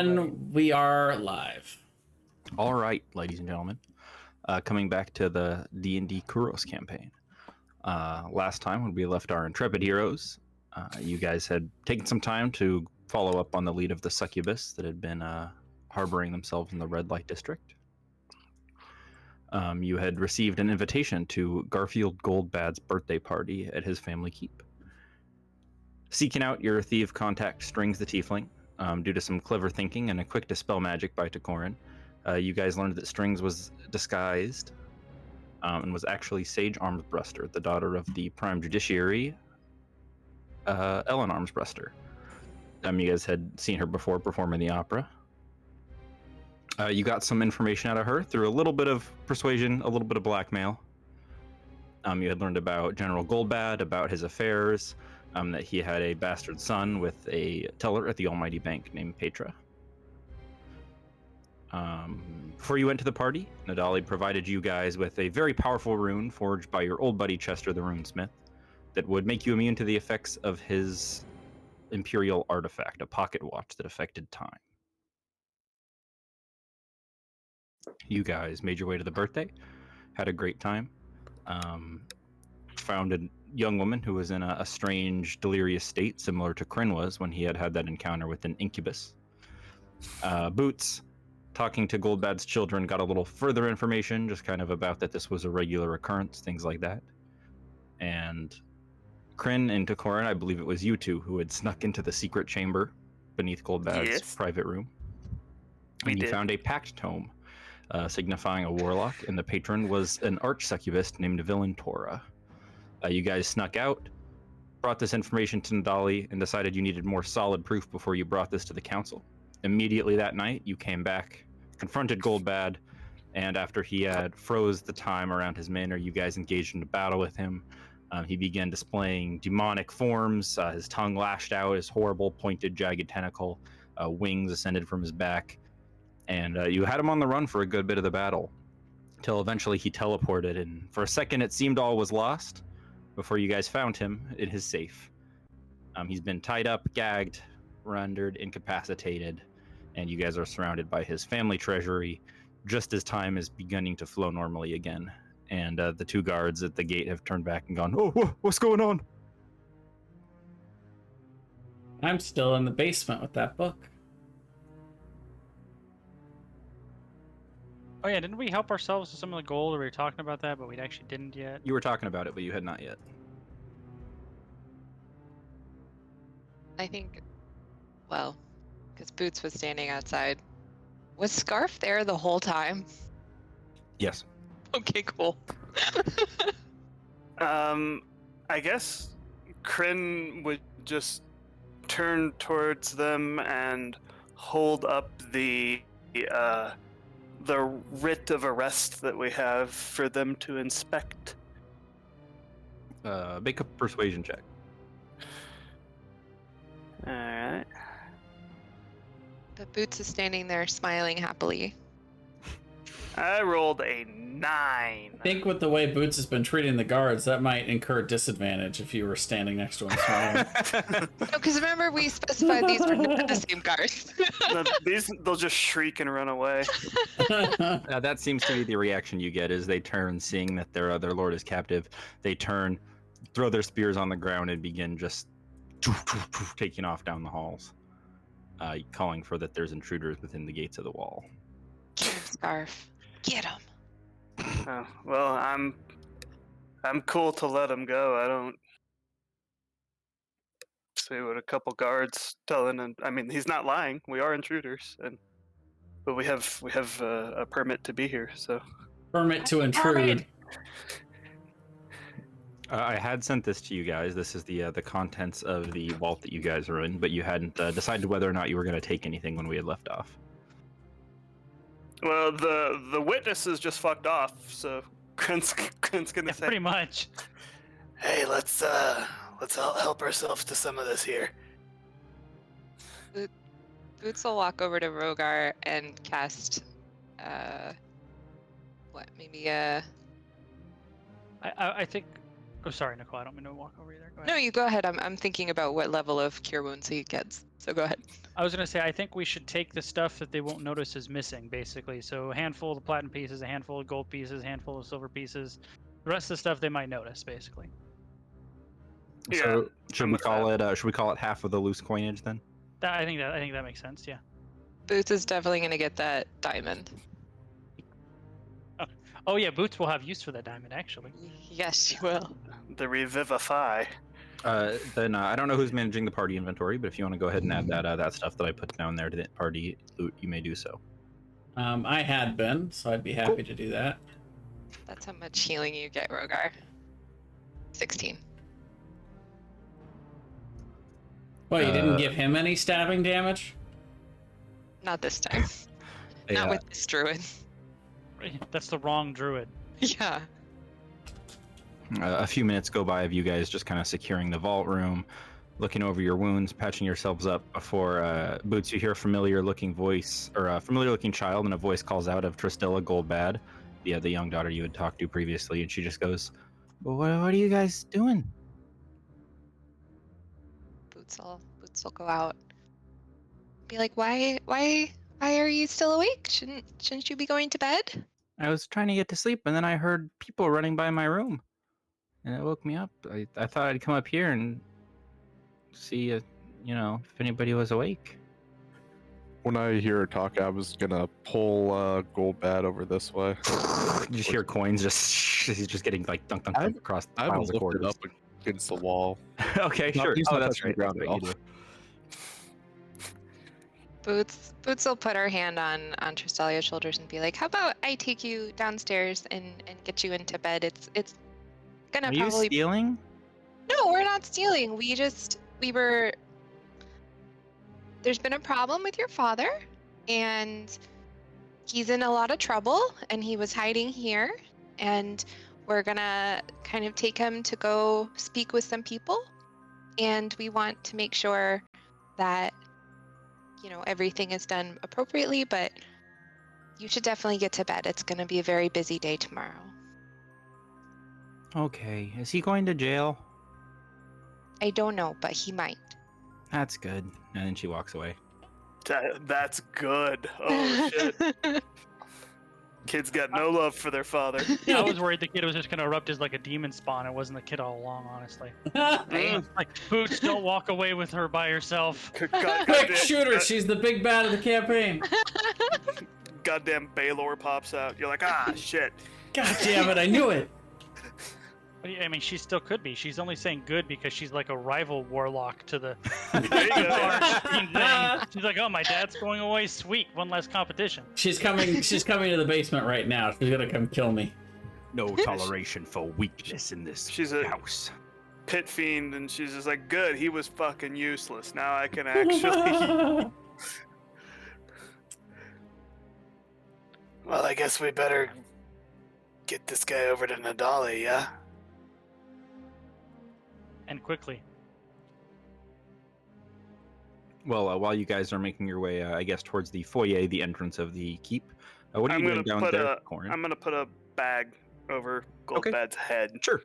And we are live. All right, ladies and gentlemen, coming back to the D&D Khuros campaign. Last time when we left our intrepid heroes, you guys had taken some time to follow up on the lead of the succubus that had been harboring themselves in the red light district. You had received an invitation to Garfield Goldbad's birthday party at his family keep. Seeking out your thief contact Strings the Tiefling, due to some clever thinking and a quick dispel magic by Takorin, you guys learned that Strings was disguised and was actually Sage Armsbruster, the daughter of the Prime Judiciary, Ellen Armsbruster. You guys had seen her before perform in the opera. You got some information out of her through a little bit of persuasion, a little bit of blackmail. You had learned about General Goldbad, about his affairs, that he had a bastard son with a teller at the Almighty Bank named Petra. Before you went to the party, Nadali provided you guys with a very powerful rune forged by your old buddy Chester the Runesmith that would make you immune to the effects of his imperial artifact, a pocket watch that affected time. You guys made your way to the birthday, had a great time, found a young woman who was in a strange, delirious state, similar to Kryn was when he had that encounter with an incubus. Boots, talking to Goldbad's children, got a little further information, just kind of about that this was a regular occurrence, things like that. And Kryn and Takorin, I believe it was you two who had snuck into the secret chamber beneath Goldbad's private room. And you found a pact tome, signifying a warlock, and the patron was an arch-succubus named Villain Tora. You guys snuck out, brought this information to Nadali, and decided you needed more solid proof before you brought this to the council. Immediately that night, you came back, confronted Goldbad, and after he had froze the time around his manor, you guys engaged in a battle with him. He began displaying demonic forms. His tongue lashed out, his horrible, pointed, jagged tentacle. Wings ascended from his back. And you had him on the run for a good bit of the battle, till eventually he teleported, and for a second it seemed all was lost, before you guys found him in his safe. He's been tied up, gagged, rendered incapacitated, and you guys are surrounded by his family treasury just as time is beginning to flow normally again. And the two guards at the gate have turned back and gone, "Oh, what's going on?" I'm still in the basement with that book. Oh yeah, didn't we help ourselves with some of the gold, or we were talking about that, but we actually didn't yet? You were talking about it, but you had not yet. I think, well, because Boots was standing outside. Was Scarf there the whole time? Yes. Okay, cool. I guess Kryn would just turn towards them and hold up the writ of arrest that we have for them to inspect. Make a persuasion check. Alright. But Boots is standing there smiling happily. I rolled a 9. I think with the way Boots has been treating the guards, that might incur disadvantage if you were standing next to him smiling. No, because remember we specified these were not the same guards. No, they'll just shriek and run away. That seems to be the reaction you get, is they turn, seeing that their lord is captive. They turn, throw their spears on the ground, and begin just taking off down the halls, calling for that there's intruders within the gates of the wall. Get him, Scarf. Get him. Oh, well, I'm cool to let him go. I don't see what a couple guards telling him. I mean, he's not lying. We are intruders, but we have a permit to be here. So Permit to intrude. I had sent this to you guys. This is the contents of the vault that you guys are in, but you hadn't decided whether or not you were going to take anything when we had left off. Well, the witnesses just fucked off, so Kryn's gonna say, Pretty much. "Hey, let's help ourselves to some of this here." Boots will walk over to Rogar and cast, maybe I think. Oh, sorry, Nicole. I don't mean to walk over you there. Go ahead. No, you go ahead. I'm thinking about what level of cure wounds he gets. So go ahead. I was gonna say I think we should take the stuff that they won't notice is missing, basically. So a handful of the platinum pieces, a handful of gold pieces, a handful of silver pieces. The rest of the stuff they might notice, basically. Yeah, So should I'm we with call that. it? Should we call it half of the loose coinage then? I think that makes sense. Yeah. Boots is definitely gonna get that diamond. Oh yeah, Boots will have use for that diamond, actually. Yes, she will. The revivify. Then I don't know who's managing the party inventory, but if you want to go ahead and add that stuff that I put down there to the party loot, you may do so. I had been, so I'd be happy to do that. That's how much healing you get, Rogar. 16. Well, you didn't give him any stabbing damage? Not this time. Not with this druid. That's the wrong druid. Yeah. A few minutes go by of you guys just kind of securing the vault room, looking over your wounds, patching yourselves up before Boots, you hear a familiar-looking voice, or a familiar-looking child, and a voice calls out of Tristella Goldbad, the young daughter you had talked to previously, and she just goes, well, what are you guys doing? Boots will go out. Be like, why are you still awake? Shouldn't you be going to bed? I was trying to get to sleep, and then I heard people running by my room, and it woke me up. I thought I'd come up here and see, if anybody was awake. When I hear her talk, I was gonna pull Goldbad over this way. You just hear coins he's just getting like dunk across I piles haven't of lifted quarters. up against the wall. Okay, Not- sure. he's Oh, not that's touching right. the ground That's at what you all. do. Boots will put her hand on Tristelia's shoulders and be like, how about I take you downstairs and get you into bed? It's gonna Are you probably stealing? No, we're not stealing. There's been a problem with your father, and he's in a lot of trouble, and he was hiding here, and we're gonna kind of take him to go speak with some people, and we want to make sure that, everything is done appropriately, but you should definitely get to bed. It's gonna be a very busy day tomorrow. Okay. Is he going to jail? I don't know, but he might. That's good. And then she walks away. That's good. Oh shit. Kids got no love for their father. I was worried the kid was just gonna erupt as like a demon spawn. It wasn't the kid all along, honestly. Like, Boots, don't walk away with her by herself. Quick, shoot her! She's the big bad of the campaign. Goddamn Baylor pops out. You're like, ah, shit. God damn it! I knew it. I mean, she still could be. She's only saying good because she's like a rival warlock to the There you go. arcane thing. She's like, oh, my dad's going away. Sweet, one less competition. She's coming to the basement right now. She's gonna come kill me. No toleration for weakness in this She's a house. pit fiend, and she's just like, good, he was fucking useless. Now I can actually. Well, I guess we better get this guy over to Nadali, yeah? And quickly. Well, while you guys are making your way, I guess, towards the foyer, the entrance of the keep, what are I'm you doing gonna down put there, a- Corin? I'm gonna put a bag over Okay. Goldbad's head. Sure.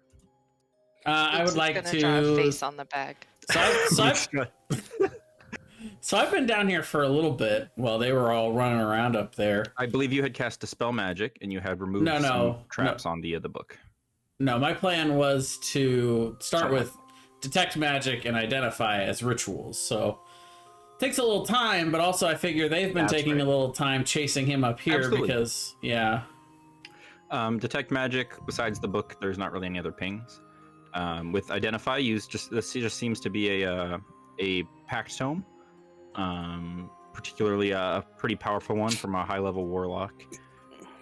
I would Boots is like gonna draw a to. face on the bag. So I've been down here for a little bit while they were all running around up there. I believe you had cast Dispel Magic, and you had removed No, some traps on the book. No, my plan was to start with detect magic and identify as rituals. So takes a little time, but also I figure they've been That's taking right. a little time chasing him up here Absolutely. because, yeah. Detect Magic, besides the book, there's not really any other pings. With Identify, this just seems to be a pact tome, particularly a pretty powerful one from a high-level warlock.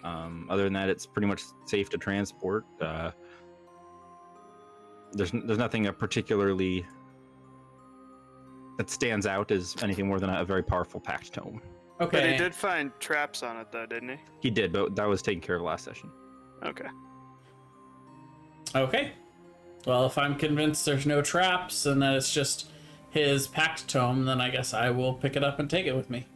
Other than that, it's pretty much safe to transport. There's nothing particularly that stands out as anything more than a very powerful pact tome. But Okay. he did find traps on it, though, didn't he? He did, but that was taken care of last session. Okay. Okay. Well, if I'm convinced there's no traps and that it's just his pact tome, then I guess I will pick it up and take it with me.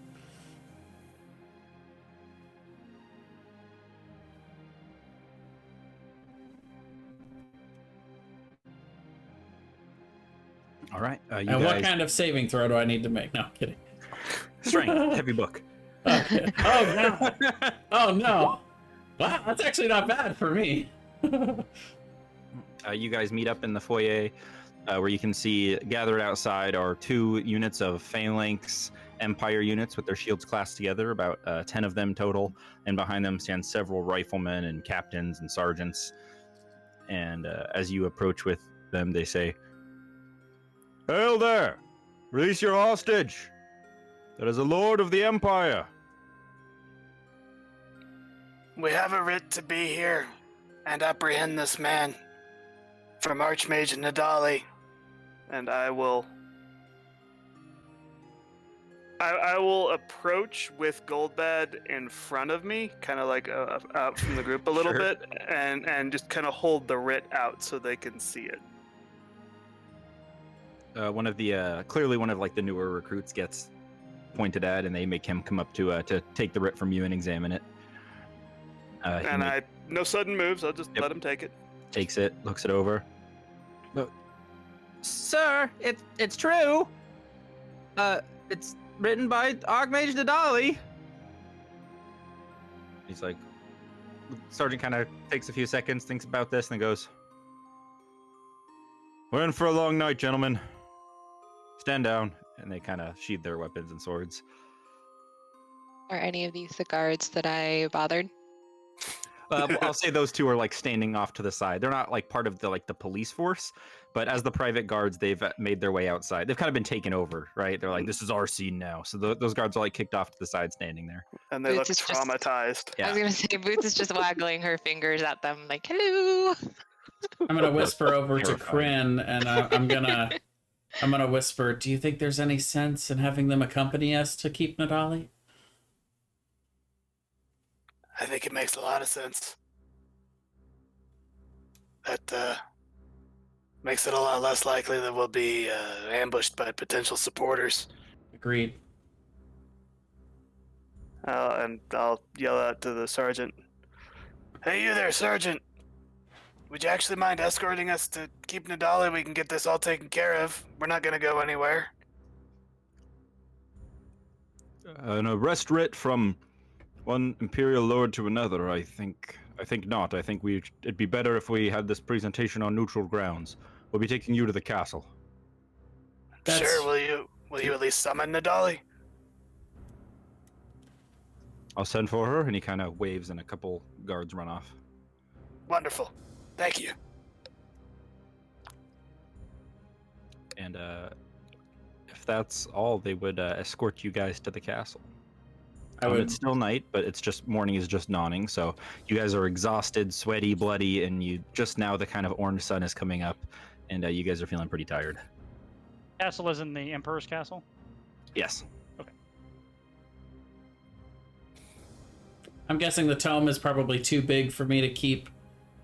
All right. You And guys... what kind of saving throw do I need to make? No, I'm kidding. Strength. Heavy book. Okay. Oh no! Oh no! Wow, that's actually not bad for me. You guys meet up in the foyer, where you can see gathered outside are 2 units of Phalanx Empire units with their shields clasped together, about 10 of them total, and behind them stand several riflemen and captains and sergeants. And as you approach with them, they say, "Hail there! Release your hostage! That is a lord of the Empire!" We have a writ to be here and apprehend this man from Archmage Nadali. And I will approach with Goldbad in front of me, kind of like out from the group a little Sure. bit, and just kind of hold the writ out so they can see it. One of the clearly one of like the newer recruits gets pointed at, and they make him come up to take the writ from you and examine it. He No sudden moves. I'll just Yep. let him take it. takes it, looks it over. Sir, it's true. It's written by Archmage Nadali. He's like, Sergeant kind of takes a few seconds, thinks about this, and then goes, "We're in for a long night, gentlemen. Stand down." And they kind of sheathe their weapons and swords. Are any of these the guards that I bothered? I'll say those 2 are like standing off to the side. They're not like part of the police force, but as the private guards, they've made their way outside. They've kind of been taken over, right? They're like, "This is our scene now." So those guards are like kicked off to the side, standing there. And they look Boots is just- traumatized. I was gonna say Boots is just waggling her fingers at them like, "Hello." I'm gonna whisper over to Terrifying. Kryn, and I'm gonna whisper. Do you think there's any sense in having them accompany us to keep Nadali? I think it makes a lot of sense. That makes it a lot less likely that we'll be ambushed by potential supporters. Agreed. And I'll yell out to the sergeant, "Hey, you there, Sergeant! Would you actually mind escorting us to keep Nadali? We can get this all taken care of. We're not gonna go anywhere." An arrest writ from one Imperial Lord to another, I think not. I think it'd be better if we had this presentation on neutral grounds. We'll be taking you to the castle. That's- Sure, will you at least summon Nadali? I'll send for her, and he kind of waves, and a couple guards run off. Wonderful. Thank you. And if that's all, they would escort you guys to the castle. I would. It's still night, but it's just morning is just dawning, so you guys are exhausted, sweaty, bloody, and you just now the kind of orange sun is coming up, and you guys are feeling pretty tired. Castle is in the Emperor's castle. Yes. I'm guessing the tome is probably too big for me to keep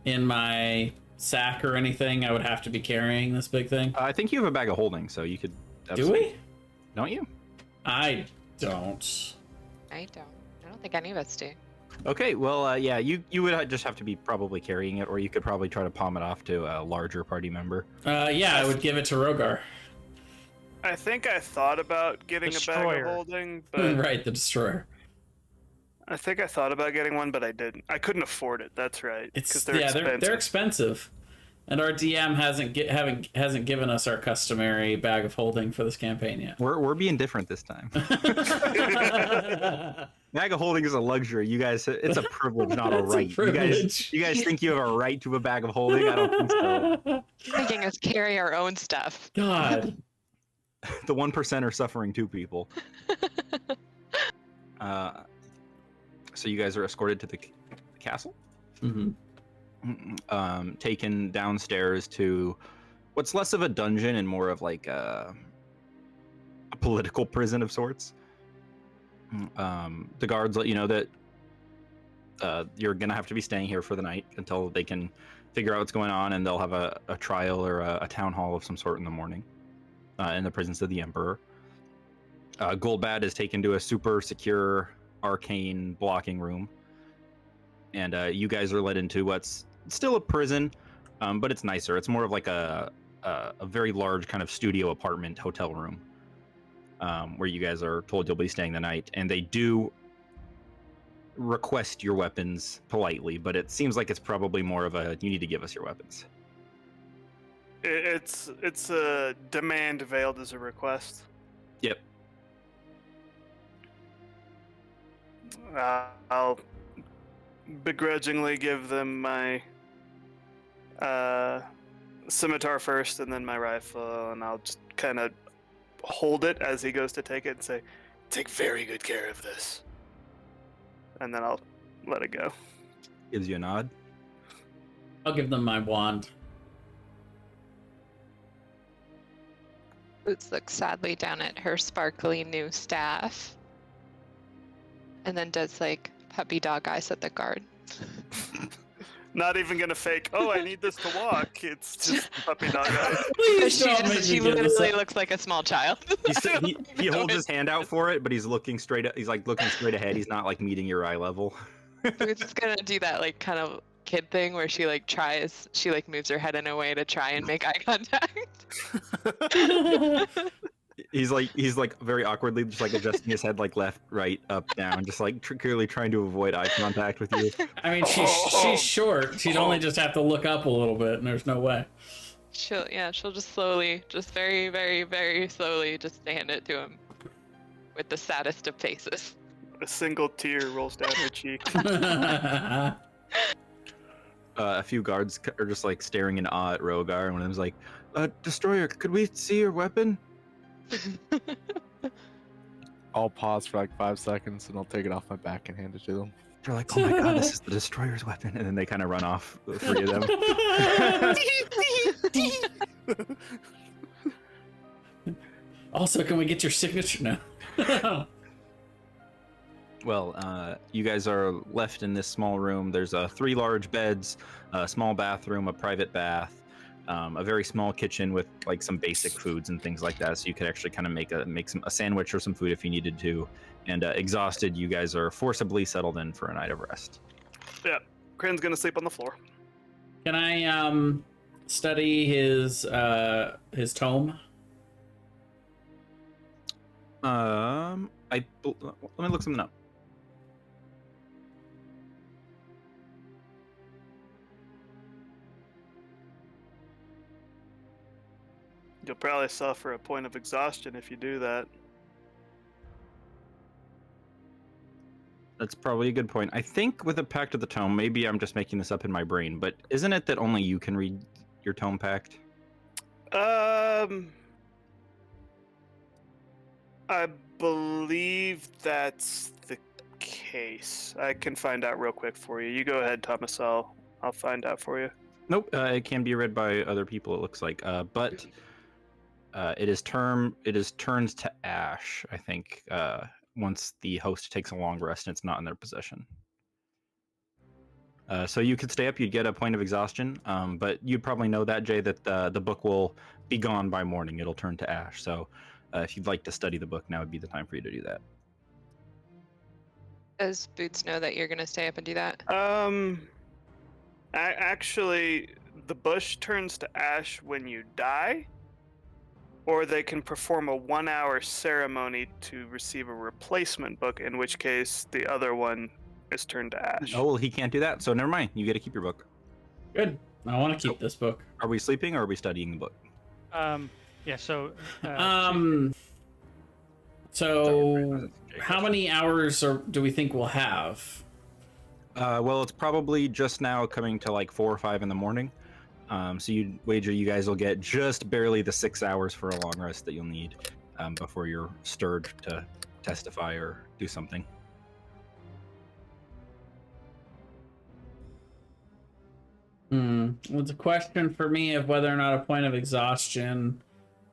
in my sack or anything. I would have to be carrying this big thing. I think you have a bag of holding, so you could. Do we? Don't you? I don't. I don't think any of us do. Okay, well, yeah, you would just have to be probably carrying it, or you could probably try to palm it off to a larger party member. Yeah, I would give it to Rogar. I think I thought about getting a bag Destroyer. of holding, but Right, the destroyer. I think I thought about getting one, but I didn't. I couldn't afford it. That's right. It's they're expensive. they're expensive, and our DM hasn't given us our customary bag of holding for this campaign yet. We're being different this time. Bag of holding is a luxury. You guys, it's a privilege, not a It's a right. privilege. You guys think you have a right to a bag of holding? I don't think so. Making us carry our own stuff. God. The 1% are suffering 2 people. So you guys are escorted to the castle, hmm taken downstairs to what's less of a dungeon and more of like a political prison of sorts. The guards let you know that you're gonna have to be staying here for the night until they can figure out what's going on, and they'll have a trial or a town hall of some sort in the morning in the presence of the Emperor. Goldbad is taken to a super secure arcane blocking room, and you guys are led into what's still a prison, but it's nicer. It's more of like a a very large kind of studio apartment hotel room, where you guys are told you'll be staying the night, and they do request your weapons politely, but it seems like it's probably more of a you need to give us your weapons. It's a demand veiled as a request. Yep. I'll begrudgingly give them my scimitar first, and then my rifle, and I'll just kind of hold it as he goes to take it and say, "Take very good care of this," and then I'll let it go. Gives you a nod. I'll give them my wand. Boots looks sadly down at her sparkly new staff. And then does like puppy dog eyes at the guard. Not even gonna fake, "Oh, I need this to walk." It's just puppy dog eyes. Please don't make me She give this literally up. looks like a small child. He holds his hand out for it, but he's looking straight. He's like looking straight ahead. He's not like meeting your eye level. Boots is gonna do that like kind of kid thing where she like moves her head in a way to try and make eye contact. He's like very awkwardly just like adjusting his head like left, right, up, down, just like clearly trying to avoid eye contact with you. I mean, she's short. She'd only just have to look up a little bit, and there's no way. She'll just slowly, just very, very, very slowly just hand it to him with the saddest of faces. A single tear rolls down her cheek. A few guards are just like staring in awe at Rogar, and one of them's like, "Destroyer, could we see your weapon?" I'll pause for like 5 seconds and I'll take it off my back and hand it to them. They're like, "Oh my god, this is the Destroyer's weapon," and then they kind of run off, the three of them. Also, can we get your signature now? Well, you guys are left in this small room. There's 3 large beds, a small bathroom, a private bath, a very small kitchen with like some basic foods and things like that. So you could actually kind of make a sandwich or some food if you needed to. And exhausted, you guys are forcibly settled in for a night of rest. Yeah, Crin's gonna sleep on the floor. Can I study his tome? Let me look something up. You'll probably suffer a point of exhaustion if you do that. That's probably a good point. I think with a Pact of the Tome, maybe I'm just making this up in my brain, but isn't it that only you can read your Tome Pact? I believe that's the case. I can find out real quick for you. You go ahead, Thomas. I'll find out for you. Nope, it can be read by other people, it looks like. But it is turned to ash, I think, once the host takes a long rest and it's not in their possession. So you could stay up, you'd get a point of exhaustion, but you'd probably know that, Jay, that the book will be gone by morning. It'll turn to ash. So if you'd like to study the book, now would be the time for you to do that. Does Boots know that you're gonna stay up and do that? Actually, the bush turns to ash when you die, or they can perform a 1-hour ceremony to receive a replacement book, in which case the other one is turned to ash. Oh, well, he can't do that, so never mind. You get to keep your book. Good. I want to keep this book. Are we sleeping or are we studying the book? Yeah. So. So, how many hours do we think we'll have? Well, it's probably just now coming to like 4 or 5 in the morning. So you wager you guys will get just barely the 6 hours for a long rest that you'll need before you're stirred to testify or do something. Well, it's a question for me of whether or not a point of exhaustion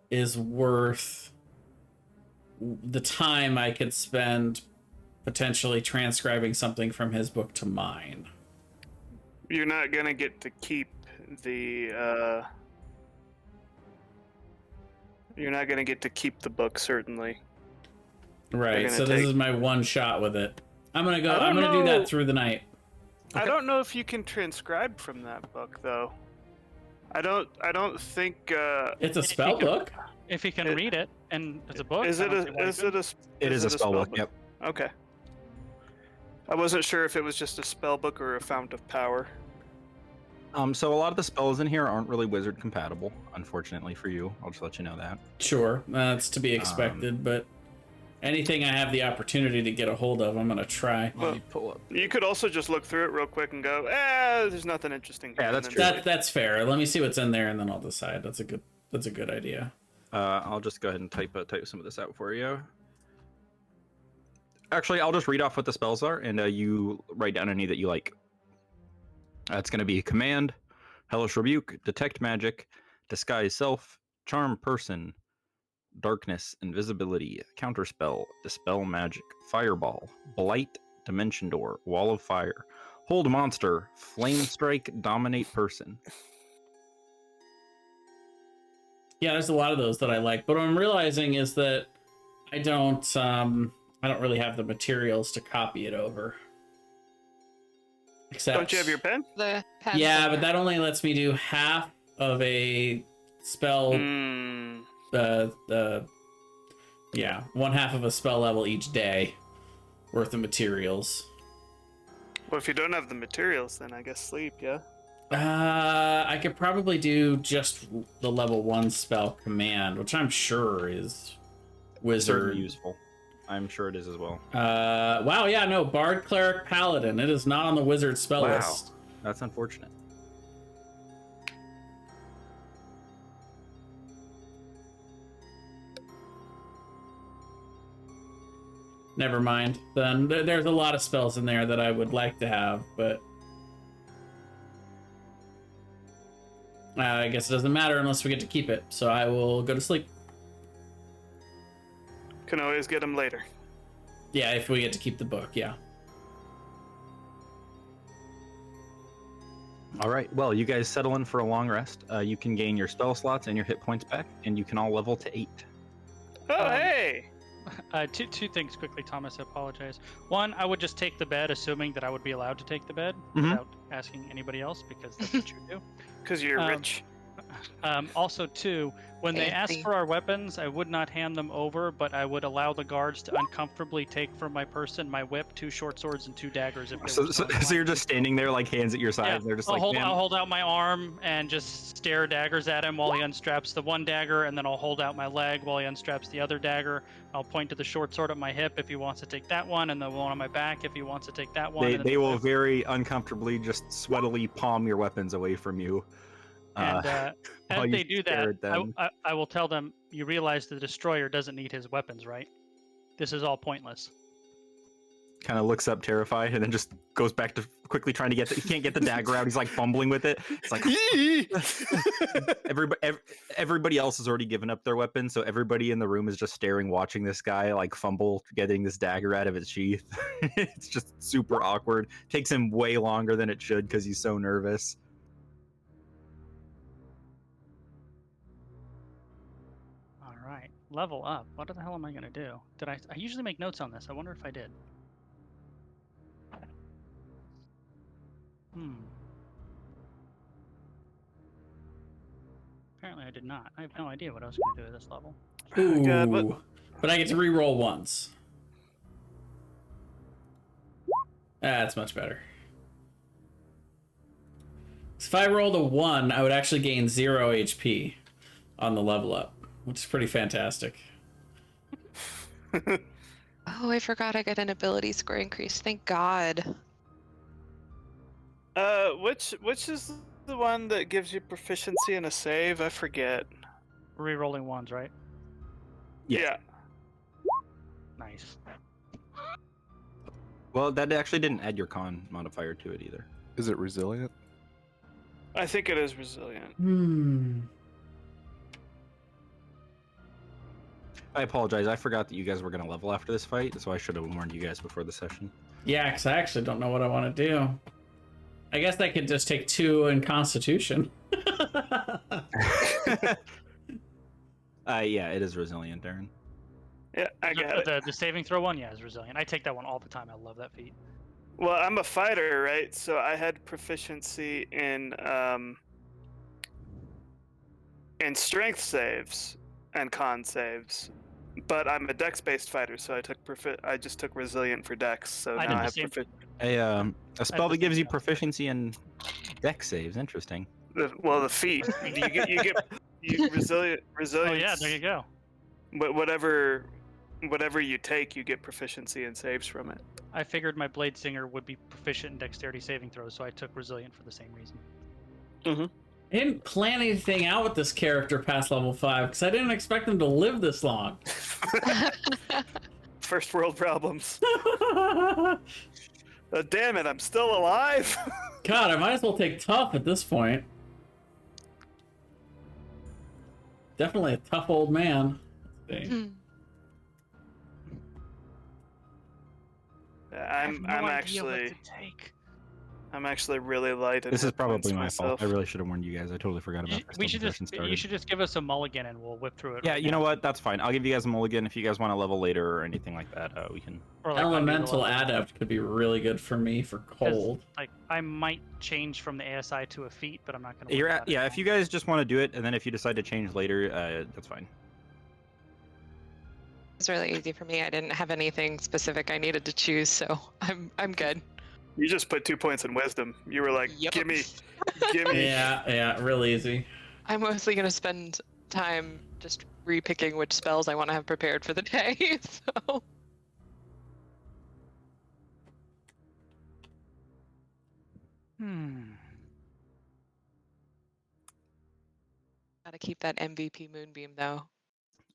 is worth the time I could spend potentially transcribing something from his book to mine. You're not gonna get to keep the you're not gonna get to keep the book, certainly. Right, so this is my one shot with it. I'm gonna do that through the night. I don't know if you can transcribe from that book, though. I don't think. It's a If you spell can- book. If he can It- read it, and it's a book. Is I it don't see why he a? Is couldn't. it a? It is a spell book. book? Yep. Okay. I wasn't sure if it was just a spell book or a fount of power. So a lot of the spells in here aren't really wizard compatible, unfortunately for you. I'll just let you know that. Sure, that's to be expected, but anything I have the opportunity to get a hold of, I'm gonna try. Let me pull up. You could also just look through it real quick and go, there's nothing interesting here. Yeah, and that's then true. delete. That's fair. Let me see what's in there, and then I'll decide. That's a good idea. I'll just go ahead and type some of this out for you. Actually, I'll just read off what the spells are, and you write down any that you like. It's going to be Command, Hellish Rebuke, Detect Magic, Disguise Self, Charm Person, Darkness, Invisibility, Counterspell, Dispel Magic, Fireball, Blight, Dimension Door, Wall of Fire, Hold Monster, Flame Strike, Dominate Person. Yeah, there's a lot of those that I like, but what I'm realizing is that I don't really have the materials to copy it over. Except, Don't you have your pen? The pen. yeah, but that only lets me do half of a spell. Hmm. One half of a spell level each day worth of materials. Well, if you don't have the materials, then I guess sleep, yeah? I could probably do just the level 1 spell Command, which I'm sure is wizard. Certainly useful. I'm sure it is as well. Wow, yeah, no, Bard, Cleric, Paladin. It is not on the wizard spell Wow. list. That's unfortunate. Never mind. Then there's a lot of spells in there that I would like to have, but I guess it doesn't matter unless we get to keep it. So I will go to sleep. Can always get them later. Yeah, if we get to keep the book, yeah. All right. Well, you guys settle in for a long rest. You can gain your spell slots and your hit points back, and you can all level to 8. Oh, Um, hey! Two things quickly, Thomas. I apologize. One, I would just take the bed, assuming that I would be allowed to take the bed Mhm. without asking anybody else, because that's what you do. Because you're Um, rich. Also, two, when they ask Fancy. for our weapons, I would not hand them over, but I would allow the guards to uncomfortably take from my person my whip, 2 short swords, and 2 daggers. If they So, were so, inclined so you're to. just standing there, like hands at your sides. Yeah, They're just I'll like, hold, "Man." I'll hold out my arm and just stare daggers at him while he unstraps the one dagger, and then I'll hold out my leg while he unstraps the other dagger. I'll point to the short sword at my hip if he wants to take that one, and the one on my back if he wants to take that one. They, and then they the will whip. very uncomfortably just sweatily palm your weapons away from you. And while as you they do stare that, at them. I will tell them, you realize the destroyer doesn't need his weapons, right? This is all pointless. Kind of looks up terrified and then just goes back to quickly trying to get he can't get the dagger out. He's like fumbling with it. It's like everybody else has already given up their weapon, so everybody in the room is just staring, watching this guy like fumble getting this dagger out of its sheath. It's just super awkward. Takes him way longer than it should because he's so nervous. All right, level up. What the hell am I gonna do? I usually make notes on this. I wonder if I did. Apparently I did not. I have no idea what I was gonna do at this level. Ooh, God, what- but I get to re-roll once. That's much better. If I rolled a 1, I would actually gain 0 HP on the level up, which is pretty fantastic. Oh, I forgot I got an ability score increase. Thank God. Which is the one that gives you proficiency in a save? I forget. Re-rolling ones, right? Yeah. Nice. Well, that actually didn't add your con modifier to it either. Is it resilient? I think it is resilient. I apologize. I forgot that you guys were going to level after this fight, so I should have warned you guys before the session. Yeah, because I actually don't know what I want to do. I guess I could just take 2 in Constitution. Yeah, it is resilient, Darren. Yeah, I got it. The saving throw one, yeah, is resilient. I take that one all the time. I love that feat. Well, I'm a fighter, right? So I had proficiency in in strength saves and con saves. But I'm a dex-based fighter, so I just took resilient for dex, so I now did I the have same. A spell the that gives same you thing. proficiency in dex saves. Interesting. the feat. You resilience. Oh yeah, there you go. Whatever you take, you get proficiency in saves from it. I figured my blade singer would be proficient in dexterity saving throws, so I took resilient for the same reason. I didn't plan anything out with this character past level 5 because I didn't expect him to live this long. First world problems. Damn it, I'm still alive. God, I might as well take tough at this point. Definitely a tough old man. Let's see. I'm actually what to take. I'm actually really light. In This is hit points probably my myself. fault. I really should have warned you guys. I totally forgot about this. You should just give us a mulligan and we'll whip through it. Yeah, right you know now. what? That's fine. I'll give you guys a mulligan if you guys want to level later or anything like that. We can. Or like Elemental undo the level. Adept could be really good for me for 'Cause, cold. Like I might change from the ASI to a feat, but I'm not gonna. You're at, yeah. If you guys just want to do it, and then if you decide to change later, that's fine. It's really easy for me. I didn't have anything specific I needed to choose, so I'm good. You just put 2 points in wisdom. You were like, Yep. give me. Yeah, real easy. I'm mostly gonna spend time just repicking which spells I want to have prepared for the day. So gotta keep that MVP Moonbeam though.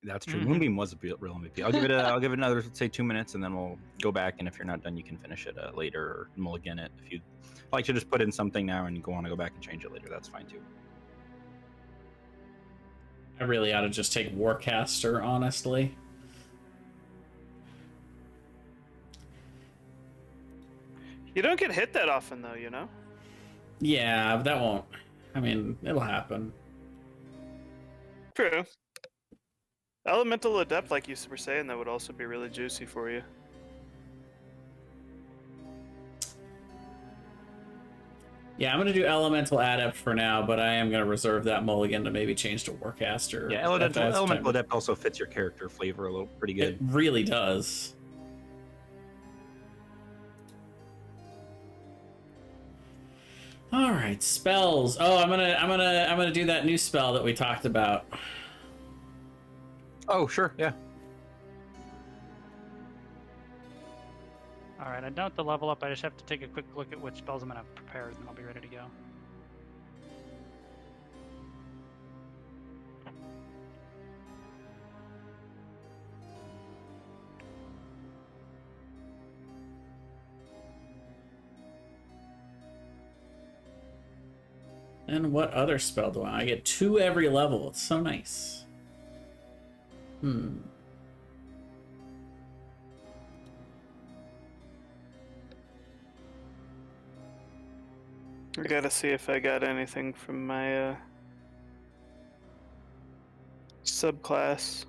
That's true. Mhm. Moonbeam was a real MVP. I'll give it another, say, 2 minutes, and then we'll go back. And if you're not done, you can finish it later or mulligan it. If you like to just put in something now and you want to go back and change it later, that's fine too. I really ought to just take Warcaster, honestly. You don't get hit that often, though, you know? Yeah, but that won't. I mean, it'll happen. True. Elemental Adept, like you were saying, that would also be really juicy for you. Yeah, I'm going to do Elemental Adept for now, but I am going to reserve that mulligan to maybe change to Warcaster. Yeah, as Elemental time- Adept also fits your character flavor a little pretty good. It really does. All right, spells. Oh, I'm gonna do that new spell that we talked about. Oh, sure, yeah. All right, I don't have to level up. I just have to take a quick look at which spells I'm gonna have prepared, and I'll be ready to go. And what other spell do I get? 2 every level. It's so nice. I gotta see if I got anything from my subclass.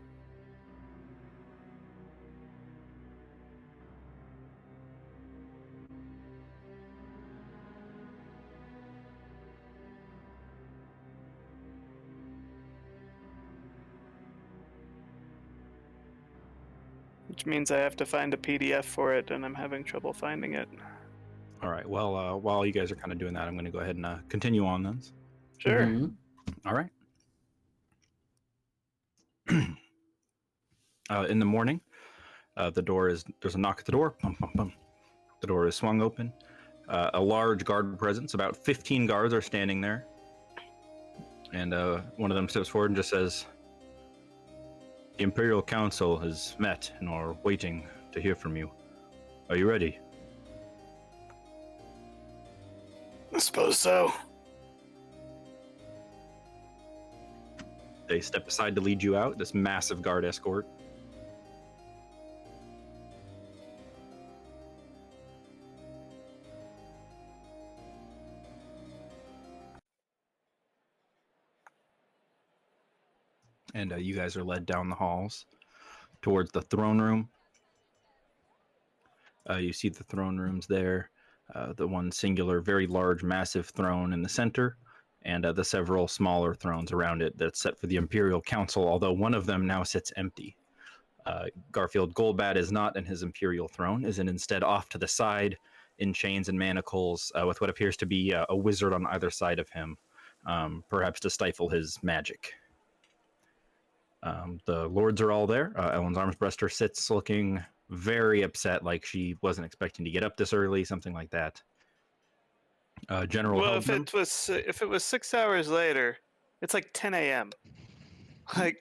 Which means I have to find a PDF for it, and I'm having trouble finding it. All right. Well, while you guys are kind of doing that, I'm going to go ahead and continue on then. Sure. Mhm. All right. In the morning, there's a knock at the door. Bum, bum, bum. The door is swung open. A large guard presence, about 15 guards are standing there. And one of them steps forward and just says, "The Imperial Council has met and are waiting to hear from you. Are you ready?" I suppose so. They step aside to lead you out, this massive guard escort. And you guys are led down the halls towards the throne room. You see the throne rooms there. The one singular, very large, massive throne in the center. and the several smaller thrones around it that's set for the Imperial Council, although one of them now sits empty. Garfield Goldbad is not in his Imperial throne, is instead off to the side in chains and manacles with what appears to be a wizard on either side of him, perhaps to stifle his magic. The lords are all there. Ellen's Armsbruster sits looking very upset, like she wasn't expecting to get up this early, something like that. General Well, Heldman, if it was 6 hours later, it's like 10 a.m. Like,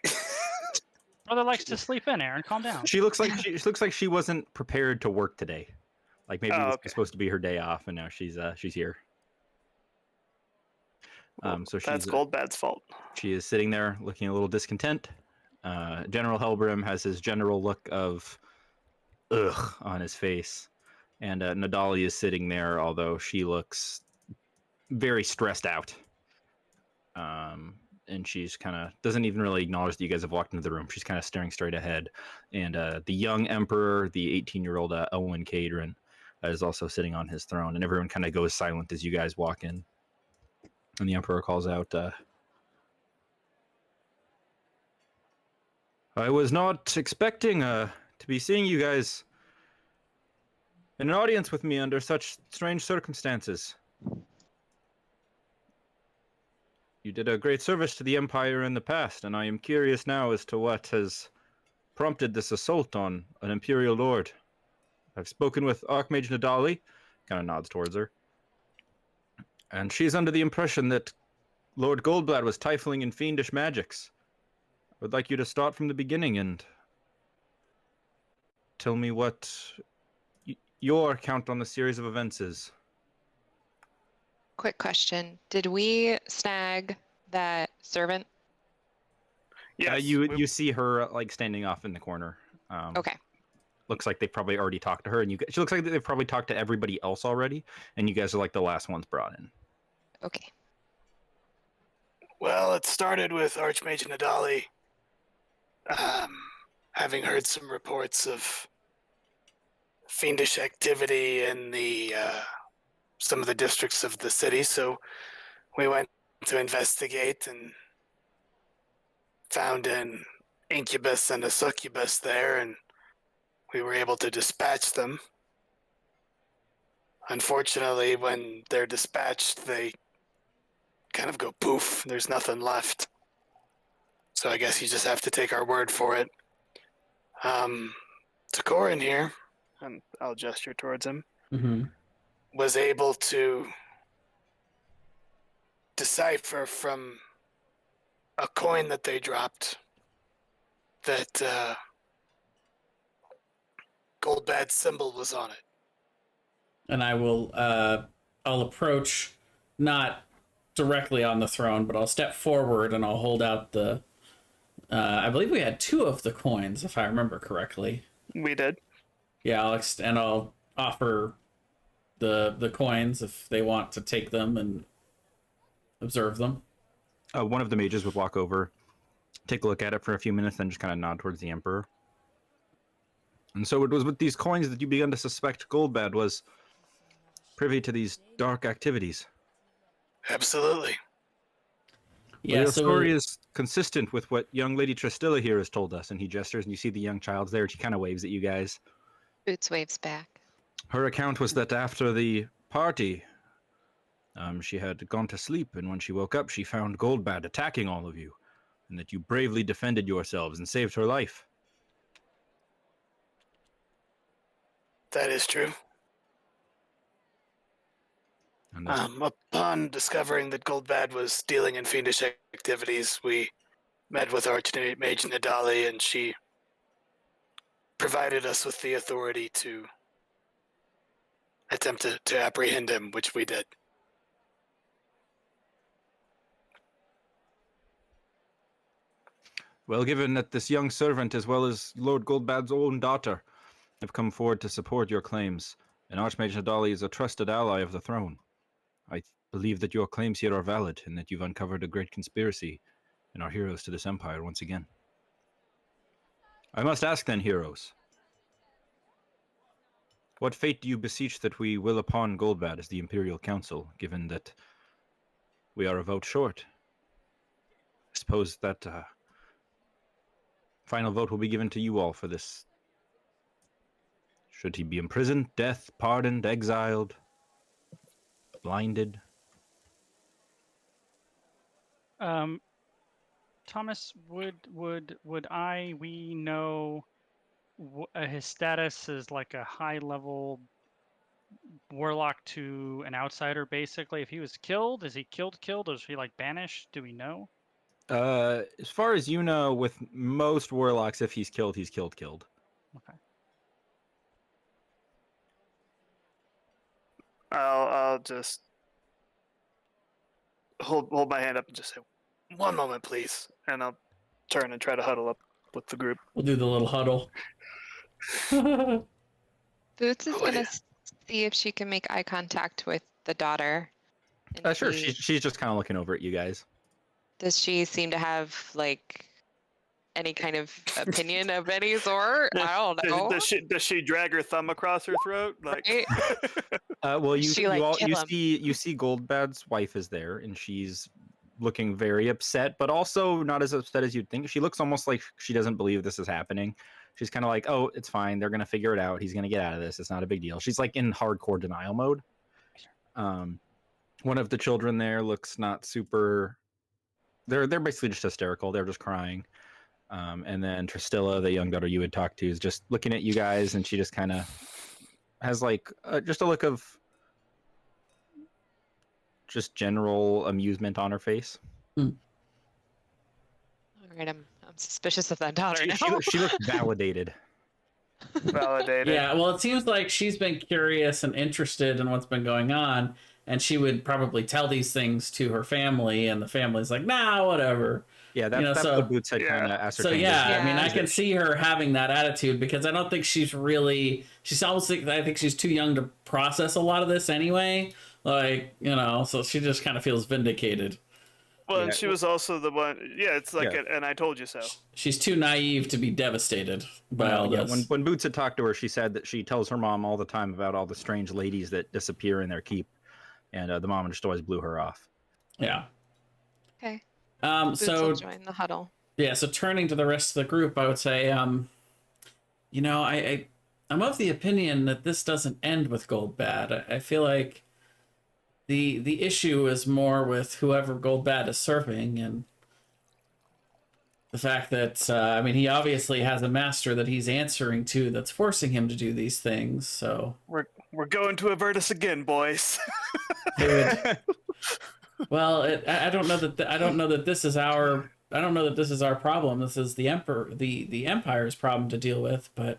Brother likes to sleep in. Aaron, calm down. she looks like she wasn't prepared to work today. Like maybe Oh, this was okay. supposed to be her day off, and now she's here. So that's she's Goldbad's fault. she is sitting there looking a little discontent. General Helbrim has his general look of ugh on his face, and Nadali is sitting there, although she looks very stressed out. And she's kind of doesn't even really acknowledge that you guys have walked into the room. She's kind of staring straight ahead. And the young emperor, the 18-year-old Elwyn Cadron, is also sitting on his throne. And everyone kind of goes silent as you guys walk in. And the emperor calls out, I was not expecting to be seeing you guys in an audience with me under such strange circumstances. You did a great service to the Empire in the past, and I am curious now as to what has prompted this assault on an Imperial Lord. I've spoken with Archmage Nadali, kind of nods towards her, and she's under the impression that Lord Goldblad was trifling in fiendish magics. I would like you to start from the beginning and tell me what your account on the series of events is. Quick question. Did we snag that servant? Yes, you see her like standing off in the corner. Okay. Looks like they've probably already talked to her, and she looks like they've probably talked to everybody else already, and you guys are like the last ones brought in. Okay. Well, it started with Archmage Nadali having heard some reports of fiendish activity in the some of the districts of the city, so we went to investigate and found an incubus and a succubus there, and we were able to dispatch them. Unfortunately, when they're dispatched, they kind of go poof. There's nothing left. So I guess you just have to take our word for it. Takorin here, and I'll gesture towards him, was able to decipher from a coin that they dropped that Goldbad's symbol was on it. And I will, I'll approach, not directly on the throne, but I'll step forward and I'll hold out the, I believe we had 2 of the coins, if I remember correctly. We did. Yeah, I'll offer the coins if they want to take them and observe them. One of the mages would walk over, take a look at it for a few minutes, then just kind of nod towards the Emperor. And so it was with these coins that you began to suspect Goldbad was privy to these dark activities. Absolutely. Yeah, your story is consistent with what young Lady Tristilla here has told us, and he gestures, and you see the young child's there, and she kind of waves at you guys. Boots waves back. Her account was that after the party, she had gone to sleep, and when she woke up, she found Goldbad attacking all of you, and that you bravely defended yourselves and saved her life. That is true. And upon discovering that Goldbad was dealing in fiendish activities, we met with Archmage Nadali, and she provided us with the authority to attempt to apprehend him, which we did. Well, given that this young servant, as well as Lord Goldbad's own daughter, have come forward to support your claims, and Archmage Nadali is a trusted ally of the throne, I believe that your claims here are valid, and that you've uncovered a great conspiracy, and are heroes to this empire once again. I must ask then, heroes, what fate do you beseech that we will upon Goldbad as the Imperial Council, given that We are a vote short. I suppose that final vote will be given to you all for this. Should he be imprisoned, death, pardoned, exiled, blinded? Thomas, we know his status is like a high level warlock to an outsider, basically? If he was killed, is he killed, or is he like banished? Do we know? As far as you know, with most warlocks, if he's killed, he's killed. Okay. I'll just hold my hand up and just say, "1 moment, please," and I'll turn and try to huddle up with the group. We'll do the little huddle. Boots is What gonna is- see if she can make eye contact with the daughter. and Sure, see- she's just kind of looking over at you guys. Does she seem to have like any kind of opinion of any sort? I don't know. Does she drag her thumb across her throat? Like, Right? Well, She, like, kill him. you see Goldbad's wife is there, and she's looking very upset, but also not as upset as you'd think. She looks almost like she doesn't believe this is happening. She's kind of like, "Oh, it's fine. They're gonna figure it out. He's gonna get out of this. It's not a big deal." She's like in hardcore denial mode. One of the children there looks not super. They're basically just hysterical. They're just crying. And then Tristilla, the young daughter you had talked to, is just looking at you guys, and she just kind of has like just a look of just general amusement on her face. All right, I'm suspicious of that daughter now. She looks validated. validated. Yeah, well, it seems like she's been curious and interested in what's been going on, and she would probably tell these things to her family, and the family's like, nah, whatever. Yeah, that's, You know, that's so- what Boots had Yeah. kind of So ascertained. yeah, I mean, Yeah. I can see her having that attitude because I don't think she's almost I think she's too young to process a lot of this anyway. Like, you know, so she just kind of feels vindicated. Well, Yeah. and she was also the one. Yeah, it's like, Yeah. and I told you so. She's too naive to be devastated by all Yeah, this. when Boots had talked to her, she said that she tells her mom all the time about all the strange ladies that disappear in their keep, and the mom just always blew her off. Yeah. Okay. Boots So will join the huddle. yeah, so turning to the rest of the group, I would say, you know, I'm of the opinion that this doesn't end with Goldbad. I feel like the issue is more with whoever Goldbad is serving, and the fact that I mean, he obviously has a master that he's answering to that's forcing him to do these things. So We're going to Avertus again, boys. it would, well, I don't know that this is our problem. This is the the Empire's problem to deal with. But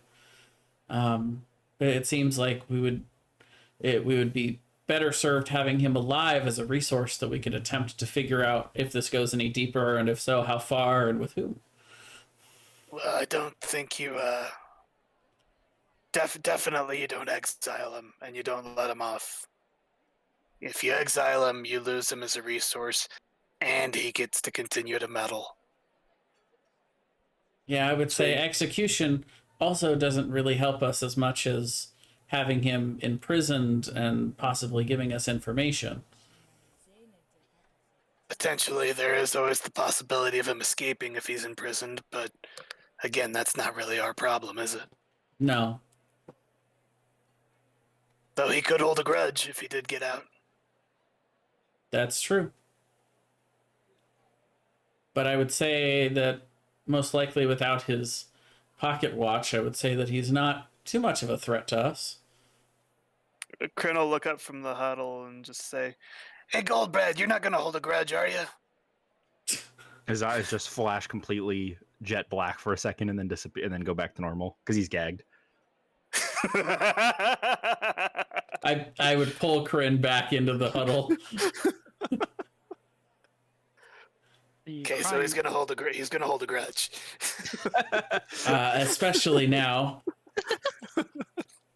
it seems like we would be better served having him alive as a resource that we could attempt to figure out if this goes any deeper, and if so, how far and with whom. Well, I don't think you. Definitely, you don't exile him, and you don't let him off. If you exile him, you lose him as a resource, and he gets to continue to meddle. Yeah, I would say execution also doesn't really help us as much as having him imprisoned and possibly giving us information. Potentially, there is always the possibility of him escaping if he's imprisoned, but again, that's not really our problem, is it? No. Though he could hold a grudge if he did get out. That's true. But I would say that most likely without his pocket watch, I would say that he's not too much of a threat to us. Kryn will look up from the huddle and just say, "Hey, Goldbad, you're not gonna hold a grudge, are you?" His eyes just flash completely jet black for a second and then disappear and then go back to normal because he's gagged. I would pull Kryn back into the huddle. Okay, so he's gonna hold a grudge. Especially now.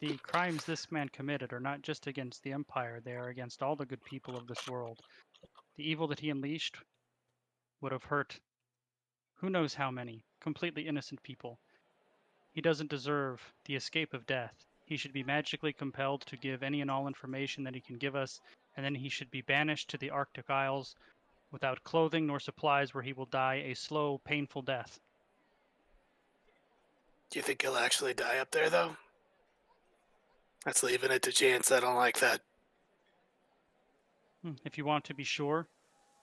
The crimes this man committed are not just against the Empire, they are against all the good people of this world. The evil that he unleashed would have hurt who knows how many completely innocent people. He doesn't deserve the escape of death. He should be magically compelled to give any and all information that he can give us, and then he should be banished to the Arctic Isles without clothing nor supplies, where he will die a slow, painful death. Do you think he'll actually die up there, though? That's leaving it to chance. I don't like that. If you want to be sure,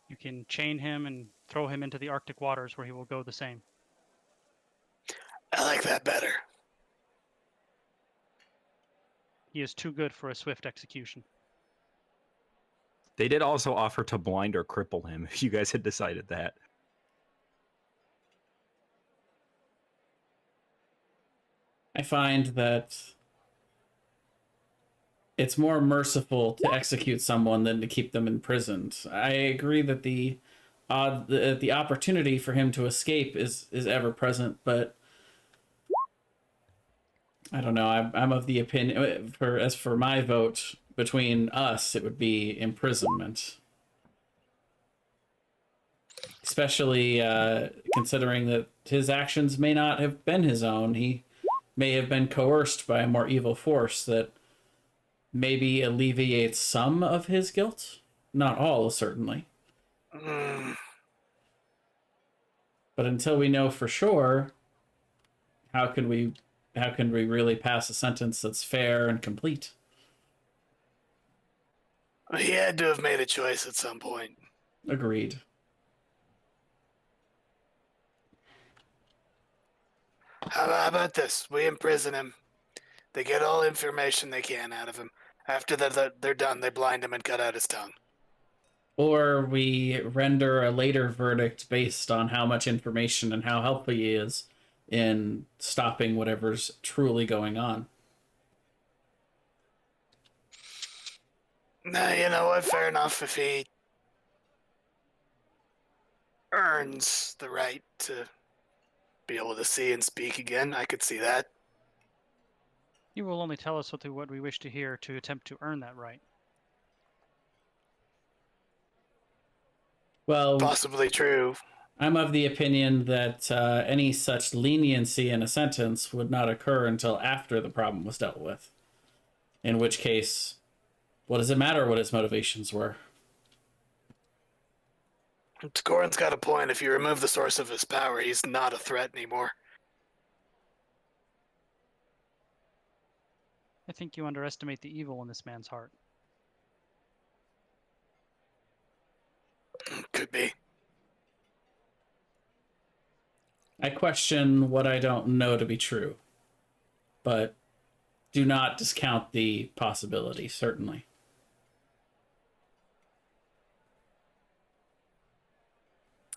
you can chain him and throw him into the Arctic waters, where he will go the same. I like that better. He is too good for a swift execution. They did also offer to blind or cripple him if you guys had decided that. I find that it's more merciful to execute someone than to keep them imprisoned. I agree that the opportunity for him to escape is ever present, but I don't know. I'm of the opinion, as for my vote between us, it would be imprisonment, especially considering that his actions may not have been his own. He may have been coerced by a more evil force that maybe alleviates some of his guilt. Not all, certainly. But until we know for sure, how can we really pass a sentence that's fair and complete? He had to have made a choice at some point. Agreed. How about this? We imprison him. They get all information they can out of him. After they're done, they blind him and cut out his tongue. Or we render a later verdict based on how much information and how helpful he is in stopping whatever's truly going on. Nah, you know what? Fair enough. If he earns the right to be able to see and speak again, I could see that. You will only tell us what we wish to hear to attempt to earn that right. Well, Possibly true. I'm of the opinion that any such leniency in a sentence would not occur until after the problem was dealt with. In which case, what does it matter what his motivations were? Scorin's got a point. If you remove the source of his power, he's not a threat anymore. I think you underestimate the evil in this man's heart. Could be. I question what I don't know to be true, but do not discount the possibility, certainly.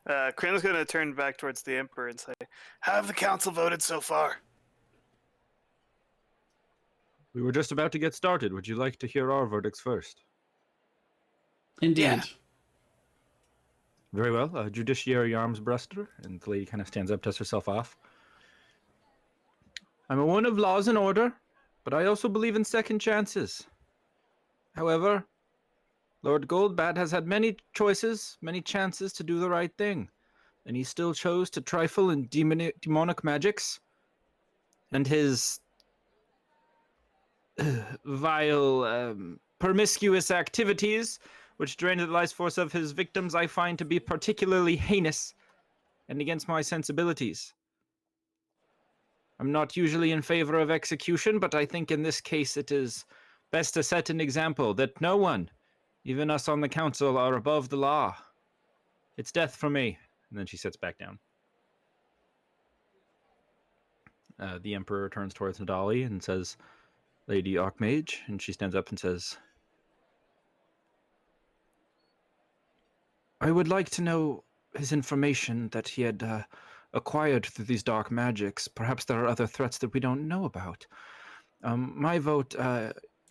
Kryn's going to turn back towards the Emperor and say, how have the council voted so far? We were just about to get started. Would you like to hear our verdicts first? Indeed. Yeah. Very well. Judiciary arms bruster. And the lady kind of stands up, dusts herself off. I'm a one of laws and order, but I also believe in second chances. However, Lord Goldbat has had many choices, many chances to do the right thing, and he still chose to trifle in demonic magics, and his vile, promiscuous activities, which drained the life force of his victims, I find to be particularly heinous and against my sensibilities. I'm not usually in favor of execution, but I think in this case it is best to set an example that no one, even us on the council, are above the law. It's death for me. And then she sits back down. The Emperor turns towards Nadali and says, Lady Archmage, and she stands up and says, I would like to know his information that he had acquired through these dark magics. Perhaps there are other threats that we don't know about. My vote,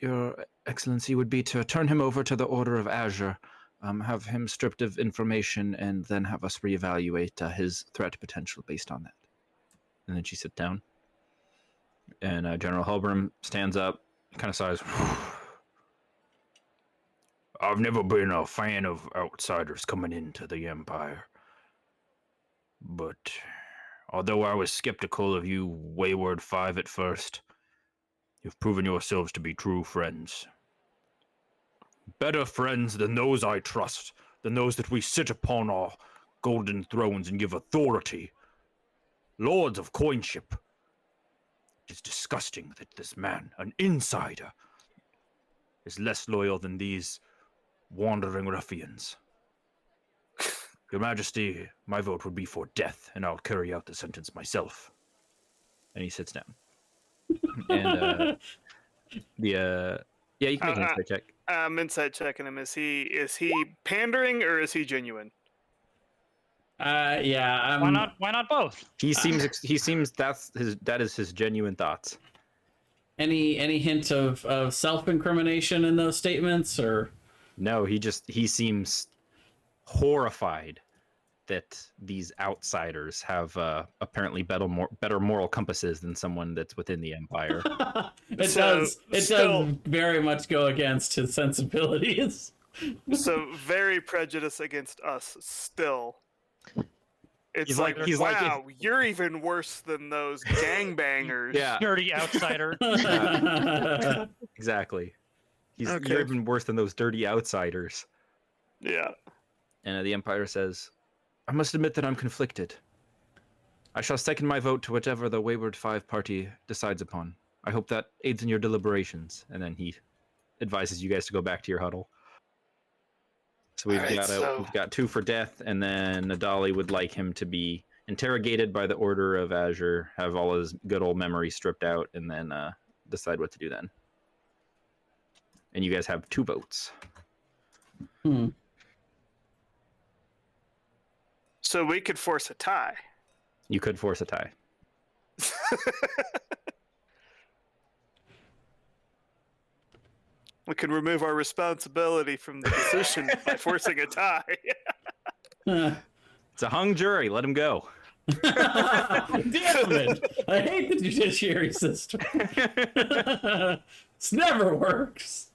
Your Excellency, would be to turn him over to the Order of Azure, have him stripped of information, and then have us reevaluate his threat potential based on that. And then she sits down. And General Halbram stands up, kind of sighs. I've never been a fan of outsiders coming into the Empire. But although I was skeptical of you Wayward Five at first, you've proven yourselves to be true friends. better friends than those I trust, than those that we sit upon our golden thrones and give authority. Lords of coinship. It is disgusting that this man, an insider, is less loyal than these wandering ruffians. Your Majesty, my vote would be for death, and I'll carry out the sentence myself. And he sits down. And yeah, you can make an insight check. I'm insight checking him. Is he pandering or is he genuine? Yeah. Why not both? He seems that is his genuine thoughts. Any hint of self-incrimination in those statements, or? No, he seems horrified that these outsiders have apparently better moral compasses than someone that's within the Empire. It does very much go against his sensibilities. So very prejudiced against us still. It's He's like, like- wow, you're even worse than those gangbangers. Yeah, Dirty outsider. exactly. You're Okay. even worse than those dirty outsiders. Yeah. And the Empire says, I must admit that I'm conflicted. I shall second my vote to whatever the Wayward Five party decides upon. I hope that aids in your deliberations. And then he advises you guys to go back to your huddle. So we've Alright, got 2 for death, and then Nadali would like him to be interrogated by the Order of Azure, have all his good old memories stripped out, and then decide what to do then. And you guys have 2 votes. So we could force a tie. You could force a tie. We can remove our responsibility from the decision by forcing a tie. It's a hung jury. Let him go. Damn it! I hate the judiciary system. This never works.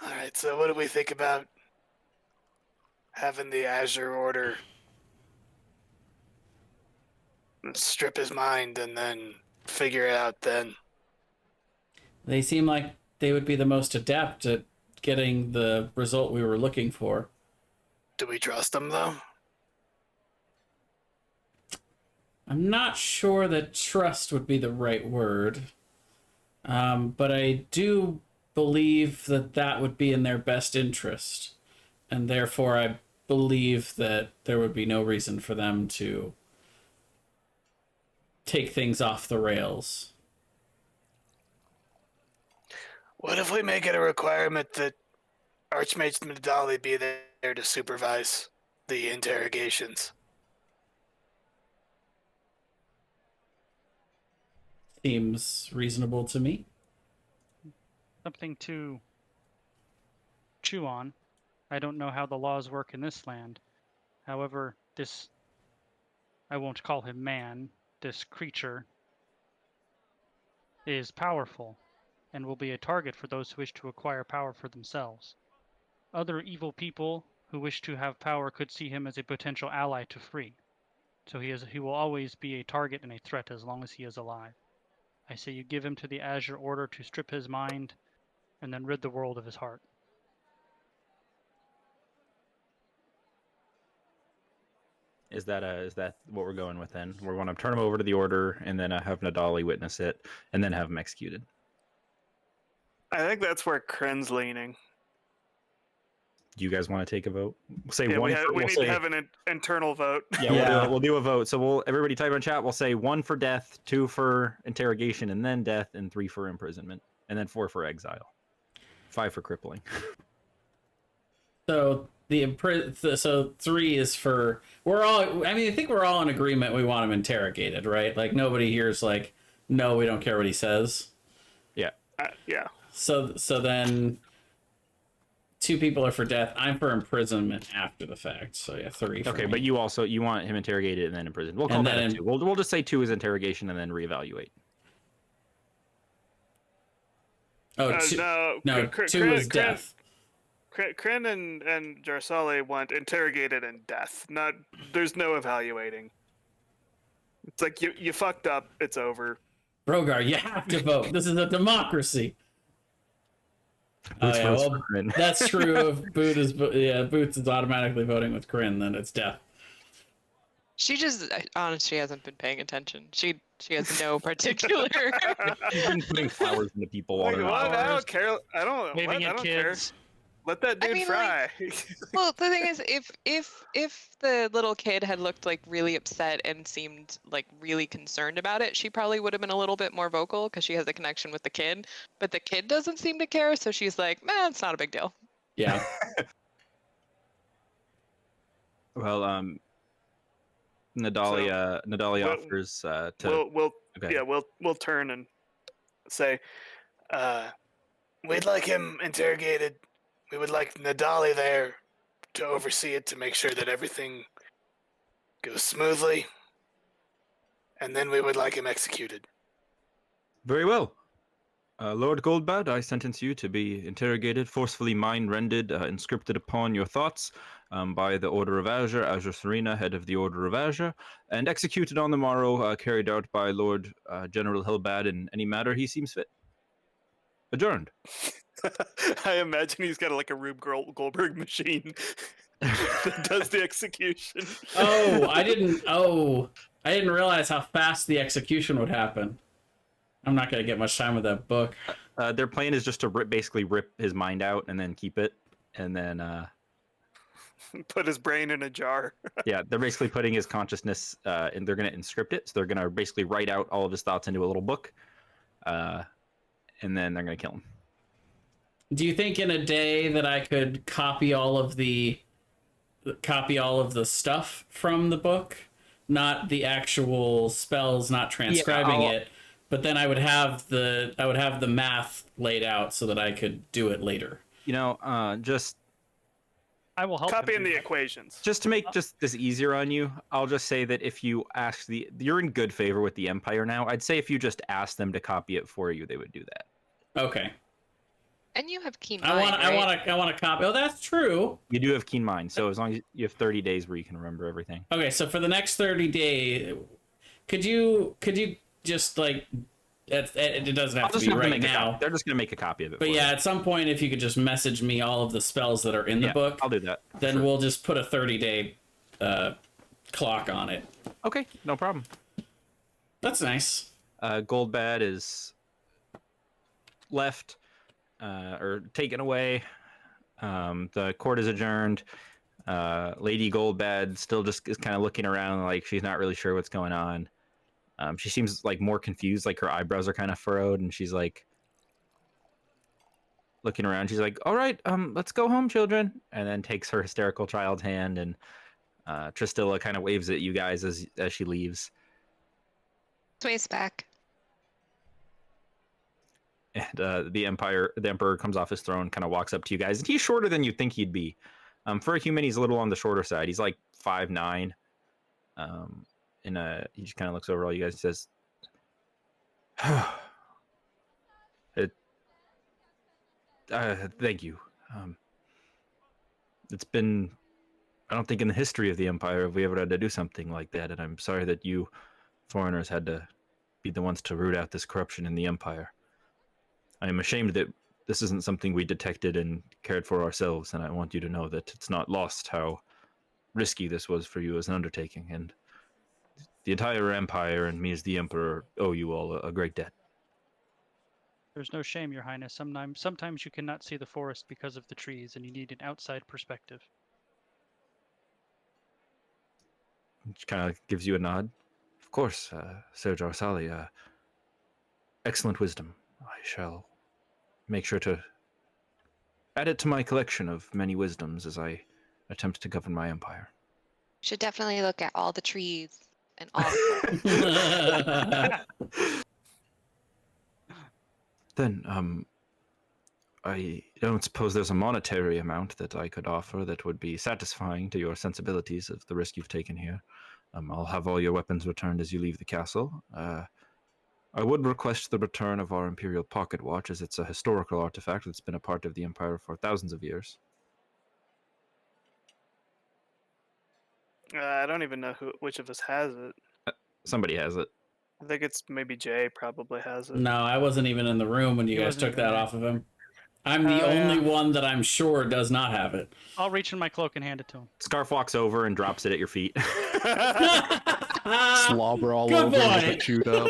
All right, so what do we think about having the Azure Order strip his mind and then figure it out then? They seem like they would be the most adept at getting the result we were looking for. Do we trust them, though? I'm not sure that trust would be the right word. But I do believe that that would be in their best interest. And therefore, I believe that there would be no reason for them to take things off the rails. What if we make it a requirement that Archmage Nadali be there to supervise the interrogations? Seems reasonable to me. Something to chew on. I don't know how the laws work in this land. However, this, I won't call him man, this creature is powerful and will be a target for those who wish to acquire power for themselves. Other evil people who wish to have power could see him as a potential ally to free. So he will always be a target and a threat as long as he is alive. I say you give him to the Azure Order to strip his mind and then rid the world of his heart. Is that what we're going with then? We want to turn him over to the Order and then have Nadali witness it and then have him executed. I think that's where Kren's leaning. Do you guys want to take a vote? We'll say Yeah, one. we need to have an internal vote. Yeah, we'll do a vote. So everybody type in chat. We'll say 1 for death, 2 for interrogation, and then death, and 3 for imprisonment, and then 4 for exile, 5 for crippling. So so 3 is for I think we're all in agreement we want him interrogated, right? Like nobody here's like, no, we don't care what he says. Yeah. Yeah. So then 2 people are for death. I'm for imprisonment after the fact. So yeah, 3 for Okay, me. but you want him interrogated and then imprisoned. We'll call And that then a 2. We'll just say 2 is interrogation and then reevaluate. Oh, no, 2 is death. Kren and Jarsali want interrogated and death. There's no evaluating. It's like you fucked up. It's over. Rogar, you have to vote. This is a democracy. Oh Boots yeah, votes well, for Kryn. that's true. If Boots is automatically voting with Kryn, then it's death. She just honestly hasn't been paying attention. She has no particular. She's been putting flowers into people while Like, they're what? not. I Flowers, don't care. I don't. waving What? I at don't care. kids. Let that I dude mean, fry. Well, the thing is, if the little kid had looked like really upset and seemed like really concerned about it, she probably would have been a little bit more vocal because she has a connection with the kid. But the kid doesn't seem to care, so she's like, "Man, it's not a big deal." Yeah. Well, Nadalia we'll- offers to. we'll Okay. yeah we'll turn and say, we'd like him interrogated. We would like Nadali there to oversee it to make sure that everything goes smoothly, and then we would like him executed. Very well. Lord Goldbad, I sentence you to be interrogated, forcefully mind-rendered, inscripted upon your thoughts by the Order of Azure, Azure Serena, head of the Order of Azure, and executed on the morrow, carried out by Lord General Hillbad in any matter he seems fit. Adjourned. I imagine he's got like a Rube Goldberg machine that does the execution. I didn't realize how fast the execution would happen. I'm not gonna get much time with that book. Their plan is just to basically rip his mind out and then keep it, and then Put his brain in a jar. yeah, they're basically putting his consciousness, and they're going to inscript it. So they're going to basically write out all of his thoughts into a little book, and then they're going to kill him. Do you think in a day that I could copy all of the stuff from the book, not the actual spells, not transcribing it, but then I would have the math laid out so that I could do it later. You know, just I will help. Copying him do the that. equations. just to make just this easier on you, I'll just say that if you ask you're in good favor with the Empire now. I'd say if you just ask them to copy it for you, they would do that. Okay. And you have keen I mind, want to copy. Oh, that's true. You do have keen mind, so as long as you have 30 days where you can remember everything. Okay, so for the next 30 days, could you just like it doesn't have I'll to just be have them right make a now. copy. They're just going to make a copy of it. But for yeah, you. at some point, if you could just message me all of the spells that are in the book, I'll do that. then Sure. we'll just put a 30-day clock on it. Okay, no problem. That's nice. Goldbad is left or taken away. The court is adjourned. Lady Goldbad still just is kind of looking around like she's not really sure what's going on. She seems like more confused, like her eyebrows are kind of furrowed, and she's like looking around. She's like, "All right, let's go home, children," and then takes her hysterical child's hand, and Tristilla kind of waves at you guys as she leaves. Sways back. And the emperor comes off his throne, kind of walks up to you guys, and he's shorter than you'd think he'd be. For a human, he's a little on the shorter side. He's like 5'9". He just kind of looks over all you guys and says, "Thank you. It's been, I don't think in the history of the Empire have we ever had to do something like that, and I'm sorry that you foreigners had to be the ones to root out this corruption in the Empire. I am ashamed that this isn't something we detected and cared for ourselves, and I want you to know that it's not lost how risky this was for you as an undertaking, and the entire Empire and me as the Emperor owe you all a great debt." There's no shame, Your Highness. Sometimes you cannot see the forest because of the trees, and you need an outside perspective. She kind of gives you a nod. Of course, Sir Jarsali, excellent wisdom. I shall make sure to add it to my collection of many wisdoms as I attempt to govern my empire. Should definitely look at all the trees and all the Then, I don't suppose there's a monetary amount that I could offer that would be satisfying to your sensibilities of the risk you've taken here. I'll have all your weapons returned as you leave the castle. I would request the return of our Imperial Pocket Watch, as it's a historical artifact that's been a part of the Empire for thousands of years. I don't even know which of us has it. Somebody has it. I think it's maybe Jay probably has it. No, I wasn't even in the room when you He guys wasn't took even that there. off of him. I'm the Oh, only yeah. one that I'm sure does not have it. I'll reach in my cloak and hand it to him. Scarf walks over and drops it at your feet. Slobber all Good over with boy. it chewed up.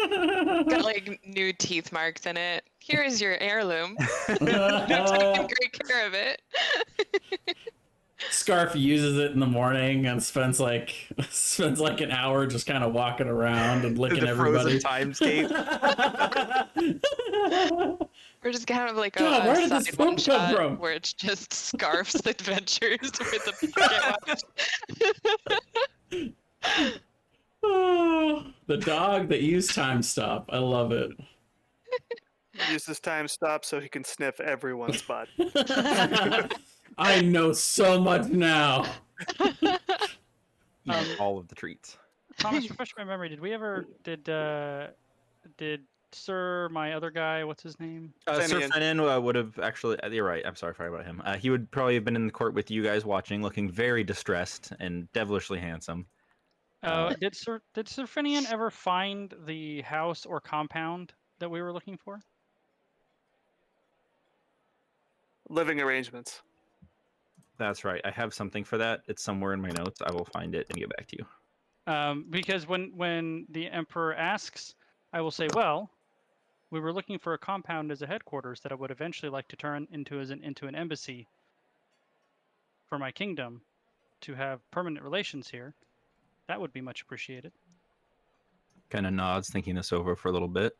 Got like new teeth marks in it. Here is your heirloom. Taking great care of it. Scarf uses it in the morning and spends like an hour just kind of walking around and licking the everybody. frozen timescape. We're just kind of like God, a where did this side food one come shot from? where it's just Scarf's adventures with the Pocket Watch. Oh, the dog that used time stop. I love it. Use this time stop so he can sniff everyone's butt. I know so much now. All of the treats. Thomas, refresh my memory. Did Sir, my other guy, what's his name? Sir Fenian. Fennin would have actually. You're right. I'm sorry about him. He would probably have been in the court with you guys watching, looking very distressed and devilishly handsome. Did Sir Finian ever find the house or compound that we were looking for? Living arrangements. That's right. I have something for that. It's somewhere in my notes. I will find it and get back to you. Because when the Emperor asks, I will say, well, we were looking for a compound as a headquarters that I would eventually like to turn into an embassy for my kingdom to have permanent relations here. That would be much appreciated. Kind of nods, thinking this over for a little bit.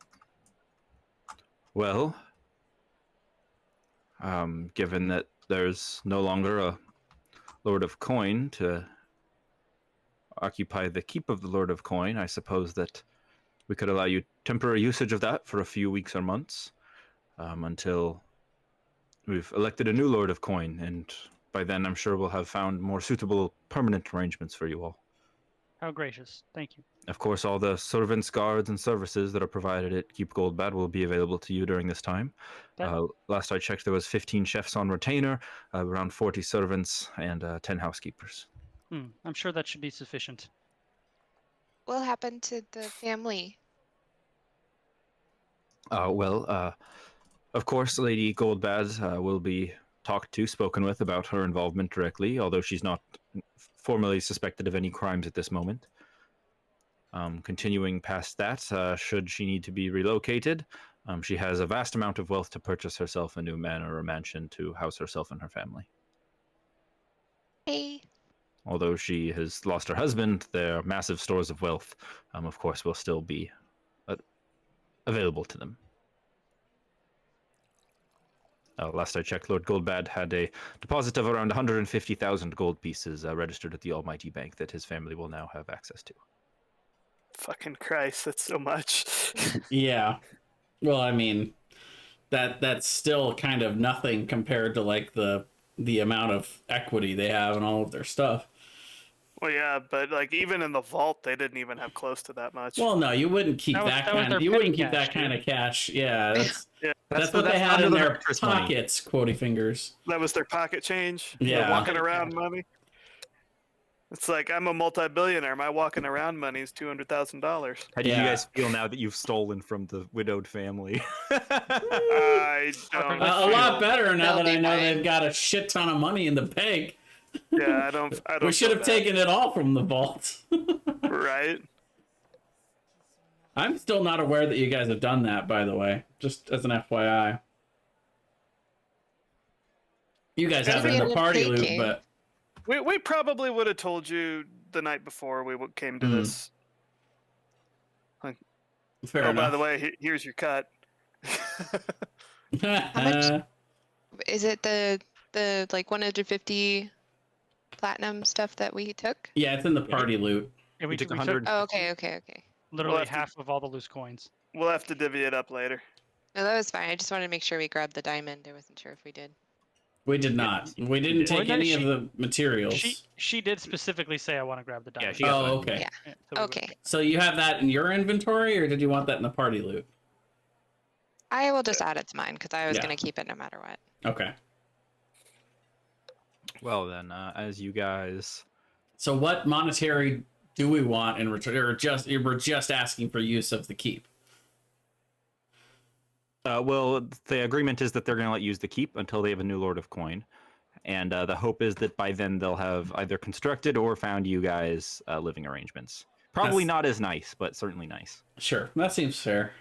Well, given that there's no longer a Lord of Coin to occupy the keep of the Lord of Coin, I suppose that we could allow you temporary usage of that for a few weeks or months until we've elected a new Lord of Coin, and by then I'm sure we'll have found more suitable permanent arrangements for you all. How gracious. Thank you. Of course, all the servants, guards, and services that are provided at Keep Goldbad will be available to you during this time. Last I checked, there was 15 chefs on retainer, around 40 servants, and 10 housekeepers. I'm sure that should be sufficient. What happened to the family? Of course, Lady Goldbad will be talked to, spoken with about her involvement directly, although she's not formally suspected of any crimes at this moment. Continuing past that, should she need to be relocated, she has a vast amount of wealth to purchase herself a new manor or mansion to house herself and her family. Hey. Although she has lost her husband, their massive stores of wealth, of course, will still be available to them. Last I checked, Lord Goldbad had a deposit of around 150,000 gold pieces registered at the Almighty Bank that his family will now have access to. Fucking Christ, that's so much. Yeah. Well, I mean, that's still kind of nothing compared to like the amount of equity they have in all of their stuff. Well, yeah, but like even in the vault, they didn't even have close to that much. Well, no, you wouldn't keep That was kind their of. You wouldn't petty keep that cash, kind of cash. Yeah, that's what the- they had under in the their mattress money. pockets, quotey fingers. That was their pocket change. Yeah. Their walking around money. It's like I'm a multi-billionaire. My walking around money is $200,000. How do you Yeah. guys feel now that you've stolen from the widowed family? I don't. A lot better now They'll that I be know fine. they've got a shit ton of money in the bank. Yeah, I don't. We should feel have bad. taken it all from the vault. Right. I'm still not aware that you guys have done that, by the way. Just as an FYI. You guys have it in the party loot, Taking. but We probably would have told you the night before we came to this. fair Oh, enough. by the way, here's your cut. much- Is it the like 150 platinum stuff that we took? Yeah, it's in the party loot. Yeah, We took we 100. Oh, okay. literally We'll have to- half of all the loose coins. We'll have to divvy it up later. No, that was fine. I just wanted to make sure we grabbed the diamond. I wasn't sure if we did. We did not. We didn't Well, take then any of she- the materials. She did specifically say I want to grab the Yeah, diamond. she got Oh, one. okay. Yeah. Yeah, so we would- Okay. So you have that in your inventory, or did you want that in the party loot? I will just add it to mine because I was Yeah. going to keep it no matter what. Okay. Well then, as you guys, So what monetary do we want in return, or we're just asking for use of the keep? Well, the agreement is that they're going to let you use the keep until they have a new Lord of Coin. And the hope is that by then they'll have either constructed or found you guys living arrangements. Probably That's- not as nice, but certainly nice. Sure, that seems fair.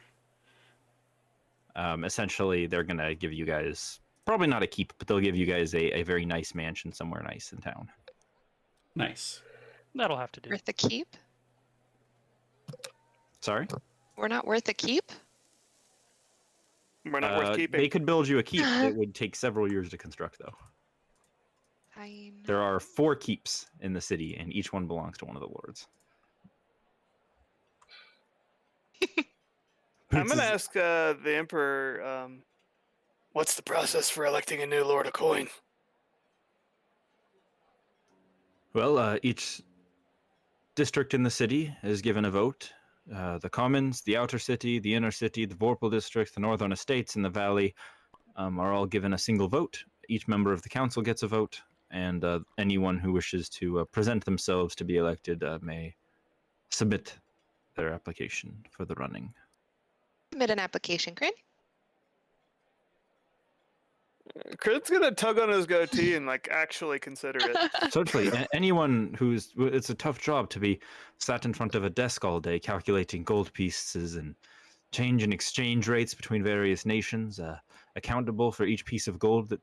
Essentially, they're going to give you guys, probably not a keep, but they'll give you guys a very nice mansion somewhere nice in town. Nice. That'll have to do. Worth a keep? Sorry? We're not worth a keep? We're not worth keeping. They could build you a keep. It would take several years to construct, though. Fine. There are 4 keeps in the city, and each one belongs to one of the lords. I'm going to ask the Emperor, what's the process for electing a new Lord of Coin? Well, each district in the city is given a vote. The Commons, the Outer City, the Inner City, the Vorpal District, the Northern Estates, and the Valley are all given a single vote. Each member of the council gets a vote, and anyone who wishes to present themselves to be elected may submit their application for the running. Submit an application, Grin. Crit's going to tug on his goatee and, like, actually consider it. Certainly, anyone who's... It's a tough job to be sat in front of a desk all day calculating gold pieces and change and exchange rates between various nations, accountable for each piece of gold that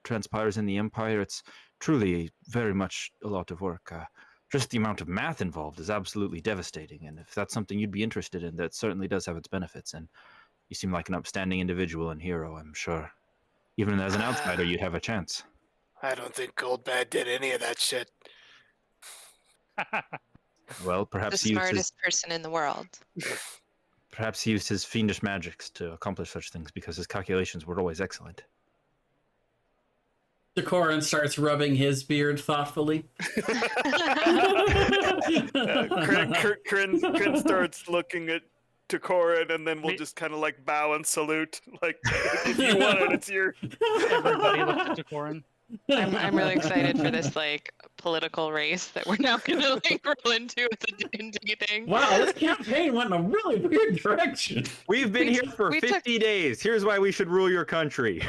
transpires in the Empire. It's truly very much a lot of work. Just the amount of math involved is absolutely devastating, and if that's something you'd be interested in, that certainly does have its benefits, and you seem like an upstanding individual and hero, I'm sure. Even as an outsider, you'd have a chance. I don't think Goldbad did any of that shit. Well, The perhaps he used his, smartest person in the world. perhaps he used his fiendish magics to accomplish such things because his calculations were always excellent. Decorin starts rubbing his beard thoughtfully. Crin starts looking at Decorin, and then we'll Me- just kind of like bow and salute. Like, if you want it, it's your. Everybody looks at Decorin. I'm really excited for this like political race that we're now gonna like roll into with the D&D thing. Wow, this campaign went in a really weird direction. We've been We here t- for we 50 days. Here's why we should rule your country.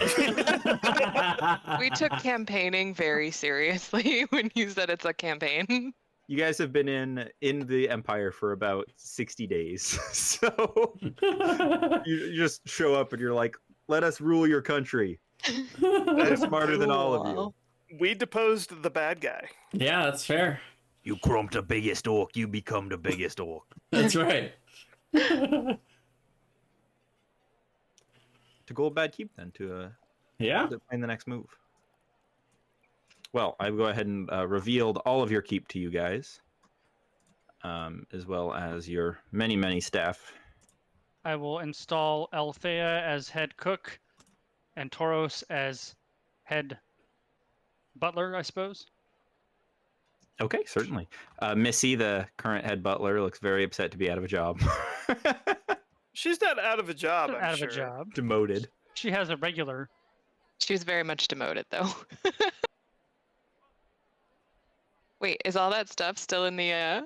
We took campaigning very seriously when you said it's a campaign. You guys have been in the Empire for about 60 days. So you just show up and you're like, let us rule your country. I'm smarter than all of you. We deposed the bad guy. Yeah, that's fair. You crump the biggest orc, you become the biggest orc. That's right. To Goldbad Keep then, to Yeah. plan the next move. Well, I go ahead and revealed all of your keep to you guys, as well as your many, many staff. I will install Althea as head cook and Tauros as head butler, I suppose. Okay, certainly. Missy, the current head butler, looks very upset to be out of a job. She's not out of a job, I'm Out sure. of a job. Demoted. She has a regular. She was very much demoted though. Wait, is all that stuff still in the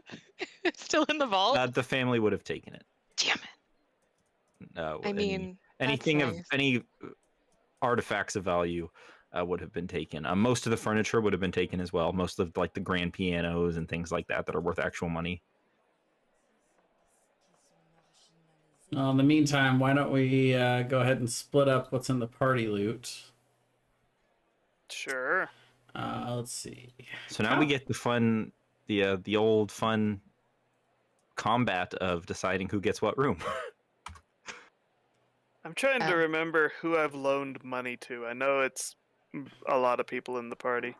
still in the vault? The family would have taken it. Damn it. No, I mean, anything that's of nice. any artifacts of value would have been taken. Most of the furniture would have been taken as well. Most of like the grand pianos and things like that are worth actual money. Well, in the meantime, why don't we go ahead and split up what's in the party loot? Sure. Let's see. So now we get the fun, the old fun combat of deciding who gets what room. I'm trying to remember who I've loaned money to. I know it's a lot of people in the party.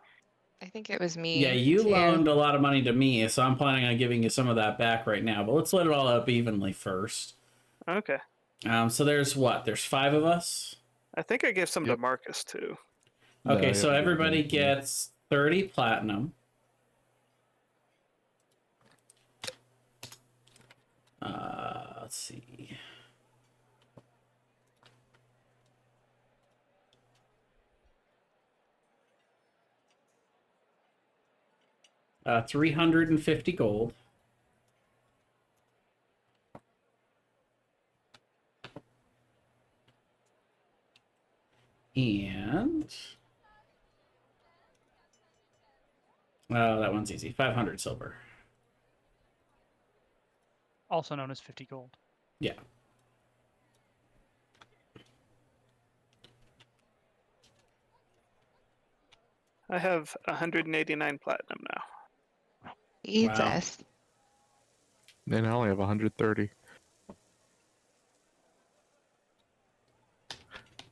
I think it was me. Yeah, you too. loaned a lot of money to me, so I'm planning on giving you some of that back right now. But let's let it all up evenly first. Okay. So there's what? There's 5 of us. I think I gave some Yep. to Marcus, too. Okay, Yeah, so yeah, everybody yeah. gets 30 platinum. Let's see. Uh, 350 gold. And that one's easy. 500 silver. Also known as 50 gold. Yeah. I have 189 platinum now. Jesus. And I only have 130.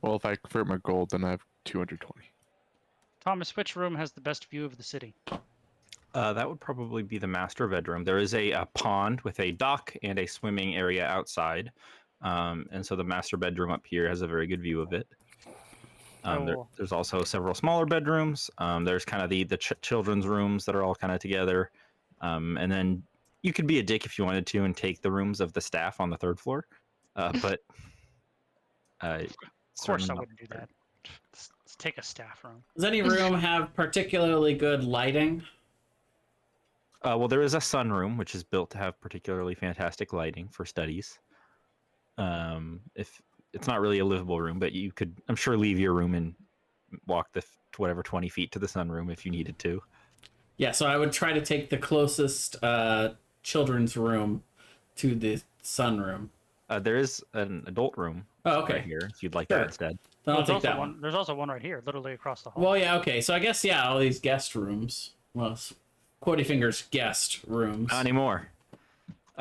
Well, if I convert my gold, then I have 220. Thomas, which room has the best view of the city? That would probably be the master bedroom. There is a pond with a dock and a swimming area outside. And so the master bedroom up here has a very good view of it. There's also several smaller bedrooms. There's kind of the children's rooms that are all kind of together. And then you could be a dick if you wanted to and take the rooms of the staff on the third floor. But Of course I wouldn't do that. Let's take a staff room. Does any room have particularly good lighting? Well, there is a sunroom, which is built to have particularly fantastic lighting for studies. If it's not really a livable room, but you could, I'm sure, leave your room and walk the 20 feet to the sunroom if you needed to. Yeah, so I would try to take the closest children's room to the sunroom. There is an adult room okay. right here, if you'd like Sure. that instead. Then I'll There's take also that one. one. There's also one right here, literally across the hall. Well, yeah, okay. So I guess, yeah, all these guest rooms. Well, Quotey Fingers guest rooms. Not anymore.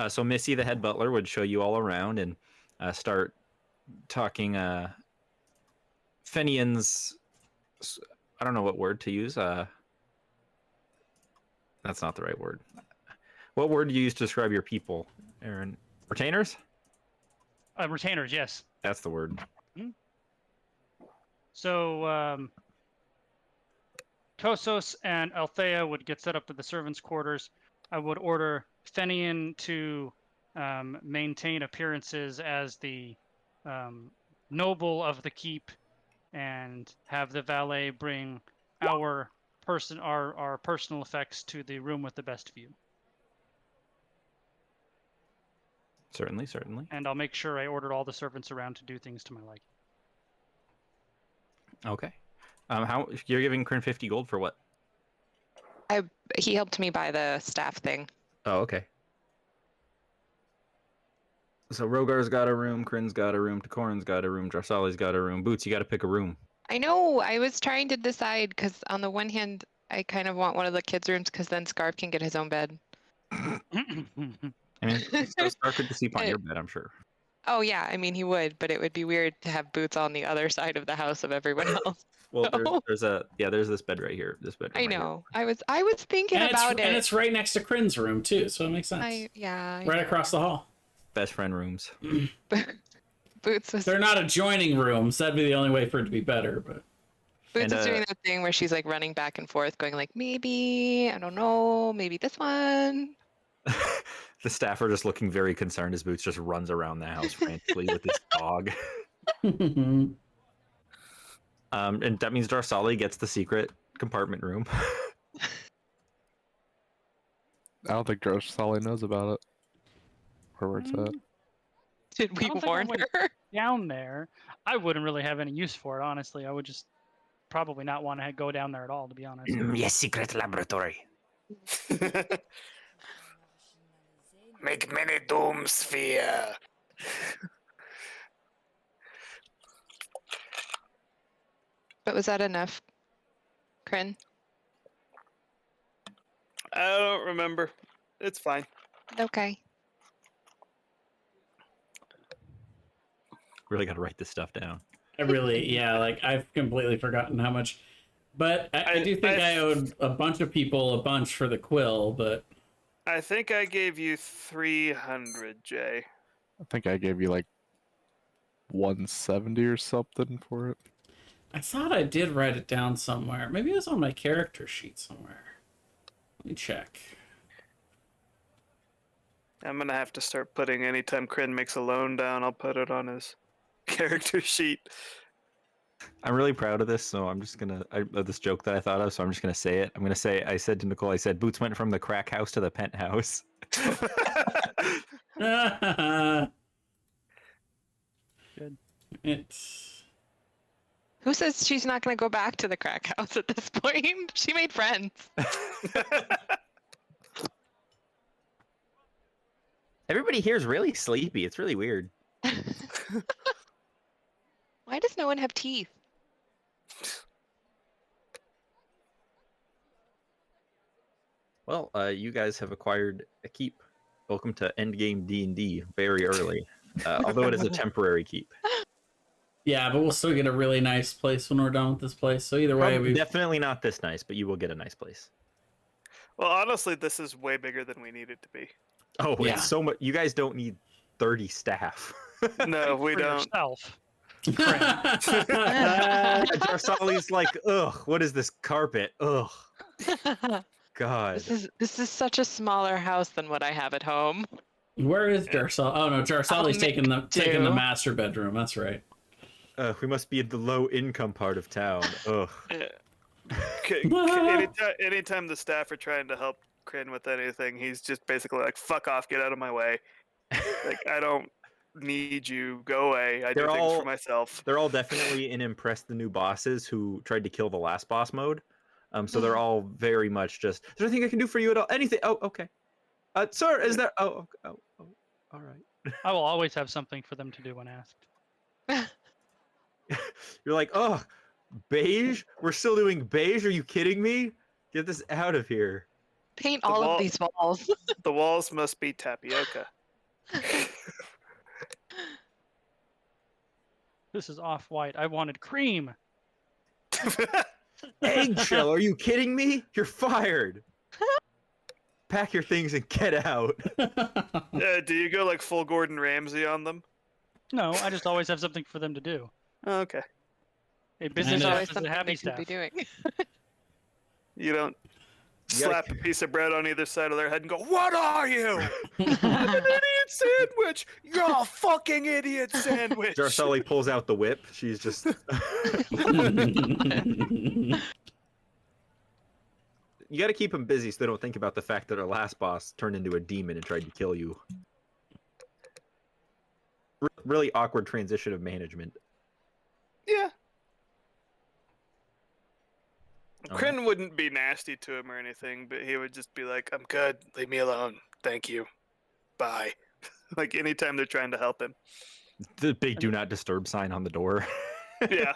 So Missy, the head butler, would show you all around and start talking Fenian's. I don't know what word to use. That's not the right word. What word do you use to describe your people, Aaron? Retainers? Retainers, yes. That's the word. So Tosos and Althea would get set up to the servants' quarters. I would order Fenian to maintain appearances as the noble of the keep, and have the valet bring our personal effects to the room with the best view. Certainly, certainly. And I'll make sure I ordered all the servants around to do things to my liking. Okay. How you're giving Kryn 50 gold for what? He helped me buy the staff thing. Oh, okay. So Rogar's got a room, Kryn's got a room, Takoran's got a room, Drarsali's got a room. Boots, you got to pick a room. I know. I was trying to decide because on the one hand, I kind of want one of the kids' rooms because then Scarf can get his own bed. I mean, so Scar could sleep on your bed, I'm sure. Oh yeah, I mean he would, but it would be weird to have Boots on the other side of the house of everyone else. Well, No. there's this bed right here. This bed. I know. I was thinking about it. And it's right next to Kryn's room too, so it makes sense. I Right across the hall. Best friend rooms. Boots was They're not adjoining rooms. That'd be the only way for it to be better. But Boots is doing that thing where she's like running back and forth, going like, maybe, I don't know, maybe this one. The staff are just looking very concerned as Boots just runs around the house frantically with his dog. And that means Darsali gets the secret compartment room. I don't think Sally knows about it. Or where it's at. Did we I don't think I warn would- her? Down there, I wouldn't really have any use for it, honestly. I would just probably not want to go down there at all, to be honest. Yes, secret laboratory. Make many doom sphere. But was that enough, Kryn? I don't remember. It's fine. Okay. Really got to write this stuff down. I really, yeah, like I've completely forgotten how much. But I do think I owed a bunch of people a bunch for the quill, but I think I gave you 300, Jay. I think I gave you like 170 or something for it. I thought I did write it down somewhere. Maybe it was on my character sheet somewhere. Let me check. I'm gonna have to start putting anytime Kryn makes a loan down, I'll put it on his character sheet. I'm really proud of this, so I'm just gonna this joke that I thought of, so I'm just gonna say it. I'm gonna say I said to Nicole, I said Boots went from the crack house to the penthouse. Good. It's Who says she's not going to go back to the crack house at this point? She made friends. Everybody here is really sleepy. It's really weird. Why does no one have teeth? Well, you guys have acquired a keep. Welcome to Endgame D&D very early, although it is a temporary keep. Yeah, but we'll still get a really nice place when we're done with this place. So either way, we Definitely not this nice, but you will get a nice place. Well, honestly, this is way bigger than we need it to be. Oh, Yeah. it's so much. You guys don't need 30 staff. No, we For don't. yourself. Jarsali's like, ugh, what is this carpet? Ugh, God. This is such a smaller house than what I have at home. Where is Jarsal? Oh no, Jarsali's taking the do. master bedroom. That's right. We must be in the low income part of town. Ugh. Anytime the staff are trying to help Kryn with anything, he's just basically like, "Fuck off, get out of my way." Like, I don't need you. Go away. I do things for myself. They're all definitely in impress the new bosses who tried to kill the last boss mode. So they're all very much just, is there anything I can do for you at all? Anything? Oh, okay. Sir, is there? Oh, all right. I will always have something for them to do when asked. You're like, oh, beige? We're still doing beige? Are you kidding me? Get this out of here. Paint The all wall- of these walls. The walls must be tapioca. This is off-white. I wanted cream. Eggshell, are you kidding me? You're fired. Pack your things and get out. Do you go like full Gordon Ramsay on them? No, I just always have something for them to do. Oh, okay. A business There's staff always is a something happy they could staff. be doing. You don't You gotta- slap a piece of bread on either side of their head and go, "What are you? An idiot sandwich! You're a fucking idiot sandwich!" Jarsali pulls out the whip. She's just. You got to keep them busy so they don't think about the fact that our last boss turned into a demon and tried to kill you. Really awkward transition of management. Yeah. Okay. Kryn wouldn't be nasty to him or anything, but he would just be like, "I'm good. Leave me alone. Thank you. Bye." Like anytime they're trying to help him. The big "Do Not Disturb" sign on the door. Yeah.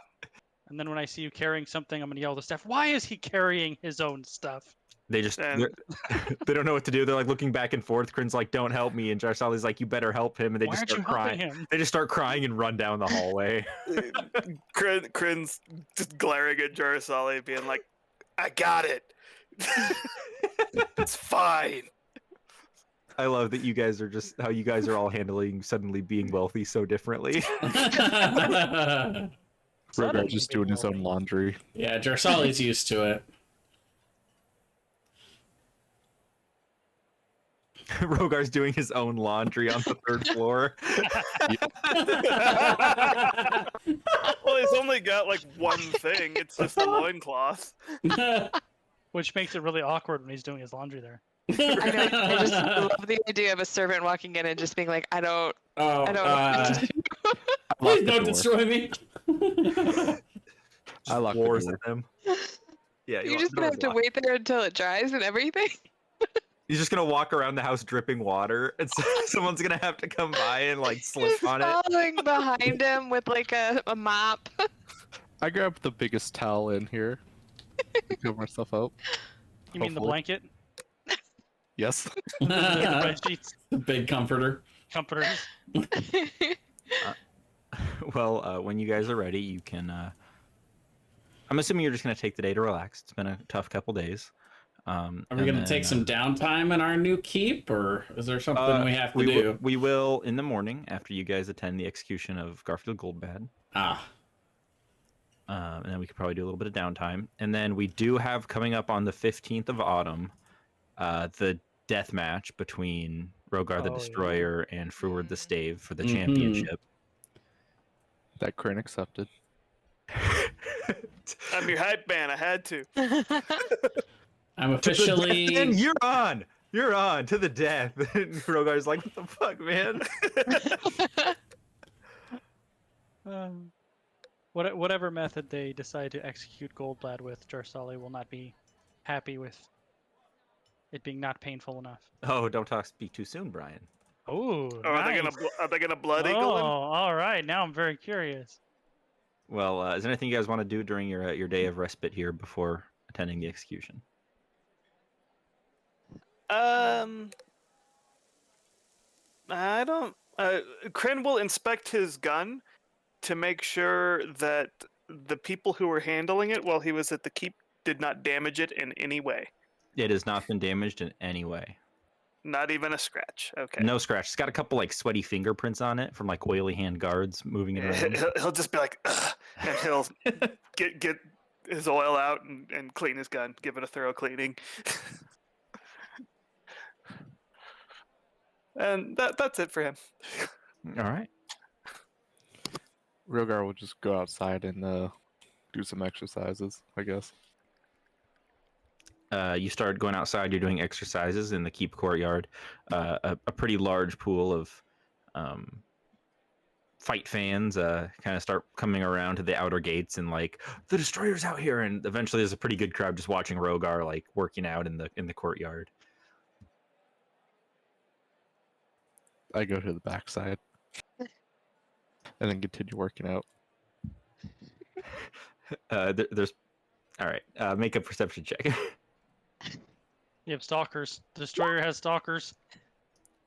And then when I see you carrying something, I'm gonna yell to staff, "Why is he carrying his own stuff?" They just And- they don't know what to do. They're like looking back and forth. Kryn's like, "Don't help me," and Jarsali's like, "You better help him." And they Why just aren't you start helping crying. him? They just start crying and run down the hallway. Kryn's just glaring at Jarsali, being like, "I got it. It's fine." I love that you guys are just how you guys are all handling suddenly being wealthy so differently. Rogar just doing his own laundry. Yeah, Jarsali's used to it. Rogar's doing his own laundry on the third floor. Well, he's only got like one thing. It's just a loincloth. Which makes it really awkward when he's doing his laundry there. I know. I just love the idea of a servant walking in and just being like, I don't Oh, know what to do. please don't destroy me. I lock the Floors door. at them. Yeah, You're just gonna have to wait there until it dries and everything. He's just gonna walk around the house dripping water, and so someone's gonna have to come by and like slip Just on it. following behind him with like a mop. I grabbed the biggest towel in here to cover myself up. You mean the Hopefully. blanket? Yes. Bed sheets, Big comforter. comforters. Well, when you guys are ready, you can. I'm assuming you're just gonna take the day to relax. It's been a tough couple days. Are we going to take some downtime in our new keep, or is there something we have to do? We will in the morning after you guys attend the execution of Garfield Goldbad. Ah, And then we could probably do a little bit of downtime. And then we do have coming up on the 15th of autumn, the death match between Rogar the Oh, yeah. Destroyer and Fruward the Stave for the Mhm. championship. That Kryn accepted. I'm your hype man. I had to. I'm And officially. you're on. You're on to the death. And Rogar's like, what the fuck, man? Whatever method they decide to execute Goldblad with, Jarsali will not be happy with it being not painful enough. Oh, don't speak too soon, Brian. Oh, Or nice. are they gonna blood Oh, eagle him? all right. Now I'm very curious. Well, is there anything you guys want to do during your day of respite here before attending the execution? I don't. Kryn will inspect his gun to make sure that the people who were handling it while he was at the keep did not damage it in any way. It has not been damaged in any way. Not even a scratch. Okay. No scratch. It's got a couple like sweaty fingerprints on it from like oily hand guards moving it around. He'll just be like, ugh, and he'll get his oil out and clean his gun, give it a thorough cleaning. And that's it for him. All right. Rogar will just go outside and do some exercises, I guess. You start going outside. You're doing exercises in the keep courtyard. A pretty large pool of fight fans kind of start coming around to the outer gates and like the destroyer's out here. And eventually, there's a pretty good crowd just watching Rogar like working out in the courtyard. I go to the backside and then continue working out. There's all right. Make a perception check. You have stalkers. The destroyer has stalkers.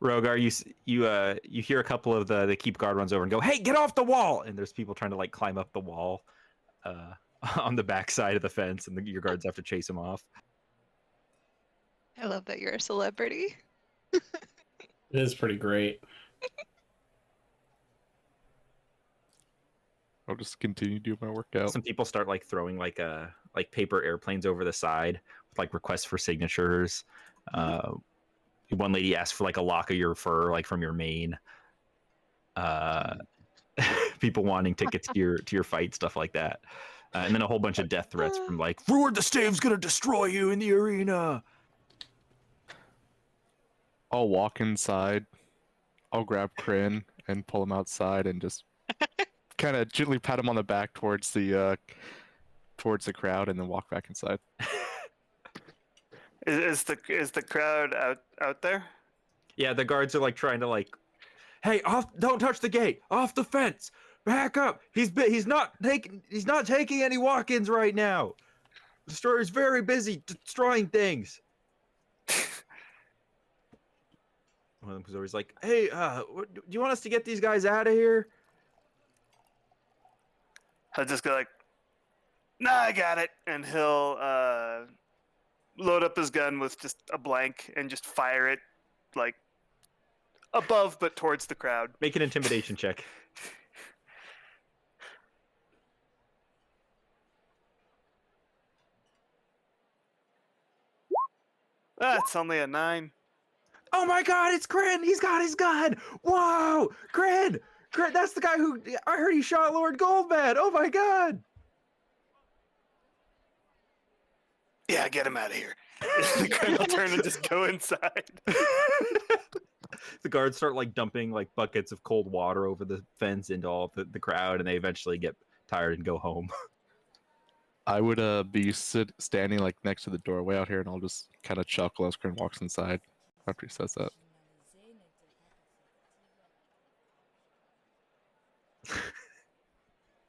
Rogar, you hear a couple of the keep guard runs over and go, "Hey, get off the wall!" And there's people trying to like climb up the wall on the back side of the fence, and your guards have to chase them off. I love that you're a celebrity. It is pretty great. I'll just continue to do my workout. Some people start like throwing like paper airplanes over the side with like requests for signatures. One lady asked for like a lock of your fur, like from your mane. People wanting tickets to your fight, stuff like that. And then a whole bunch of death threats from like, "Ruard the Stave's gonna destroy you in the arena." I'll walk inside. I'll grab Kryn and pull him outside and just kind of gently pat him on the back towards the crowd, and then walk back inside. Is the crowd out there? Yeah, the guards are like trying to like, "Hey, off! Don't touch the gate! Off the fence! Back up! He's not taking any walk-ins right now. The destroyer's very busy destroying things." One of them was always like, "Hey, do you want us to get these guys out of here?" He'll just go like, "Nah, I got it," and he'll load up his gun with just a blank and just fire it like above but towards the crowd. Make an intimidation check. It's only a 9. Oh my God, it's Kryn! He's got his gun! Whoa! Kryn! That's the guy who I heard he shot Lord Goldbad! Oh my God! Yeah, get him out of here. The crowd will turn and just go inside. The guards start like dumping like buckets of cold water over the fence into all the crowd, and they eventually get tired and go home. I would be standing like next to the doorway out here, and I'll just kind of chuckle as Kryn walks inside after he says that.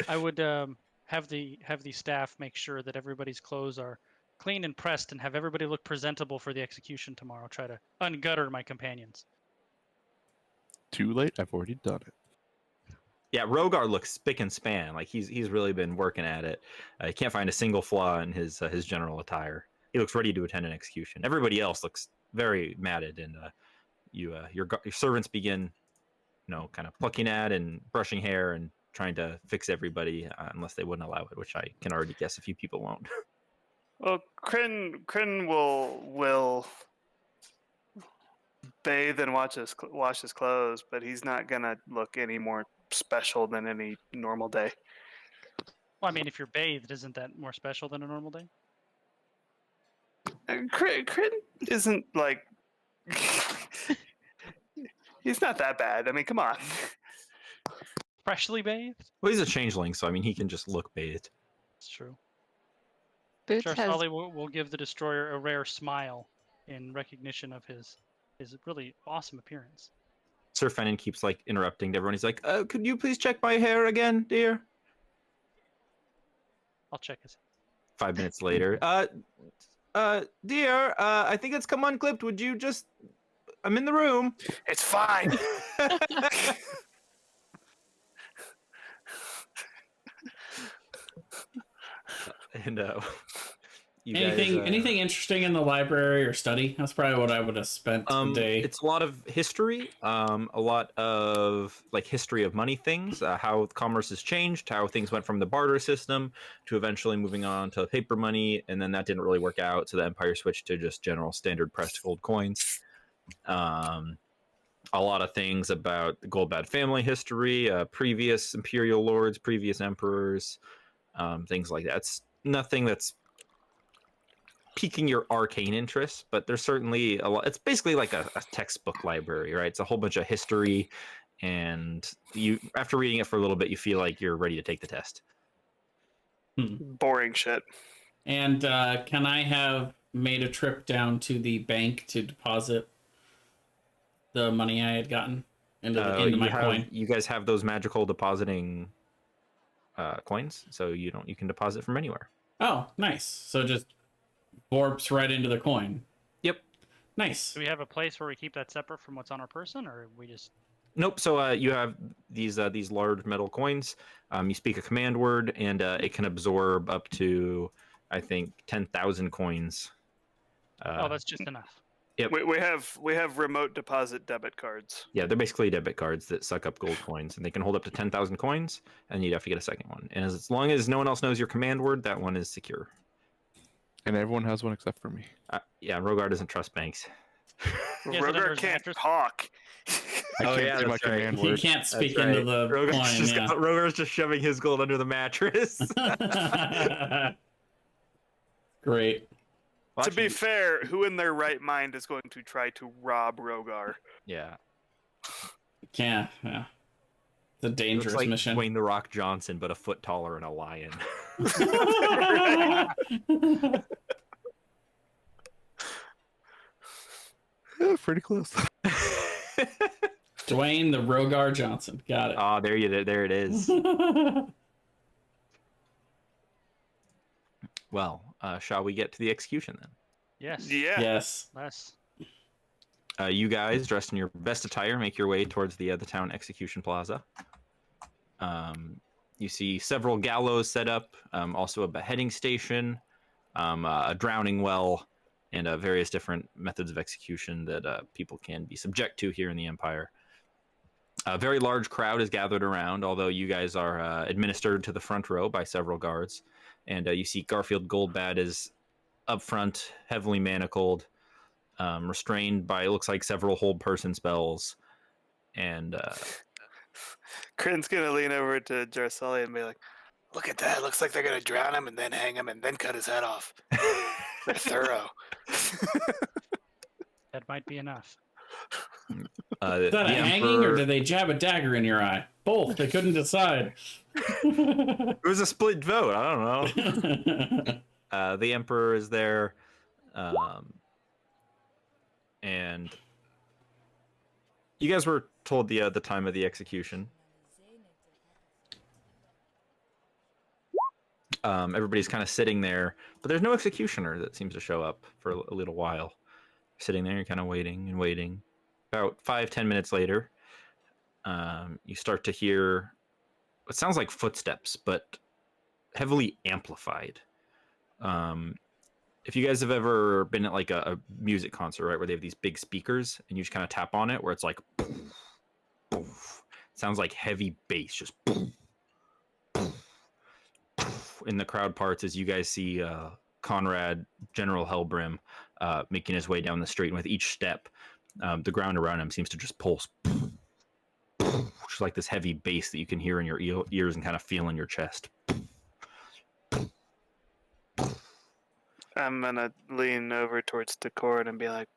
I would have the staff make sure that everybody's clothes are clean and pressed, and have everybody look presentable for the execution tomorrow. Try to ungutter my companions. Too late. I've already done it. Yeah, Rogar looks spick and span. Like he's really been working at it. He can't find a single flaw in his general attire. He looks ready to attend an execution. Everybody else looks very matted, and your servants begin, kind of plucking at and brushing hair and trying to fix everybody, unless they wouldn't allow it, which I can already guess a few people won't. Well, Kryn will bathe and wash his clothes, but he's not gonna look any more special than any normal day. Well, I mean, if you're bathed, isn't that more special than a normal day? Kryn isn't like he's not that bad. I mean, come on. Freshly bathed? Well, he's a changeling, so I mean, he can just look bathed. It's true. Boots Sure, has Sully will give the destroyer a rare smile in recognition of his really awesome appearance. Sir Fennon keeps like interrupting everyone. He's like, could you please check my hair again, dear? I'll check his. 5 minutes later. Dear, I think it's come unclipped. Would you just... I'm in the room. It's fine. And you Anything guys, anything interesting in the library or study? That's probably what I would have spent the day. It's a lot of history, a lot of like history of money things, how commerce has changed, how things went from the barter system to eventually moving on to paper money, and then that didn't really work out, so the empire switched to just general standard pressed gold coins. A lot of things about the Goldbad family history, previous imperial lords, previous emperors, things like that. It's nothing that's piquing your arcane interest, but there's certainly a lot. It's basically like a textbook library, right? It's a whole bunch of history, and you, after reading it for a little bit, you feel like you're ready to take the test. Boring shit. And can I have made a trip down to the bank to deposit the money I had gotten into my coin? You guys have those magical depositing coins, so you can deposit from anywhere. Oh, nice. So just warps right into the coin. Yep. Nice. Do we have a place where we keep that separate from what's on our person, or we just? Nope. So you have these large metal coins. You speak a command word, and it can absorb up to, I think, 10,000 coins. Oh, that's just enough. Yep. We have remote deposit debit cards. Yeah, they're basically debit cards that suck up gold coins, and they can hold up to 10,000 coins, and you'd have to get a second one. And as long as no one else knows your command word, that one is secure. And everyone has one except for me. Yeah, Rogar doesn't trust banks. Yes, it Rogar enters can't mattress. talk. I Oh, can't yeah, say my that's right. command He word. can't speak That's into the coin. Rogar's just shoving his gold under the mattress. Yeah. Great. Well, To be actually, fair, who in their right mind is going to try to rob Rogar? yeah. Yeah. It's a Looks dangerous like mission. Dwayne the Rock Johnson, but a foot taller and a lion. Yeah, pretty close. Dwayne the Rogar Johnson. Got it. Oh, there it is. Well, shall we get to the execution then? Yes. Yeah. Yes. Less. You guys, dressed in your best attire, make your way towards the town execution plaza. You see several gallows set up, also a beheading station, a drowning well, and various different methods of execution that people can be subject to here in the Empire. A very large crowd is gathered around, although you guys are administered to the front row by several guards. And you see Garfield Goldbad is up front, heavily manacled, restrained by, it looks like, several hold person spells. And Crin's gonna lean over to Jarsali and be like, "Look at that! Looks like they're gonna drown him and then hang him and then cut his head off. They're thorough." That might be enough. Is that a hanging or did they jab a dagger in your eye? Both. They couldn't decide. It was a split vote. I don't know. The Emperor is there, and you guys were told the time of the execution. Everybody's kind of sitting there, but there's no executioner that seems to show up for a little while. Sitting there, kind of waiting and waiting. About 5-10 minutes later, you start to hear what sounds like footsteps, but heavily amplified. If you guys have ever been at like a music concert, right, where they have these big speakers and you just kind of tap on it, where it's like, poof, poof. It sounds like heavy bass, just poof, poof, poof, in the crowd parts as you guys see Conrad, General Hellbrim, making his way down the street, and with each step, the ground around him seems to just pulse. Just like this heavy bass that you can hear in your ears and kind of feel in your chest. I'm gonna lean over towards Decorin and be like,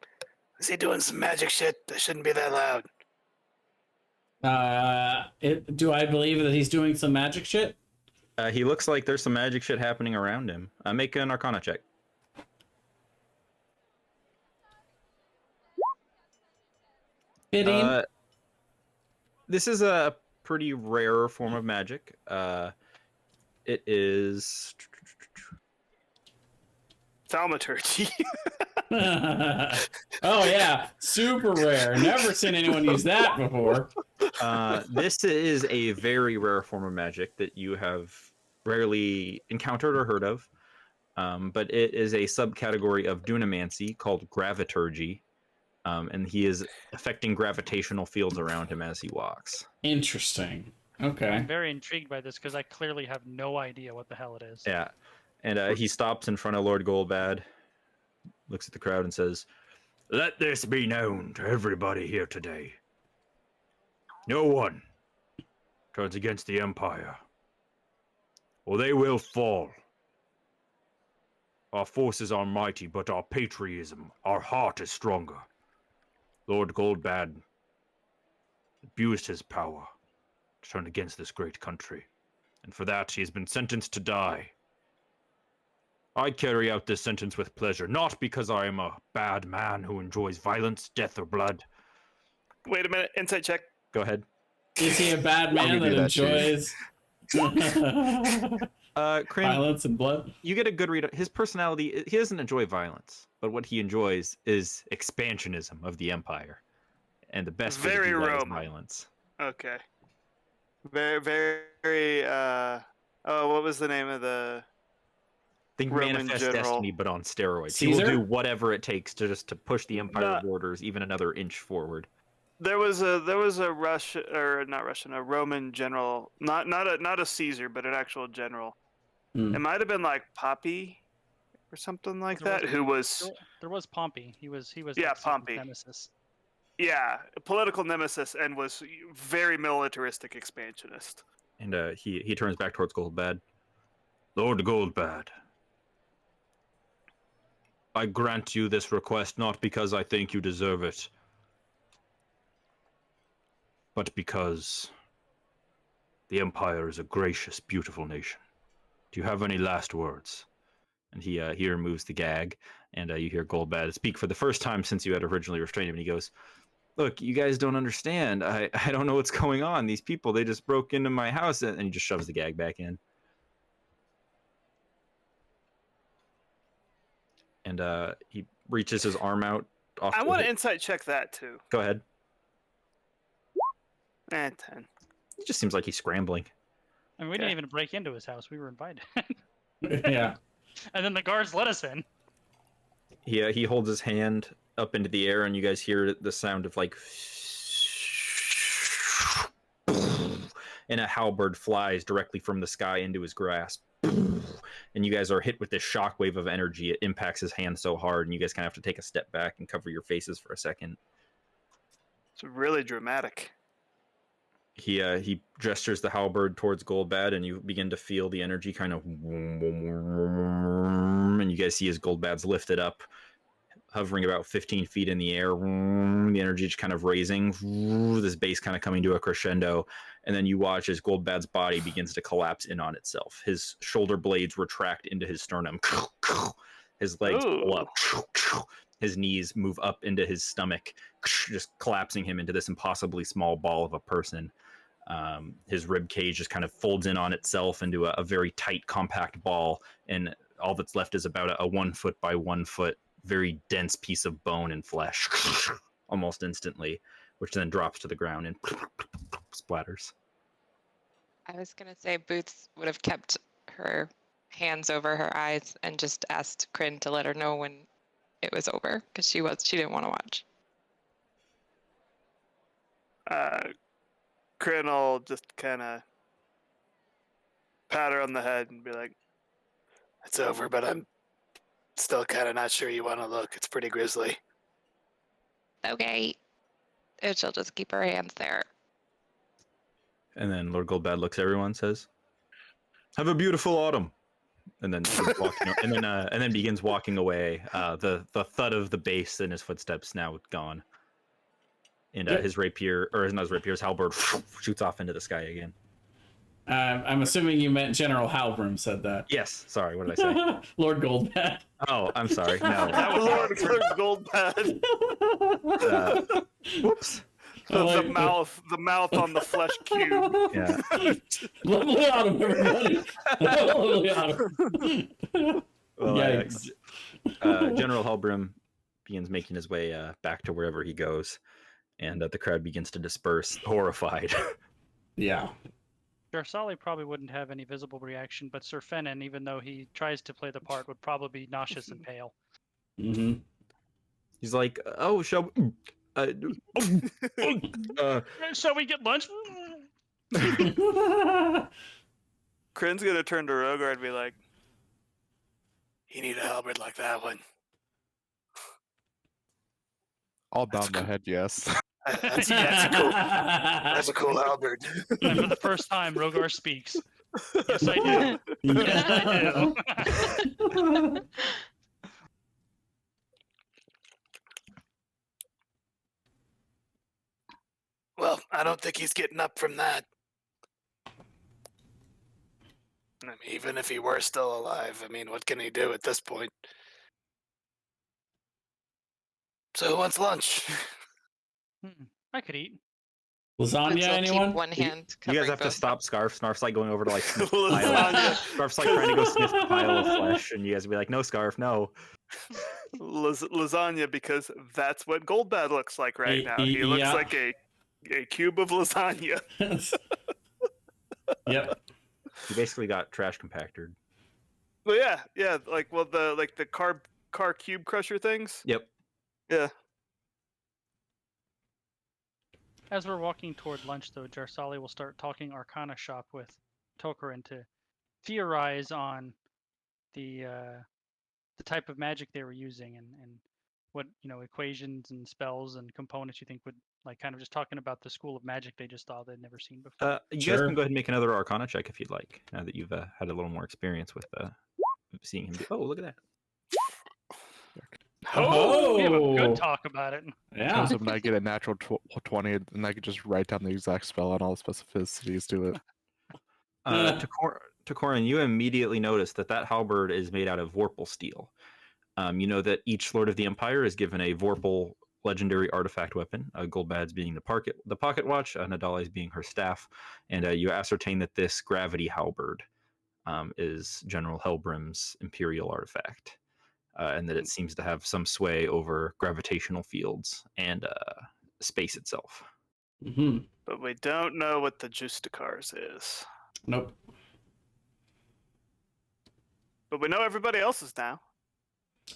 "Is he doing some magic shit? That shouldn't be that loud." Do I believe that he's doing some magic shit? He looks like there's some magic shit happening around him. Make an Arcana check. Fitting. This is a pretty rare form of magic. It is Thaumaturgy. Oh yeah, super rare. Never seen anyone use that before. this is a very rare form of magic that you have rarely encountered or heard of. But it is a subcategory of dunamancy called graviturgy. And he is affecting gravitational fields around him as he walks. Interesting. Okay. I'm very intrigued by this because I clearly have no idea what the hell it is. Yeah. And he stops in front of Lord Goldbad, looks at the crowd and says, "Let this be known to everybody here today. No one turns against the Empire, or they will fall. Our forces are mighty, but our patriotism, our heart is stronger. Lord Goldbad abused his power to turn against this great country, and for that he has been sentenced to die. I carry out this sentence with pleasure, not because I am a bad man who enjoys violence, death, or blood." Wait a minute. Insight check. Go ahead. Is he a bad man give that you that shit. enjoys Crane, violence and blood? you get a good read. His personality, he doesn't enjoy violence, but what he enjoys is expansionism of the Empire. And the best way to Very do that is Roman. violence. Okay. Very. Oh, what was the name of the? Think Roman Manifest general. Destiny, but on steroids. He will Caesar? do whatever it takes to push the Empire No. borders even another inch forward. There was a Russian or not Russian, a Roman general, not a Caesar, but an actual general. Hmm. It might have been like Poppy or something like There that. was- Who was There was Pompey. He was Yeah, like Caesar's Pompey. nemesis. a political nemesis and was very militaristic expansionist. And he turns back towards Goldbad. "Lord Goldbad, I grant you this request not because I think you deserve it, but because the Empire is a gracious, beautiful nation. Do you have any last words?" And he removes the gag, and you hear Goldbad speak for the first time since you had originally restrained him. And he goes, "Look, you guys don't understand. I don't know what's going on. These people, they just broke into my house," and he just shoves the gag back in. And he reaches his arm out. I want to insight check that too. Go ahead. 10. It just seems like he's scrambling. I mean, we didn't even break into his house. We were invited. Yeah. And then the guards let us in. He holds his hand up into the air, and you guys hear the sound of like, and a halberd flies directly from the sky into his grasp. And you guys are hit with this shockwave of energy. It impacts his hand so hard, and you guys kind of have to take a step back and cover your faces for a second. It's really dramatic. He gestures the halberd towards Goldbad, and you begin to feel the energy kind of, and you guys see his Goldbad's lifted up, hovering about 15 feet in the air. The energy just kind of raising, this bass kind of coming to a crescendo, and then you watch as Goldbad's body begins to collapse in on itself. His shoulder blades retract into his sternum. His legs pull up. His knees move up into his stomach, just collapsing him into this impossibly small ball of a person. His rib cage just kind of folds in on itself into a very tight, compact ball, and all that's left is about a 1 foot by 1 foot, very dense piece of bone and flesh, almost instantly, which then drops to the ground and splatters. I was gonna say Boots would have kept her hands over her eyes and just asked Kryn to let her know when it was over because she didn't want to watch. Kryn will just kind of pat her on the head and be like, "It's over, but I'm still kind of not sure you want to look. It's pretty grisly." Okay. And she'll just keep her hands there. And then Lord Goldbad looks at everyone and says, "Have a beautiful autumn." And then begins walking, and then begins walking away. The thud of the bass in his footsteps now gone. And Yep. his rapier, or not his rapier, his halberd shoots off into the sky again. I'm assuming you meant General Halbrim said that. Yes, sorry, what did I say? Lord Goldbat. Oh, I'm sorry. No. That was Lord Goldpad. Whoops. The mouth on the flesh cube. Yeah. Lovely autumn, everybody. Lovely autumn. Well, Yikes. General Halbrim begins making his way back to wherever he goes, and the crowd begins to disperse, horrified. Yeah. Jarsali probably wouldn't have any visible reaction, but Sir Fennin, even though he tries to play the part, would probably be nauseous and pale. Mm-hmm. He's like, "Oh, shall Shall we get lunch? Kryn's gonna turn to Rogar and be like, "You need a halberd like that one." I'll nod my head yes. That's cool. That's a cool halberd. And for the first time, Rogar speaks. Yes, I do. Yes, I do. Well, I don't think he's getting up from that. I mean, even if he were still alive, I mean, what can he do at this point? So who wants lunch? I could eat. Lasagna, I'll anyone? keep one hand You covering guys have to both. stop Scarf. Snarf's like going over to like sniff the Lasagna. pile. Scarf's like trying to go sniff the pile of flesh, and you guys will be like, "No, Scarf, no." Lasagna, because that's what Goldbad looks like right now. He looks Yeah. like a cube of lasagna. Yep. You basically got trash compacted. Well, yeah, like the car cube crusher things. Yep. Yeah. As we're walking toward lunch, though, Jarsali will start talking Arcana shop with Tokarin to theorize on the type of magic they were using and what equations and spells and components you think would like kind of just talking about the school of magic they just thought they'd never seen before. You guys Sure. can go ahead and make another Arcana check if you'd like. Now that you've had a little more experience with seeing him. Oh, look at that! Oh, We have a good talk about it. Yeah. Tells him when I get a natural 20, and I could just write down the exact spell and all the specificities to it. To Corin, you immediately notice that halberd is made out of Vorpal steel. You know that each Lord of the Empire is given a Vorpal legendary artifact weapon, Goldbad's being the pocket watch, Nadale's being her staff, and you ascertain that this gravity halberd is General Helbrim's imperial artifact, and that it seems to have some sway over gravitational fields and space itself. Mm-hmm. But we don't know what the Justicars is. Nope. But we know everybody else's now.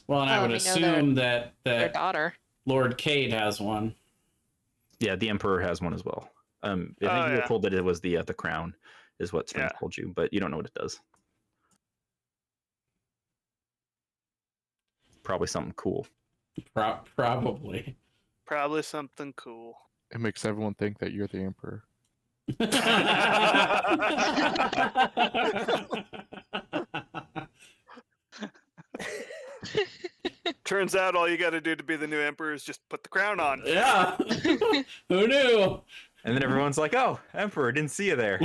Well, and I Oh, would we know assume that Their daughter. Lord Cade has one. Yeah, the Emperor has one as well. I think you were yeah. told that it was the crown, is what Sven Yeah. told you, but you don't know what it does. Probably something cool. Probably. Probably something cool. It makes everyone think that you're the emperor. Turns out all you got to do to be the new emperor is just put the crown on. Yeah. Who knew? And then everyone's like, "Oh, Emperor, didn't see you there."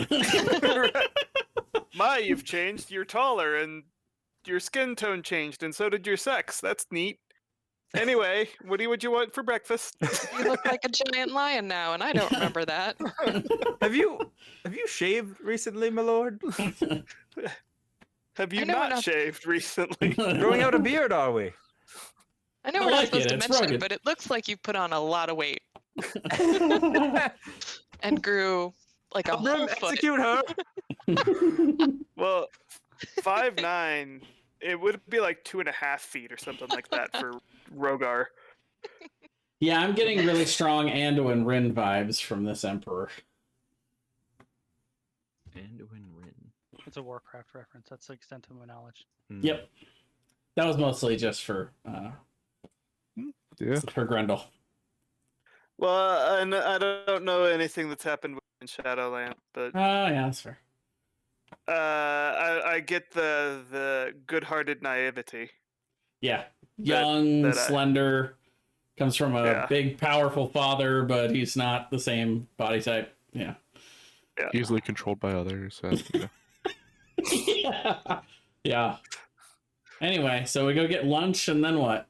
My, you've changed. You're taller, and your skin tone changed, and so did your sex. That's neat. Anyway, what would you want for breakfast? You look like a giant lion now, and I don't remember that. Have you shaved recently, my lord? Have you I know we're not not- shaved recently? Growing out a beard, are we? I know I we're like not supposed it, to it's mention rugged. it, but it looks like you put on a lot of weight and grew like a whole foot. Execute her. Well, 5'9", it would be like 2.5 feet or something like that for Rogar. Yeah, I'm getting really strong Anduin Rin vibes from this Emperor. Anduin Rin. It's a Warcraft reference. That's the extent of my knowledge. Yep. That was mostly just for Yeah. Grendel. Well, and I don't know anything that's happened in Shadowland, but Oh, yeah, that's fair. I get the good-hearted naivety. Yeah. Young, that slender, Comes from a Yeah. big, powerful father, but he's not the same body type. Yeah. Easily controlled by others. And, you know. Yeah. Yeah. Anyway, so we go get lunch, and then what?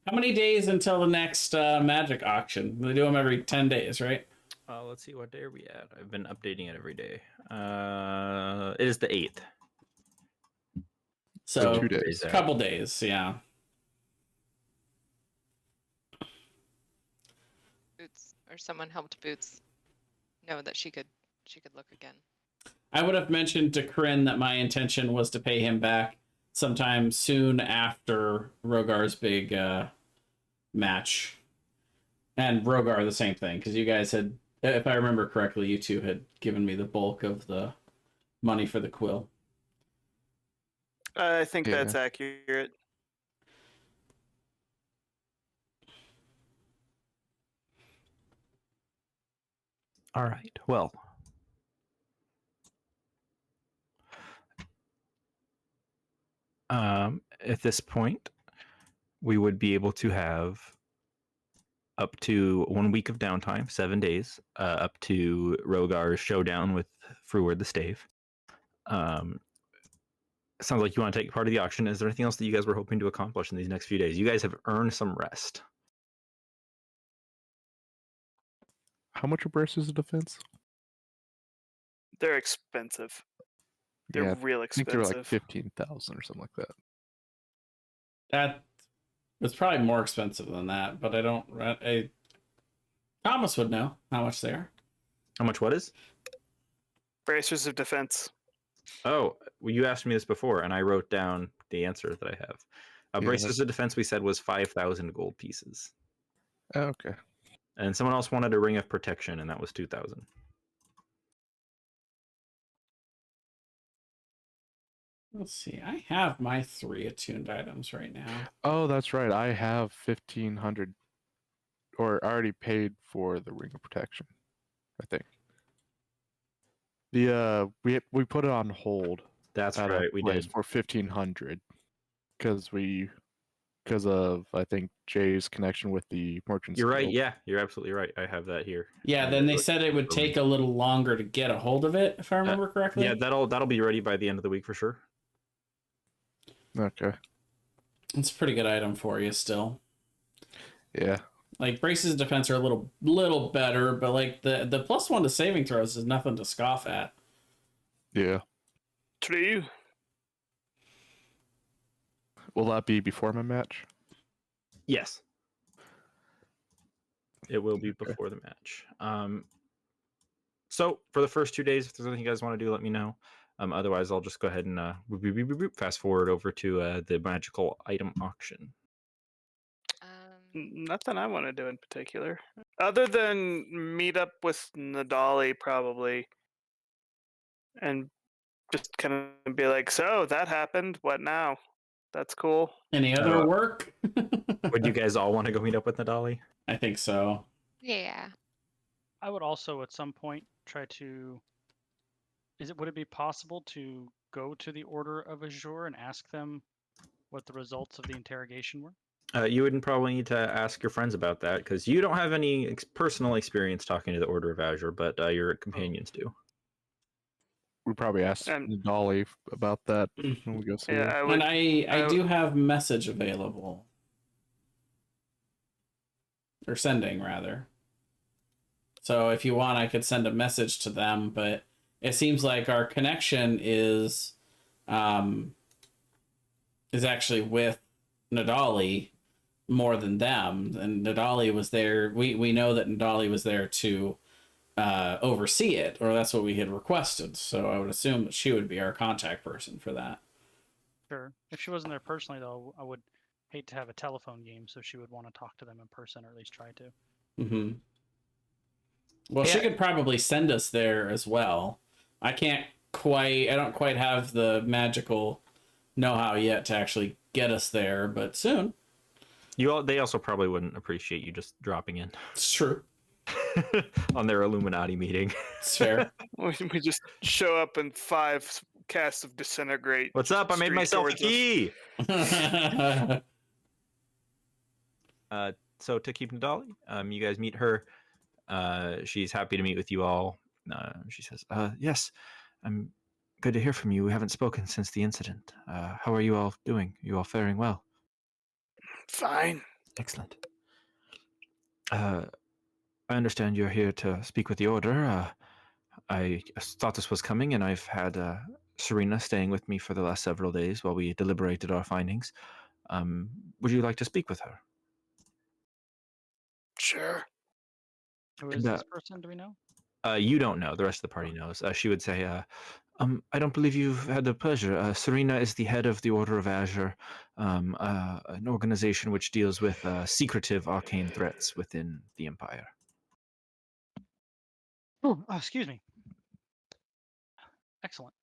How many days until the next magic auction? They do them every 10 days, right? Let's see, what day are we at? I've been updating it every day. It is the 8th. So 2 days. a couple days, yeah. Boots or someone helped Boots know that she could look again. I would have mentioned to Kryn that my intention was to pay him back sometime soon after Rogar's big match. And Rogar, the same thing, because you guys had, if I remember correctly, you two had given me the bulk of the money for the quill. I think Yeah. that's accurate. All right. Well, at this point, we would be able to have up to 1 week of downtime, 7 days, up to Rogar's showdown with Fruward the Stave. Sounds like you want to take part of the auction. Is there anything else that you guys were hoping to accomplish in these next few days? You guys have earned some rest. How much are braces of defense? They're expensive. They're Yeah, real I think they were expensive. like 15,000 or something like that. That was probably more expensive than that, but I don't. Thomas would know how much they are. How much what is? Bracers of defense. Oh, well, you asked me this before, and I wrote down the answer that I have. Yeah, Braces of defense, we said, was 5,000 gold pieces. Oh, okay. And someone else wanted a ring of protection, and that was 2,000. Let's see. I have my 3 attuned items right now. Oh, that's right. I have 1,500, or I already paid for the ring of protection, I think. The we put it on hold. That's at a right, we place did. for 1,500 because of I think Jay's connection with the merchants. You're right. Guild. Yeah, you're absolutely right. I have that here. Yeah, then they said it would take a little longer to get a hold of it, if I remember correctly. Yeah, that'll be ready by the end of the week for sure. Okay. It's a pretty good item for you still. Yeah. Like braces of defense are a little better, but like the +1 to saving throws is nothing to scoff at. Yeah. True. Will that be before my match? Yes. It will be before the match. So for the first 2 days, if there's anything you guys want to do, let me know. Otherwise, I'll just go ahead and fast forward over to the magical item auction. Nothing I want to do in particular, other than meet up with Nadali probably, and just kind of be like, "So that happened. What now? That's cool." Any other work? Would you guys all want to go meet up with Nadali? I think so. Yeah. I would also at some point try to. Would it be possible to go to the Order of Azure and ask them what the results of the interrogation were? You would probably need to ask your friends about that because you don't have any personal experience talking to the Order of Azure, but your companions do. We probably asked Dolly about that when we go see her. And I do have message available. Or sending, rather. So if you want, I could send a message to them, but it seems like our connection is actually with Nadali more than them. And Nadali was there. We know that Nadali was there to oversee it, or that's what we had requested. So I would assume that she would be our contact person for that. Sure. If she wasn't there personally, though, I would hate to have a telephone game, so she would want to talk to them in person, or at least try to. Mm-hmm. Well, she could probably send us there as well. I don't quite have the magical know-how yet to actually get us there, but soon. They also probably wouldn't appreciate you just dropping in. It's true. On their Illuminati meeting. It's fair. We just show up in 5 casts of Disintegrate. What's up? I made myself a key! So to keep Nadali, you guys meet her. She's happy to meet with you all. She says, yes, I'm good to hear from you. We haven't spoken since the incident. How are you all doing? You all faring well? Fine. Excellent. I understand you're here to speak with the Order. I thought this was coming, and I've had Serena staying with me for the last several days while we deliberated our findings. Would you like to speak with her? Sure. Who is And, this person? Do we know? You don't know. The rest of the party knows. She would say, I don't believe you've had the pleasure. Serena is the head of the Order of Azure, an organization which deals with secretive arcane threats within the Empire. Oh, excuse me. Excellent.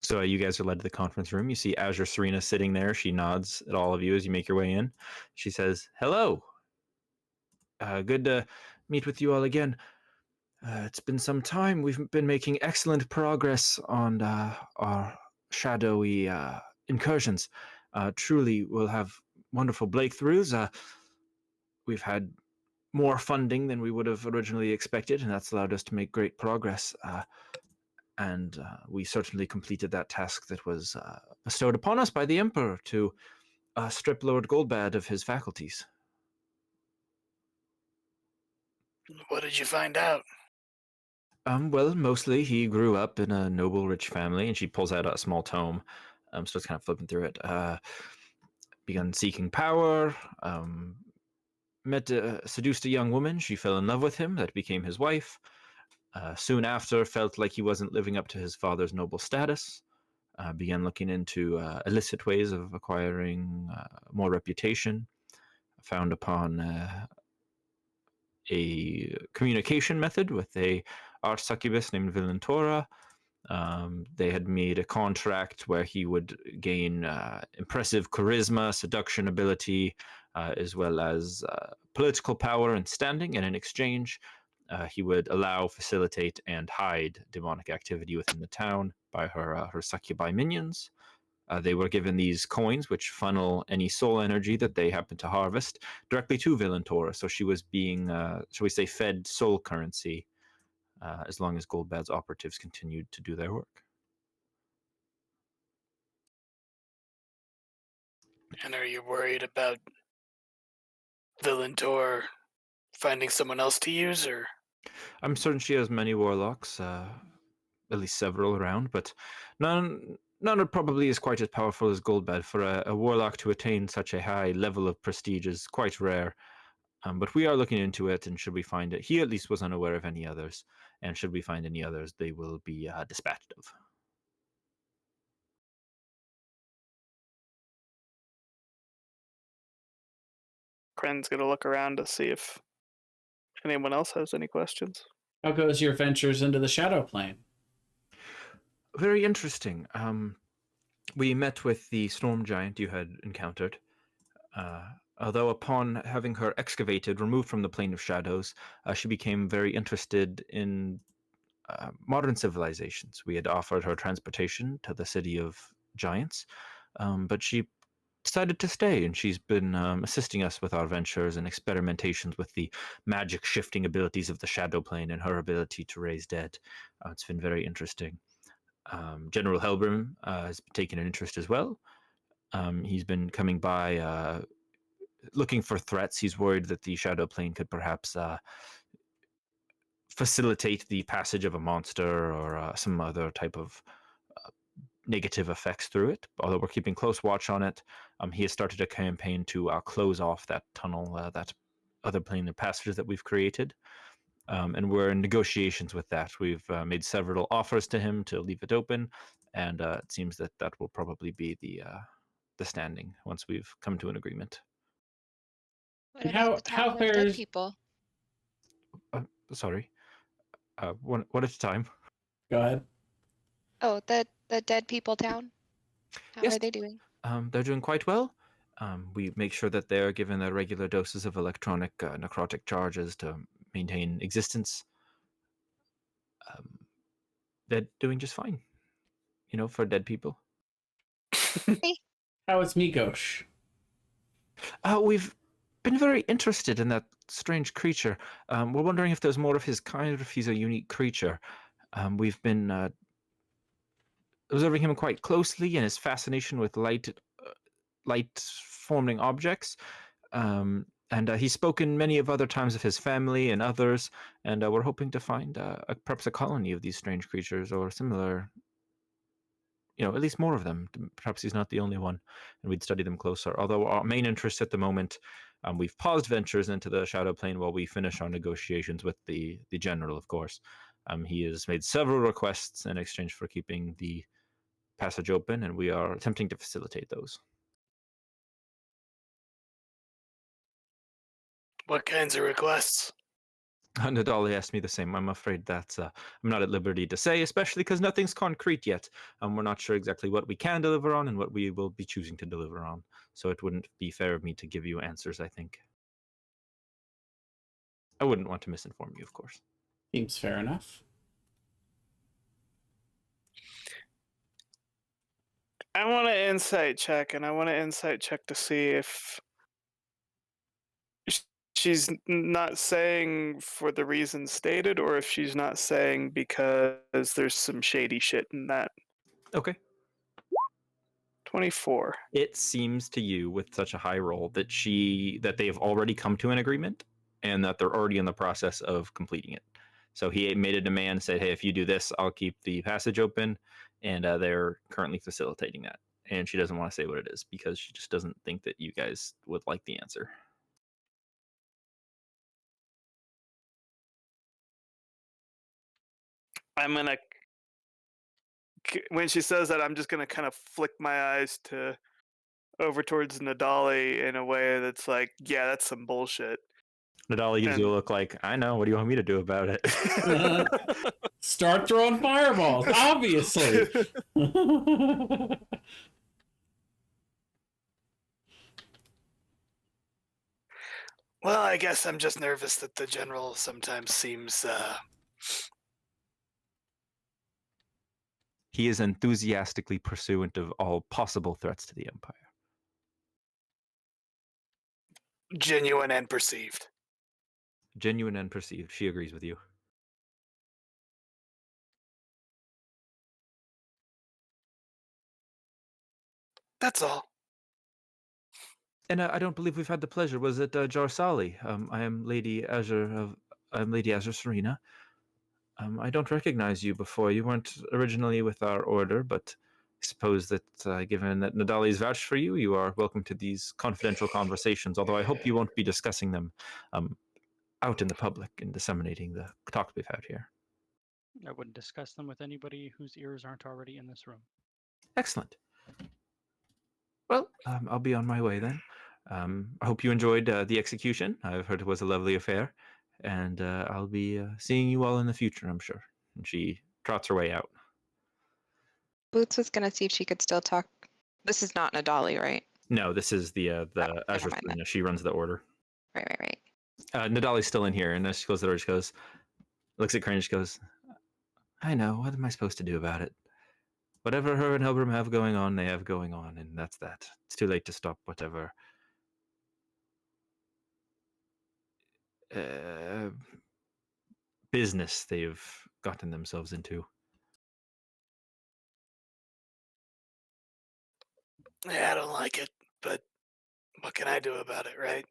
So you guys are led to the conference room. You see Azure Serena sitting there. She nods at all of you as you make your way in. She says, hello. Good to meet with you all again. It's been some time. We've been making excellent progress on our shadowy incursions. Truly, we'll have wonderful breakthroughs. We've had more funding than we would have originally expected, and that's allowed us to make great progress. And we certainly completed that task that was bestowed upon us by the Emperor to strip Lord Goldbad of his faculties. What did you find out? Well, mostly he grew up in a noble, rich family, and she pulls out a small tome, starts kind of flipping through it. Begun seeking power, seduced a young woman. She fell in love with him. That became his wife. Soon after, felt like he wasn't living up to his father's noble status. Began looking into illicit ways of acquiring more reputation. Found upon a communication method with a arch succubus named Villantora. They had made a contract where he would gain impressive charisma, seduction ability, as well as political power and standing. And in exchange, he would allow, facilitate, and hide demonic activity within the town by her succubi minions. They were given these coins, which funnel any soul energy that they happen to harvest directly to Villantora. So she was being, shall we say, fed soul currency as long as Goldbad's operatives continued to do their work. And are you worried about Villantor finding someone else to use, or? I'm certain she has many warlocks, at least several around, but none are probably as quite as powerful as Goldbad. For a warlock to attain such a high level of prestige is quite rare. But we are looking into it, and should we find it, he at least was unaware of any others, and should we find any others, they will be dispatched of. Kren's gonna look around to see if anyone else has any questions. How goes your ventures into the shadow plane? Very interesting. We met with the storm giant you had encountered. Although upon having her excavated, removed from the plane of shadows, she became very interested in modern civilizations. We had offered her transportation to the city of giants, but she decided to stay, and she's been assisting us with our ventures and experimentations with the magic shifting abilities of the shadow plane and her ability to raise dead. It's been very interesting. General Helbrim has taken an interest as well. He's been coming by looking for threats. He's worried that the shadow plane could perhaps facilitate the passage of a monster or some other type of negative effects through it. Although we're keeping close watch on it, he has started a campaign to close off that tunnel, that other plane of passages that we've created. And we're in negotiations with that. We've made several offers to him to leave it open, and it seems that that will probably be the standing once we've come to an agreement. What And about the how Town of Dead fares People? Sorry, one at a time. Go ahead. Oh, the Dead People town. How Yes. are they doing? They're doing quite well. We make sure that they're given their regular doses of electronic necrotic charges to maintain existence. They're doing just fine, for dead people. How is Migos? We've been very interested in that strange creature. We're wondering if there's more of his kind or if he's a unique creature. We've been observing him quite closely and his fascination with light-forming objects. And he's spoken many of other times of his family and others, and we're hoping to find perhaps a colony of these strange creatures or similar, at least more of them. Perhaps he's not the only one, and we'd study them closer. Although our main interest at the moment, we've paused ventures into the Shadow Plane while we finish our negotiations with the general, of course. He has made several requests in exchange for keeping the passage open, and we are attempting to facilitate those. What kinds of requests? Nadali asked me the same. I'm afraid that I'm not at liberty to say, especially because nothing's concrete yet. We're not sure exactly what we can deliver on and what we will be choosing to deliver on. So it wouldn't be fair of me to give you answers, I think. I wouldn't want to misinform you, of course. Seems fair enough. I want to insight check, and I want to insight check to see if she's not saying for the reasons stated, or if she's not saying because there's some shady shit in that. Okay. 24. It seems to you, with such a high roll, that they have already come to an agreement and that they're already in the process of completing it. So he made a demand, said, hey, if you do this, I'll keep the passage open, and they're currently facilitating that. And she doesn't want to say what it is because she just doesn't think that you guys would like the answer. I'm gonna, when she says that, I'm just gonna kind of flick my eyes to over towards Nadali in a way that's like, yeah, that's some bullshit. Nadali gives you a look like, I know, what do you want me to do about it? Start throwing fireballs, obviously. Well, I guess I'm just nervous that the general sometimes seems He is enthusiastically pursuant of all possible threats to the Empire. genuine and perceived. Genuine and perceived. She agrees with you. That's all. And I don't believe we've had the pleasure. Was it Jarsali? I am Lady Azure Serena. I don't recognize you before. You weren't originally with our order, but I suppose that given that Nadali's vouched for you, you are welcome to these confidential conversations, although I hope you won't be discussing them out in the public and disseminating the talk we've had here. I wouldn't discuss them with anybody whose ears aren't already in this room. Excellent. Well, I'll be on my way then. I hope you enjoyed the execution. I've heard it was a lovely affair, and I'll be seeing you all in the future, I'm sure. And she trots her way out. Boots was gonna see if she could still talk. This is not Nadali, right? No, this is the never Azure mind Serena. She runs the order. Right. Nadali's still in here, and as she goes to the door, she goes, looks at Crane, and she goes, I know, what am I supposed to do about it? Whatever her and Helbram have going on, they have going on, and that's that. It's too late to stop whatever business they've gotten themselves into. Yeah, I don't like it, but what can I do about it, right?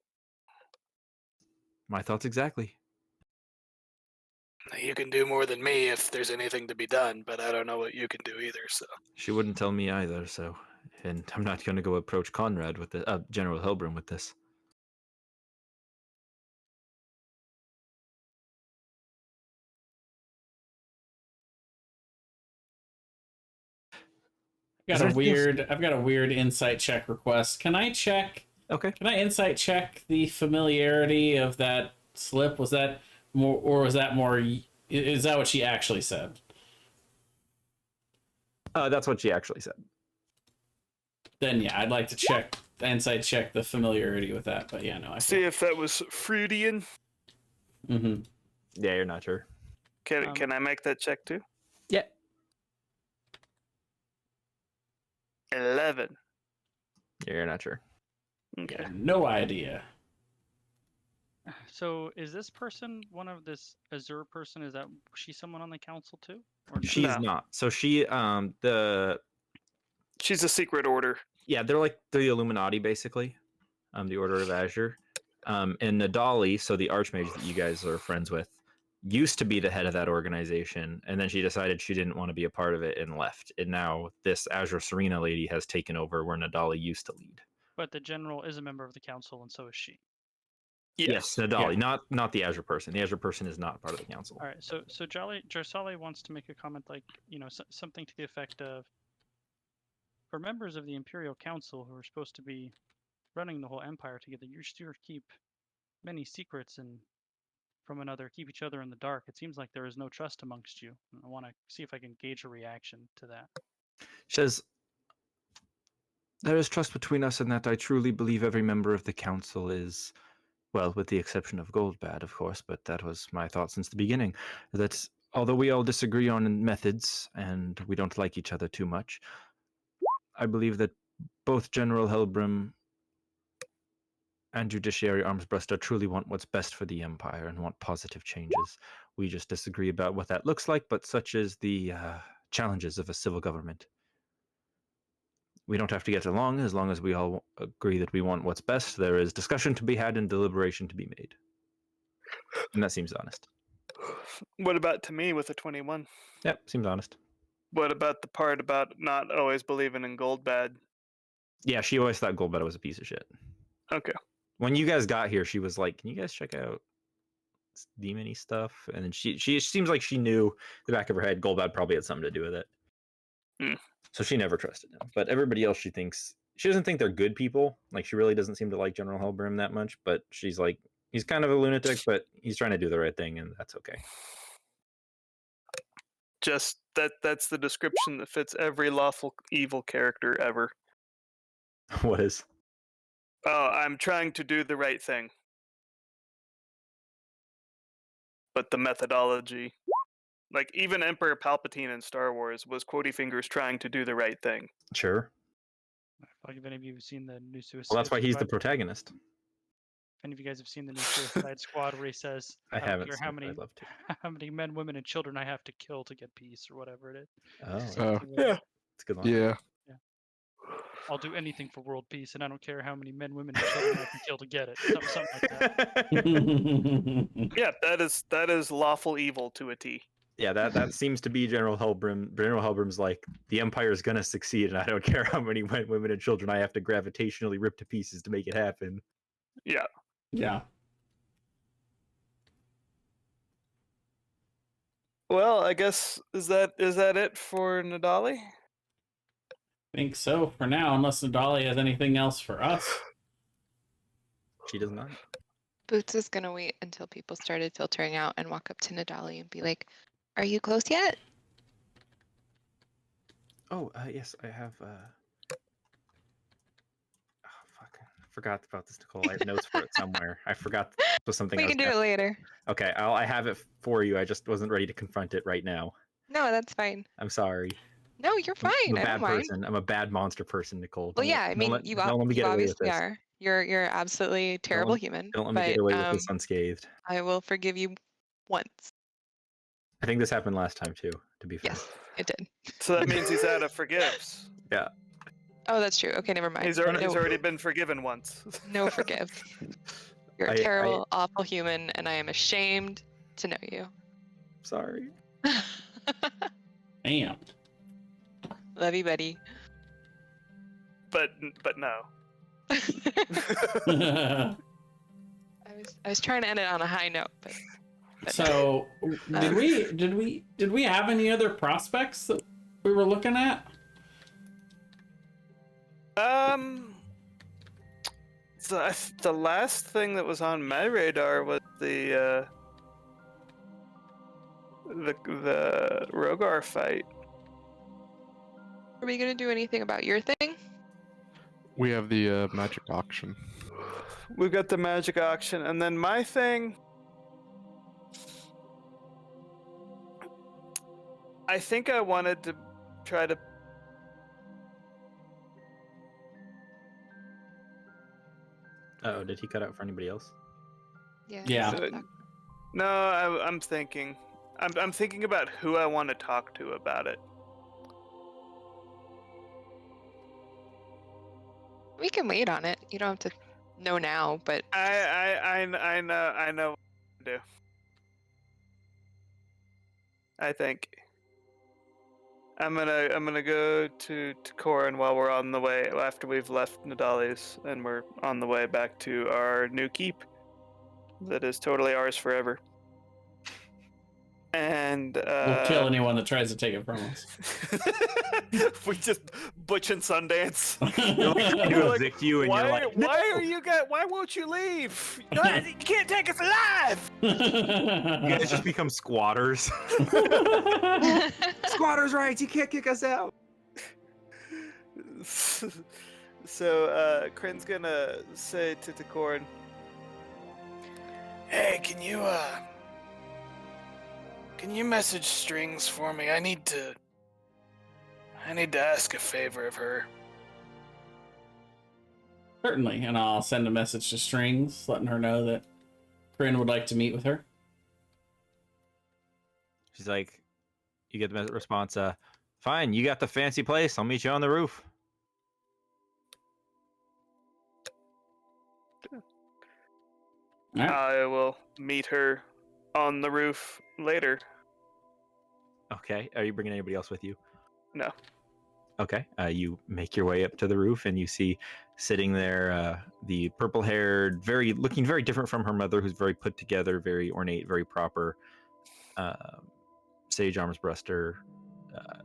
My thoughts exactly. You can do more than me if there's anything to be done, but I don't know what you can do either, so. She wouldn't tell me either, so... And I'm not going to go approach Conrad with the... General Helbram with this. I've got a weird insight check request. Can I check? Okay. Can I insight check the familiarity of that slip? Was that more, or was that more? Is that what she actually said? That's what she actually said. Then yeah, I'd like to insight check the familiarity with that. But yeah, no, I See if that was Freudian. Mm-hmm. Yeah, you're not sure. Can I make that check too? Yeah. 11. You're not sure. Okay. Yeah, no idea. So is this person one of this Azure person? Is she someone on the council too? Or no? She's No. not. So she She's a secret order. yeah, they're like the Illuminati basically. The Order of Azure. And Nadali, so the Archmage that you guys are friends with, used to be the head of that organization, and then she decided she didn't want to be a part of it and left. And now this Azure Serena lady has taken over where Nadali used to lead. But the general is a member of the council, and so is she. Yes, Nadali, not the Azure person. The Azure person is not part of the council. All right. So Jarsali wants to make a comment like, something to the effect of, for members of the Imperial Council who are supposed to be running the whole empire together, you still keep many secrets and from another, keep each other in the dark. It seems like there is no trust amongst you. I want to see if I can gauge a reaction to that. She says, there is trust between us in that I truly believe every member of the council is, well, with the exception of Goldbad, of course, but that was my thought since the beginning, that although we all disagree on methods and we don't like each other too much, I believe that both General Helbrim and Judiciary Armsbruster truly want what's best for the Empire and want positive changes. We just disagree about what that looks like, but such is the challenges of a civil government. We don't have to get along as long as we all agree that we want what's best. There is discussion to be had and deliberation to be made. And that seems honest. What about to me with a 21? Yep, seems honest. What about the part about not always believing in Goldbad? Yeah, she always thought Goldbad was a piece of shit. Okay. When you guys got here, she was like, can you guys check out demon-y stuff? And then she seems like she knew in the back of her head Goldbad probably had something to do with it. So she never trusted him. But everybody else, she doesn't think they're good people. Like, she really doesn't seem to like General Helbrim that much, but she's like, he's kind of a lunatic, but he's trying to do the right thing, and that's okay. Just that's the description that fits every lawful evil character ever. What is? Oh, I'm trying to do the right thing. But the methodology, like even Emperor Palpatine in Star Wars was Quotey Fingers trying to do the right thing. Sure. Like if any of you have seen the new Suicide Well, that's why he's the Squad, protagonist. if any of you guys have seen the new Suicide Squad where he says, I don't haven't care seen how it, but many I'd love to. how many men, women, and children I have to kill to get peace or whatever it is. Oh, Yeah. it's a good line. Yeah. I'll do anything for world peace, and I don't care how many men, women, and children I can kill to get it. Something like that. Yeah, that is lawful evil to a T. Yeah, that seems to be General Helbrim. General Helbrim's like, the Empire is gonna succeed, and I don't care how many men, women, and children I have to gravitationally rip to pieces to make it happen. Yeah. Yeah. Well, I guess is that it for Nadali? Think so for now, unless Nadali has anything else for us. She does not. Boots is gonna wait until people started filtering out and walk up to Nadali and be like, "Are you close yet?" Oh, yes, I have. Oh, fuck! I forgot about this, Nicole. I have notes for it somewhere. I forgot this was something. We can do it later. Okay, I have it for you. I just wasn't ready to confront it right now. No, that's fine. I'm sorry. No, you're I'm fine. a I bad don't mind. person. I'm a bad monster person, Nicole. Well, Don't yeah, I mean, let, you don't let me get away with obviously this. are. You're absolutely terrible human. Don't let me get away with this unscathed. I will forgive you once. I think this happened last time too, to be fair. Yes, it did. So that means he's out of forgives. Yeah. Oh, that's true. Okay, never mind. He's already been forgiven once. No forgive. You're a terrible, awful human, and I am ashamed to know you. Sorry. Damn. Love you, buddy. But no. I was trying to end it on a high note, but So, did we have any other prospects that we were looking at? The last thing that was on my radar was the Rogar fight. are we gonna do anything about your thing? We have the magic auction. We've got the magic auction, and then my thing. I think I wanted to try to Oh, did he cut out for anybody else? Yeah. Yeah. So, no, I'm thinking. I'm thinking about who I want to talk to about it. We can wait on it. You don't have to know now, but I know what to do. I think I'm gonna go to Corin while we're on the way after we've left Nadali's and we're on the way back to our new keep that is totally ours forever. And We'll kill anyone that tries to take it from us. we just Butch and Sundance. To Like, evict you, and why, you're like, why are you guys? Why won't you leave? You can't take us alive. You guys just become squatters. Squatters' rights. You can't kick us out. So Crin's gonna say to Corin, "Hey, can you message Strings for me? I need to ask a favor of her." Certainly, and I'll send a message to Strings, letting her know that Corinne would like to meet with her. She's like, you get the response, fine, you got the fancy place. I'll meet you on the roof. All right. I will meet her on the roof later. Okay. Are you bringing anybody else with you? No. Okay. You make your way up to the roof, and you see sitting there the purple-haired, looking very different from her mother, who's very put together, very ornate, very proper. Sage Armsbruster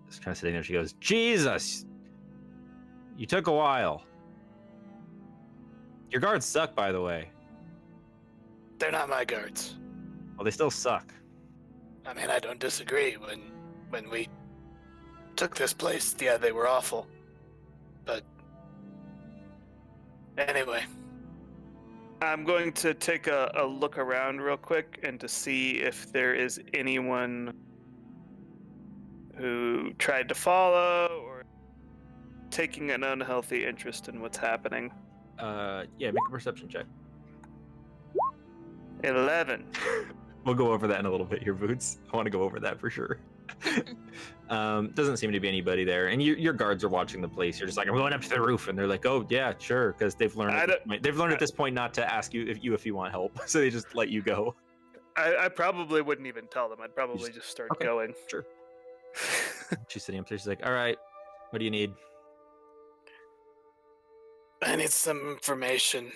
is kind of sitting there. She goes, "Jesus, you took a while. Your guards suck, by the way." They're not my guards. Well, they still suck. I mean, I don't disagree. When we took this place, yeah, they were awful. But anyway, I'm going to take a look around real quick and to see if there is anyone who tried to follow or taking an unhealthy interest in what's happening. Yeah, make a perception check. 11. We'll go over that in a little bit here, Boots. I want to go over that for sure. Doesn't seem to be anybody there, and your guards are watching the place. You're just like, I'm going up to the roof, and they're like, oh yeah, sure, because they've learned at this point not to ask you if you want help, so they just let you go. I probably wouldn't even tell them. I'd probably just start okay, going. Sure. She's sitting up there. She's like, all right, what do you need? I need some information.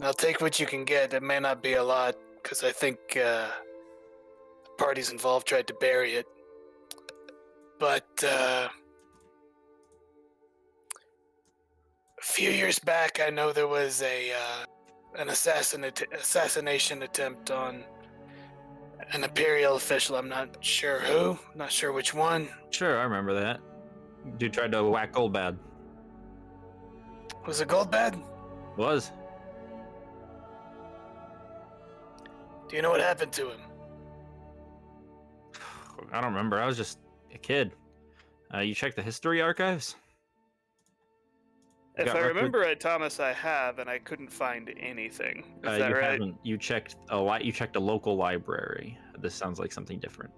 I'll take what you can get. It may not be a lot, because I think the parties involved tried to bury it. But a few years back, I know there was an assassination attempt on an Imperial official. I'm not sure who, not sure which one. Sure, I remember that. Dude tried to whack Goldbad. Was it Goldbad? Was. Do you know what happened to him? I don't remember. I was just a kid. You checked the history archives? If I remember right, Thomas, I have, and I couldn't find anything. Is that you right? haven't. You checked a lot. You checked a local library. This sounds like something different.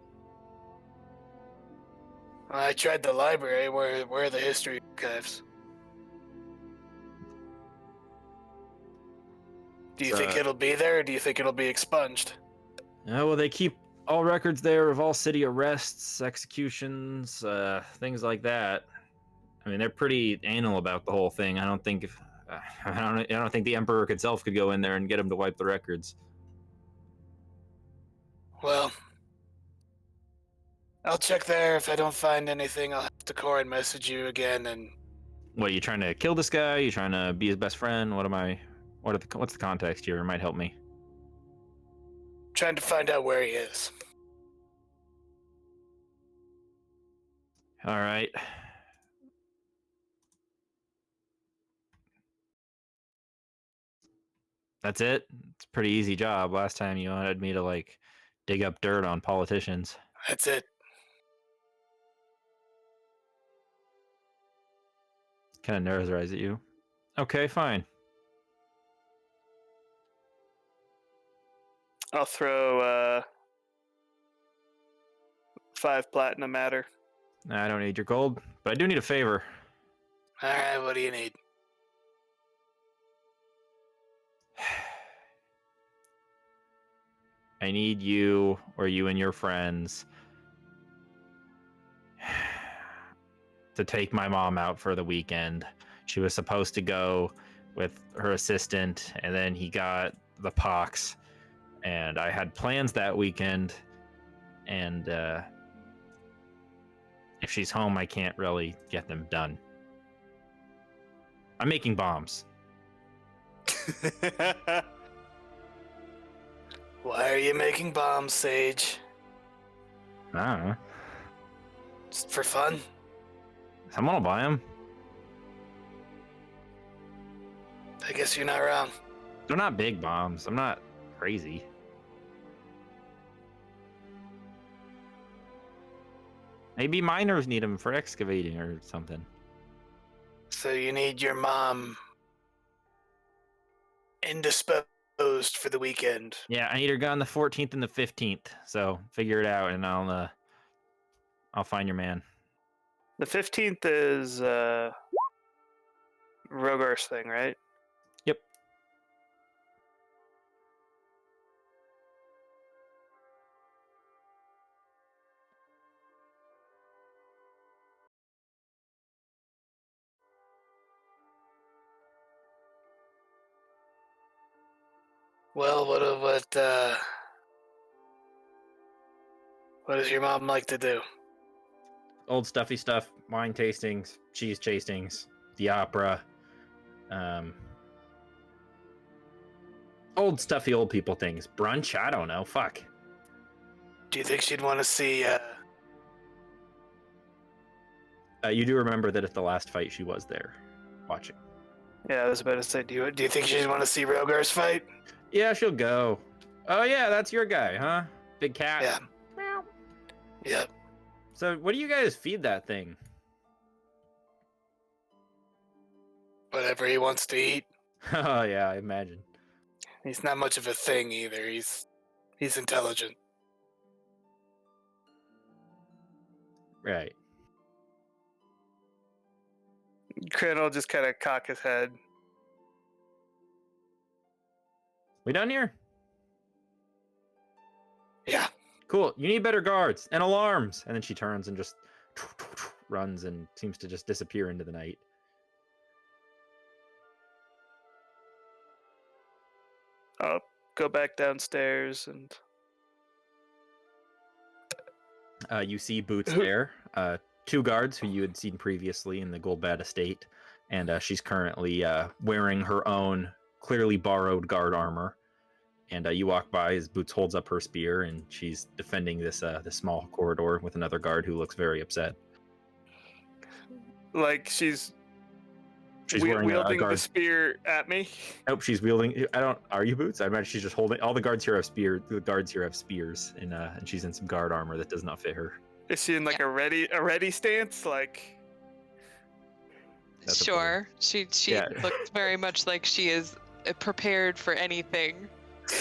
I tried the library. Where are the history archives? Do you think it'll be there, or do you think it'll be expunged? Well, they keep all records there of all city arrests, executions, things like that. I mean, they're pretty anal about the whole thing. I don't think the Emperor himself could go in there and get him to wipe the records. Well, I'll check there. If I don't find anything, I'll have to call and message you again. And what, are you trying to kill this guy? Are you trying to be his best friend? What's the context here? It might help me. Trying to find out where he is. All right. That's it? It's a pretty easy job. Last time you wanted me to, dig up dirt on politicians. That's it. Kind of narrows her eyes at you. Okay, fine. I'll throw 5 platinum at her. I don't need your gold, but I do need a favor. All right, what do you need? I need you, or you and your friends, to take my mom out for the weekend. She was supposed to go with her assistant, and then he got the pox. And I had plans that weekend, and if she's home, I can't really get them done. I'm making bombs. Why are you making bombs, Sage? I don't know. Just for fun? Someone will buy them. I guess you're not wrong. They're not big bombs. I'm not crazy. Maybe miners need them for excavating or something. So you need your mom indisposed for the weekend. Yeah, I need her gone the 14th and the 15th. So figure it out, and I'll find your man. The 15th is Rogar's thing, right? Yep. Well, what does your mom like to do? Old stuffy stuff, wine tastings, cheese tastings, the opera, old stuffy old people things. Brunch? I don't know. Fuck. Do you think she'd want to see? You do remember that at the last fight she was there, watching. Yeah, I was about to say, do you think she'd want to see Rogar's fight? Yeah, she'll go. Oh yeah, that's your guy, huh? Big cat. Yeah. Meow. Yep. So what do you guys feed that thing? Whatever he wants to eat. Oh yeah, I imagine. He's not much of a thing either. He's intelligent. Right. Cran will just kind of cock his head. We done here? Yeah. Cool. You need better guards and alarms. And then she turns and just runs and seems to just disappear into the night. I'll go back downstairs and You see Boots there. 2 guards who you had seen previously in the Goldbad estate. And she's currently wearing her own clearly borrowed guard armor. And you walk by as Boots holds up her spear, and she's defending this small corridor with another guard who looks very upset. like she's wearing wielding a guard. the spear at me. Nope, she's wielding. Are you Boots? I imagine she's just holding. All the guards here have spear. The guards here have spears, and she's in some guard armor that does not fit her. Is she in like a ready stance? Like That's a Sure. She Yeah. looks very much like she is prepared for anything,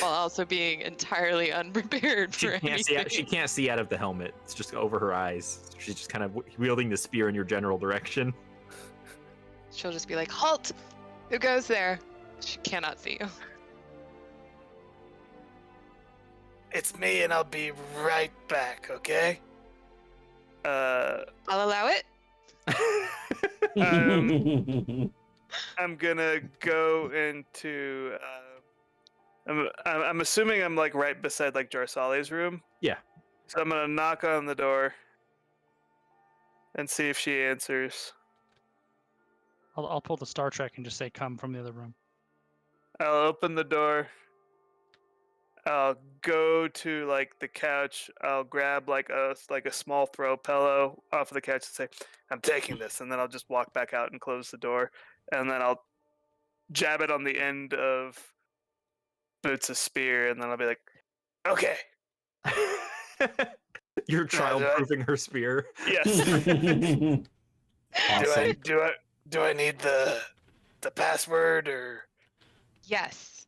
while also being entirely unprepared She for can't see. anything. She can't see out of the helmet. It's just over her eyes. She's just kind of wielding the spear in your general direction. She'll just be like, "Halt! Who goes there?" She cannot see you. it's me, and I'll be right back. Okay. I'll allow it. I'm gonna go into. I'm assuming I'm like right beside like Jarsali's room. Yeah. So I'm gonna knock on the door and see if she answers. I'll pull the Star Trek and just say, "Come from the other room." I'll open the door. I'll go to like the couch. I'll grab like a small throw pillow off of the couch and say, "I'm taking this," and then I'll just walk back out and close the door, and then I'll jab it on the end of Boots' spear, and then I'll be like, "Okay, You're child-proofing her spear. yes." Awesome. Do I need the the password or? Yes.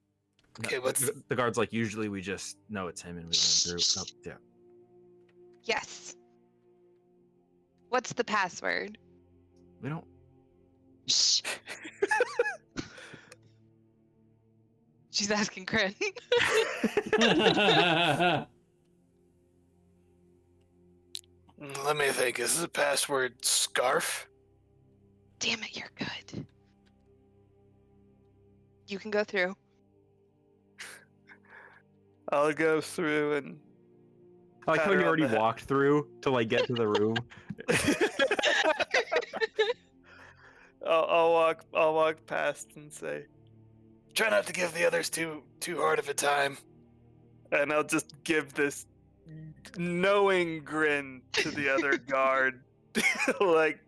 Okay, No, what's the guard's like, usually we just know it's him and we let him through. Oh, yeah. Yes. What's the password? We don't. Shh. She's asking Kryn. Let me think. Is the password scarf? Damn it, you're good. You can go through. I'll go through and. I like pat how her you on already the head. walked through to like get to the room. I'll walk past and say, "Try not to give the others too hard of a time." And I'll just give this knowing grin to the other guard, like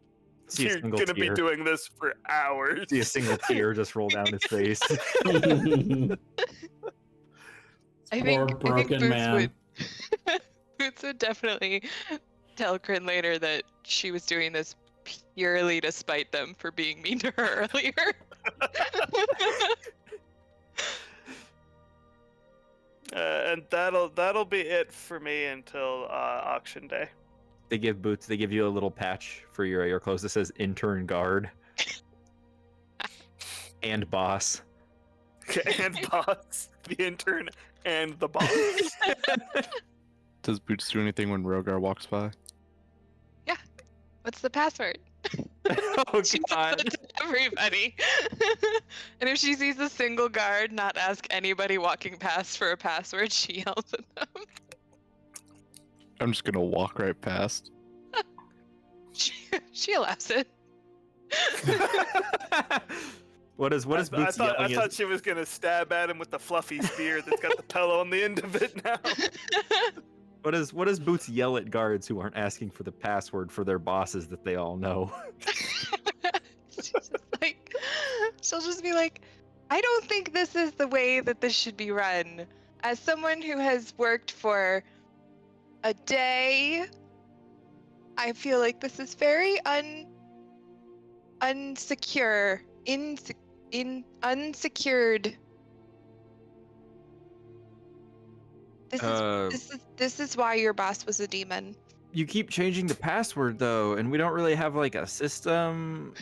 See a you're single gonna be tear. doing this for hours. See a single tear just roll down his face. I Poor think broken Boots man. would Boots would definitely tell Kryn later that she was doing this purely to spite them for being mean to her earlier. And that'll be it for me until auction day. They give Boots. They give you a little patch for your clothes that says intern guard and boss. And boss, the intern, and the boss. Does Boots do anything when Rogar walks by? What's the password? Oh She God! said to everybody. And if she sees a single guard not ask anybody walking past for a password, she yells at them. I'm just gonna walk right past. She allows it. What is Boots I yelling? thought she was gonna stab at him with the fluffy spear that's got the pillow on the end of it now. What does Boots yell at guards who aren't asking for the password for their bosses that they all know? She'll just be like, I don't think this is the way that this should be run. As someone who has worked for a day, I feel like this is very unsecure, unsecured. This is why your boss was a demon. You keep changing the password though, and we don't really have like a system.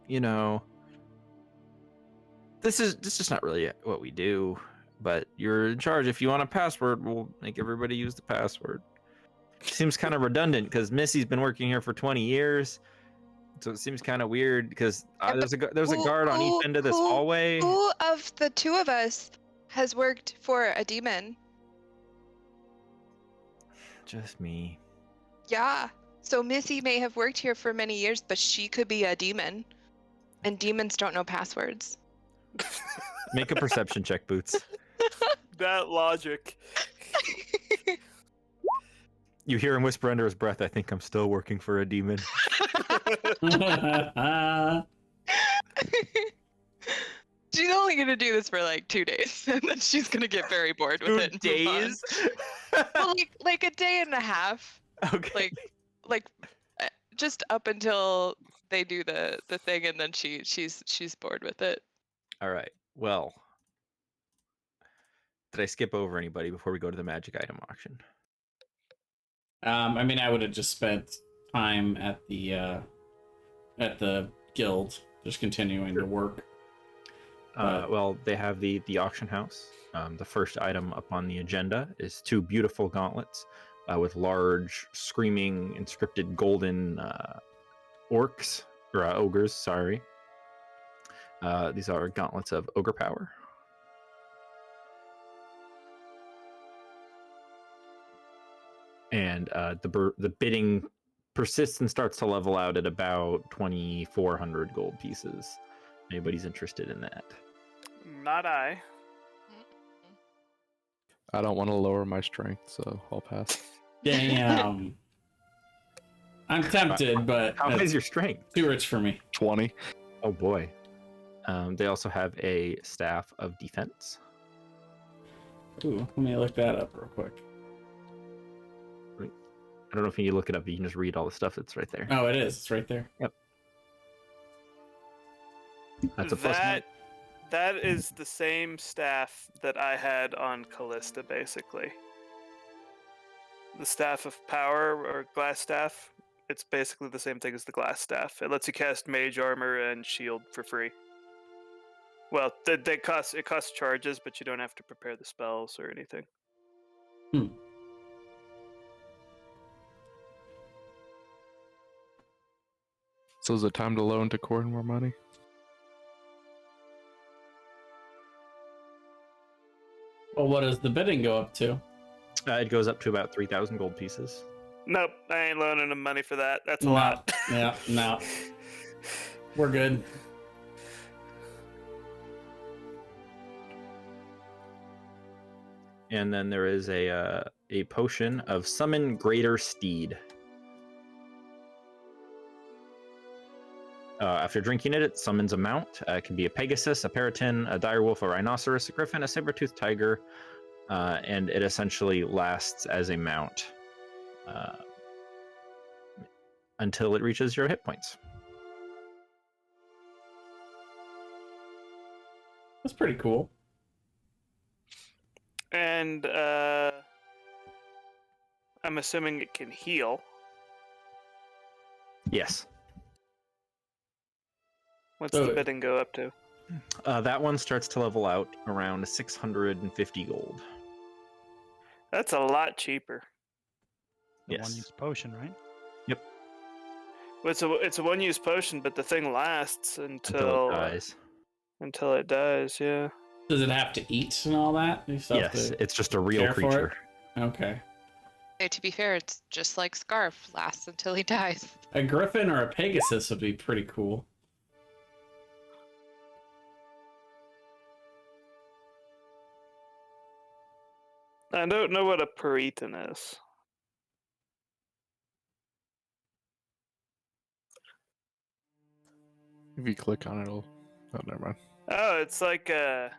You know, this is just not really what we do. But you're in charge. If you want a password, we'll make everybody use the password. Seems kind of redundant because Missy's been working here for 20 years, so it seems kind of weird because there's a guard on each end of this hallway. Who of the two of us has worked for a demon? Just me. Yeah. So Missy may have worked here for many years, but she could be a demon. And demons don't know passwords. Make a perception check, Boots. That logic. You hear him whisper under his breath, I think I'm still working for a demon. She's only gonna do this for like 2 days, and then she's gonna get very bored with it. 2 and move on. days? Well, like a day and a half. Okay. Like just up until they do the thing, and then she's bored with it. All right. Well, did I skip over anybody before we go to the magic item auction? I mean, I would have just spent time at the guild, just continuing to work. Well, they have the auction house. The first item up on the agenda is 2 beautiful gauntlets with large, screaming, inscripted golden orcs, or ogres, sorry. These are gauntlets of ogre power. And the bidding persists and starts to level out at about 2,400 gold pieces. Anybody's interested in that? Not I. I don't want to lower my strength, so I'll pass. Damn. I'm tempted, but How is your strength? too rich for me. 20. Oh boy. They also have a staff of defense. Ooh, let me look that up real quick. I don't know if you need to look it up. You can just read all the stuff that's right there. Oh, it is. It's right there. Yep. That's a plus one. That is the same staff that I had on Callista, basically. The Staff of Power, or Glass Staff, it's basically the same thing as the Glass Staff. It lets you cast Mage Armor and Shield for free. Well, it costs charges, but you don't have to prepare the spells or anything. So is it time to loan to Corin more money? Well, what does the bidding go up to? It goes up to about 3,000 gold pieces. Nope, I ain't loaning him money for that. That's a No. lot. Yeah, no. We're good. And then there is a potion of Summon Greater Steed. After drinking it, it summons a mount. It can be a Pegasus, a Periton, a Direwolf, a Rhinoceros, a Griffin, a Saber-toothed Tiger, and it essentially lasts as a mount until it reaches your hit points. That's pretty cool. And I'm assuming it can heal. Yes. What's So- the bidding go up to? That one starts to level out around 650 gold. That's a lot cheaper. The Yes. one-use potion, right? Well, it's a one-use potion, but the thing lasts Until it dies. Until it dies, yeah. Does it have to eat and all that? You still have Yes, to it's just a real care for it? creature. Okay. Hey, to be fair, it's just like Scarf, lasts until he dies. A griffin or a pegasus would be pretty cool. I don't know what a Periton is. If you click on it, it'll... Oh, never mind. Oh, it's like an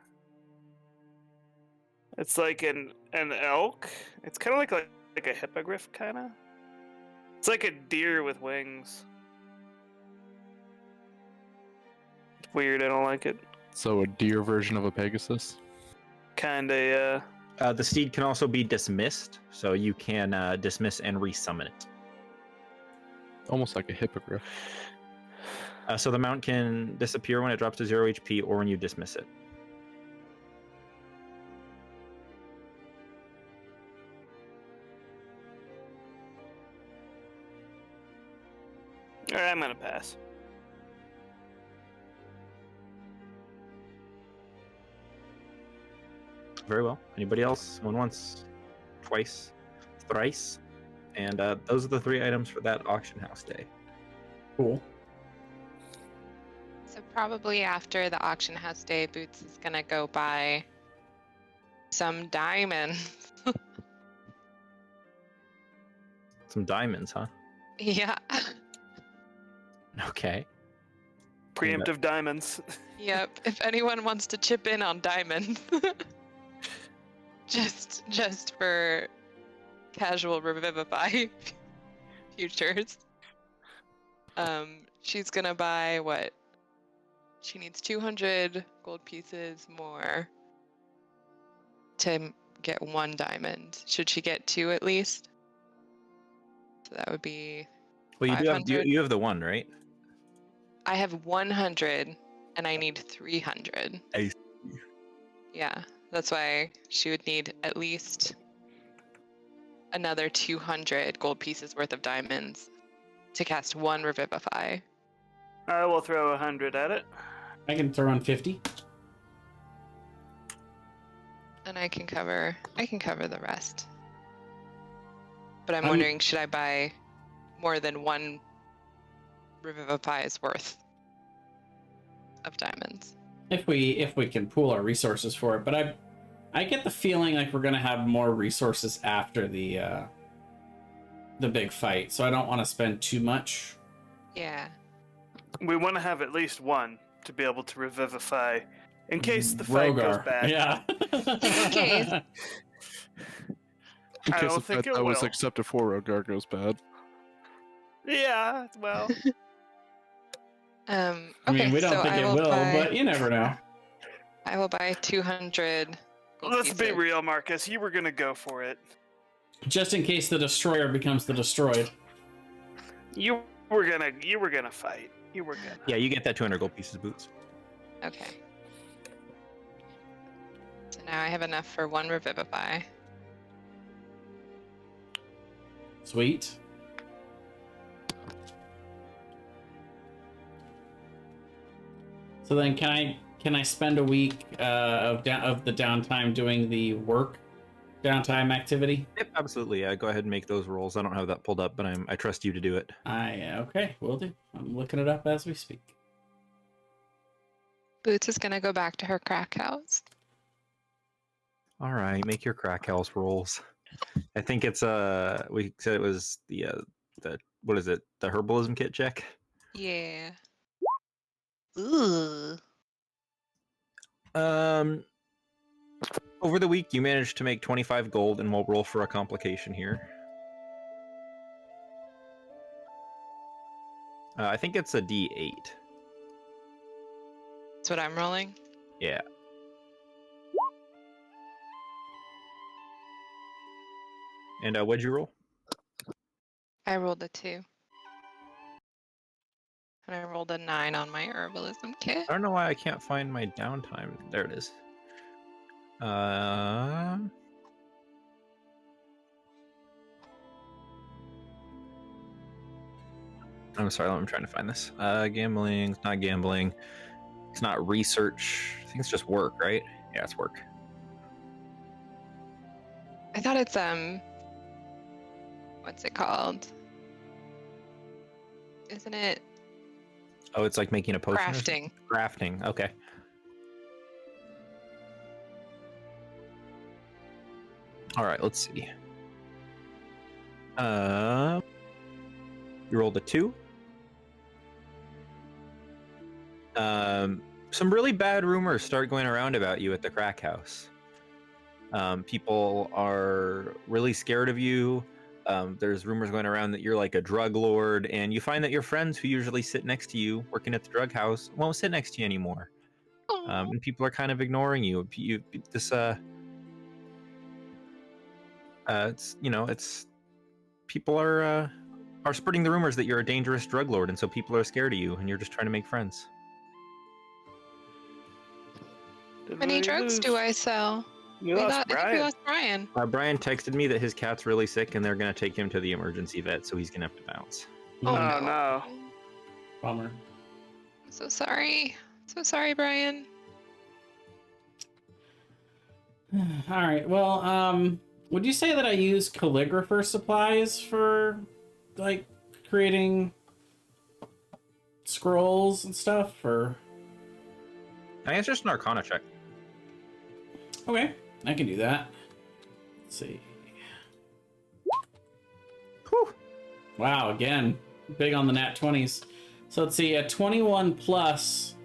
elk. It's kind of like a hippogriff, kind of. It's like a deer with wings. It's weird. I don't like it. So a deer version of a Pegasus? Kinda. The steed can also be dismissed, so you can dismiss and resummon it. Almost like a hippogriff. So the mount can disappear when it drops to 0 HP or when you dismiss it. All right, I'm gonna pass. Very well. Anybody else? Going once, twice, thrice. And those are the 3 items for that auction house day. Cool. So probably after the auction house day, Boots is gonna go buy some diamonds. Some diamonds, huh? Yeah. Okay. Preemptive diamonds. Yep. If anyone wants to chip in on diamonds, just for casual revivify futures. She's gonna buy what? She needs 200 gold pieces more to get 1 diamond. Should she get 2 at least? So that would be. Well, you do have 500? you have the 1, right? I have 100 and I need 300. I see. Yeah, that's why she would need at least another 200 gold pieces worth of diamonds to cast 1 revivify. I will throw 100 at it. I can throw in 50. And I can cover the rest. But I'm I'm- wondering, should I buy more than 1 revivify's worth of diamonds? If we can pool our resources for it, but I get the feeling like we're gonna have more resources after the big fight, so I don't want to spend too much. Yeah. We want to have at least 1 to be able to revivify in case the fight goes Rogar. bad. Yeah. In case. In I case don't the think bet it that was will. accepted for Rogar goes bad. Yeah, well, Okay, I mean, we don't so think I it will will, buy, but you never know. I will buy 200 gold Let's be pieces. real, Marcus. You were gonna go for it. Just in case the destroyer becomes the destroyed. You were gonna fight. You were gonna. Yeah, you get that 200 gold pieces, Boots. Okay. So now I have enough for 1 revivify. Sweet. So then, can I spend a week of the downtime doing the work downtime activity? Yep, absolutely. Go ahead and make those rolls. I don't have that pulled up, but I trust you to do it. Okay, will do. I'm looking it up as we speak. Boots is gonna go back to her crack house. All right, make your crack house rolls. I think it's we said it was the what is it? The herbalism kit check. Yeah. Ooh. Over the week you managed to make 25 gold, and we'll roll for a complication here. I think it's a D8. That's what I'm rolling. Yeah. And what'd you roll? I rolled a 2. And I rolled a 9 on my herbalism kit. I don't know why I can't find my downtime. There it is. I'm sorry, I'm trying to find this. Gambling, it's not gambling. It's not research. I think it's just work, right? Yeah, it's work. I thought it's what's it called? Isn't it Oh, it's like making a potion. or something? crafting? Crafting. Okay. All right, let's see. You rolled a 2. Some really bad rumors start going around about you at the crack house. People are really scared of you. There's rumors going around that you're like a drug lord, and you find that your friends who usually sit next to you working at the drug house won't sit next to you anymore. And people are kind of ignoring you. It's people are spreading the rumors that you're a dangerous drug lord, and so people are scared of you, and you're just trying to make friends. Did How many we drugs lose? do I sell? You lost I think we Brian. lost Brian. Brian texted me that his cat's really sick, and they're gonna take him to the emergency vet, so he's gonna have to bounce. Oh, Oh, no. no. Bummer. I'm so sorry. So sorry, Brian. All right. Well, would you say that I use calligrapher supplies for like creating scrolls and stuff? Or I think it's just an Arcana check. okay, I can do that. Let's see. Whew. Wow, again, big on the nat 20s. So let's see, a 21 plus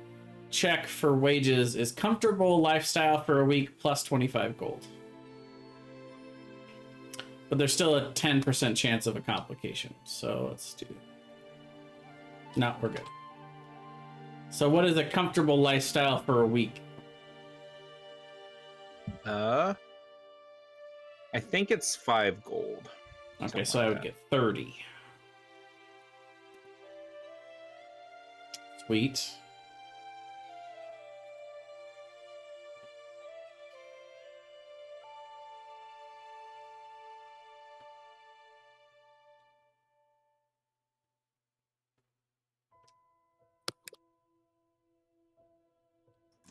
check for wages is comfortable lifestyle for a week plus 25 gold. But there's still a 10% chance of a complication. So let's do. No, we're good. So what is a comfortable lifestyle for a week? I think it's 5 gold. Okay, Something so like I would that. get 30. Sweet.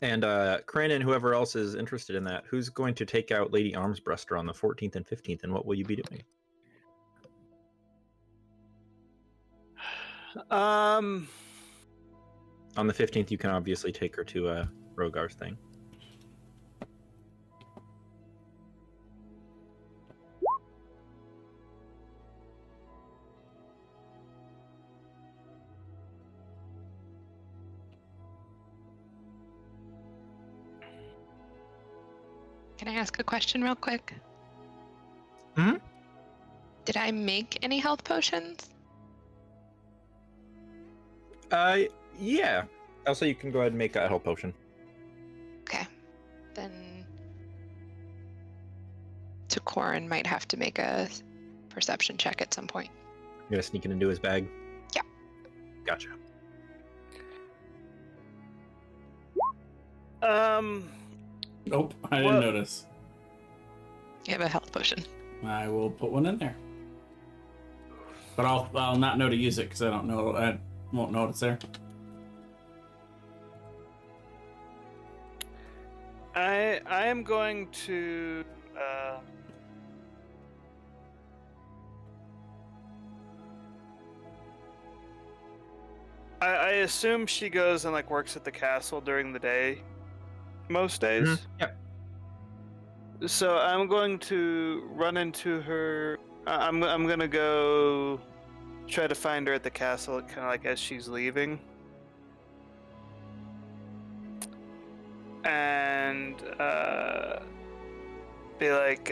And Kryn and whoever else is interested in that, who's going to take out Lady Armsbruster on the 14th and 15th, and what will you be doing? On the 15th, you can obviously take her to Rogar's thing. Can I ask a question real quick? Hmm? Did I make any health potions? Yeah. Also, you can go ahead and make a health potion. Okay. Then Takorin might have to make a perception check at some point. You're gonna sneak it into his bag? Yeah. Gotcha. Nope, I didn't notice. You have a health potion. I will put one in there. But I'll not know to use it because I won't know it's there. I am going to I assume she goes and like works at the castle during the day most days. Yep. So I'm going to run into her. I'm gonna go try to find her at the castle, kind of like as she's leaving, and be like,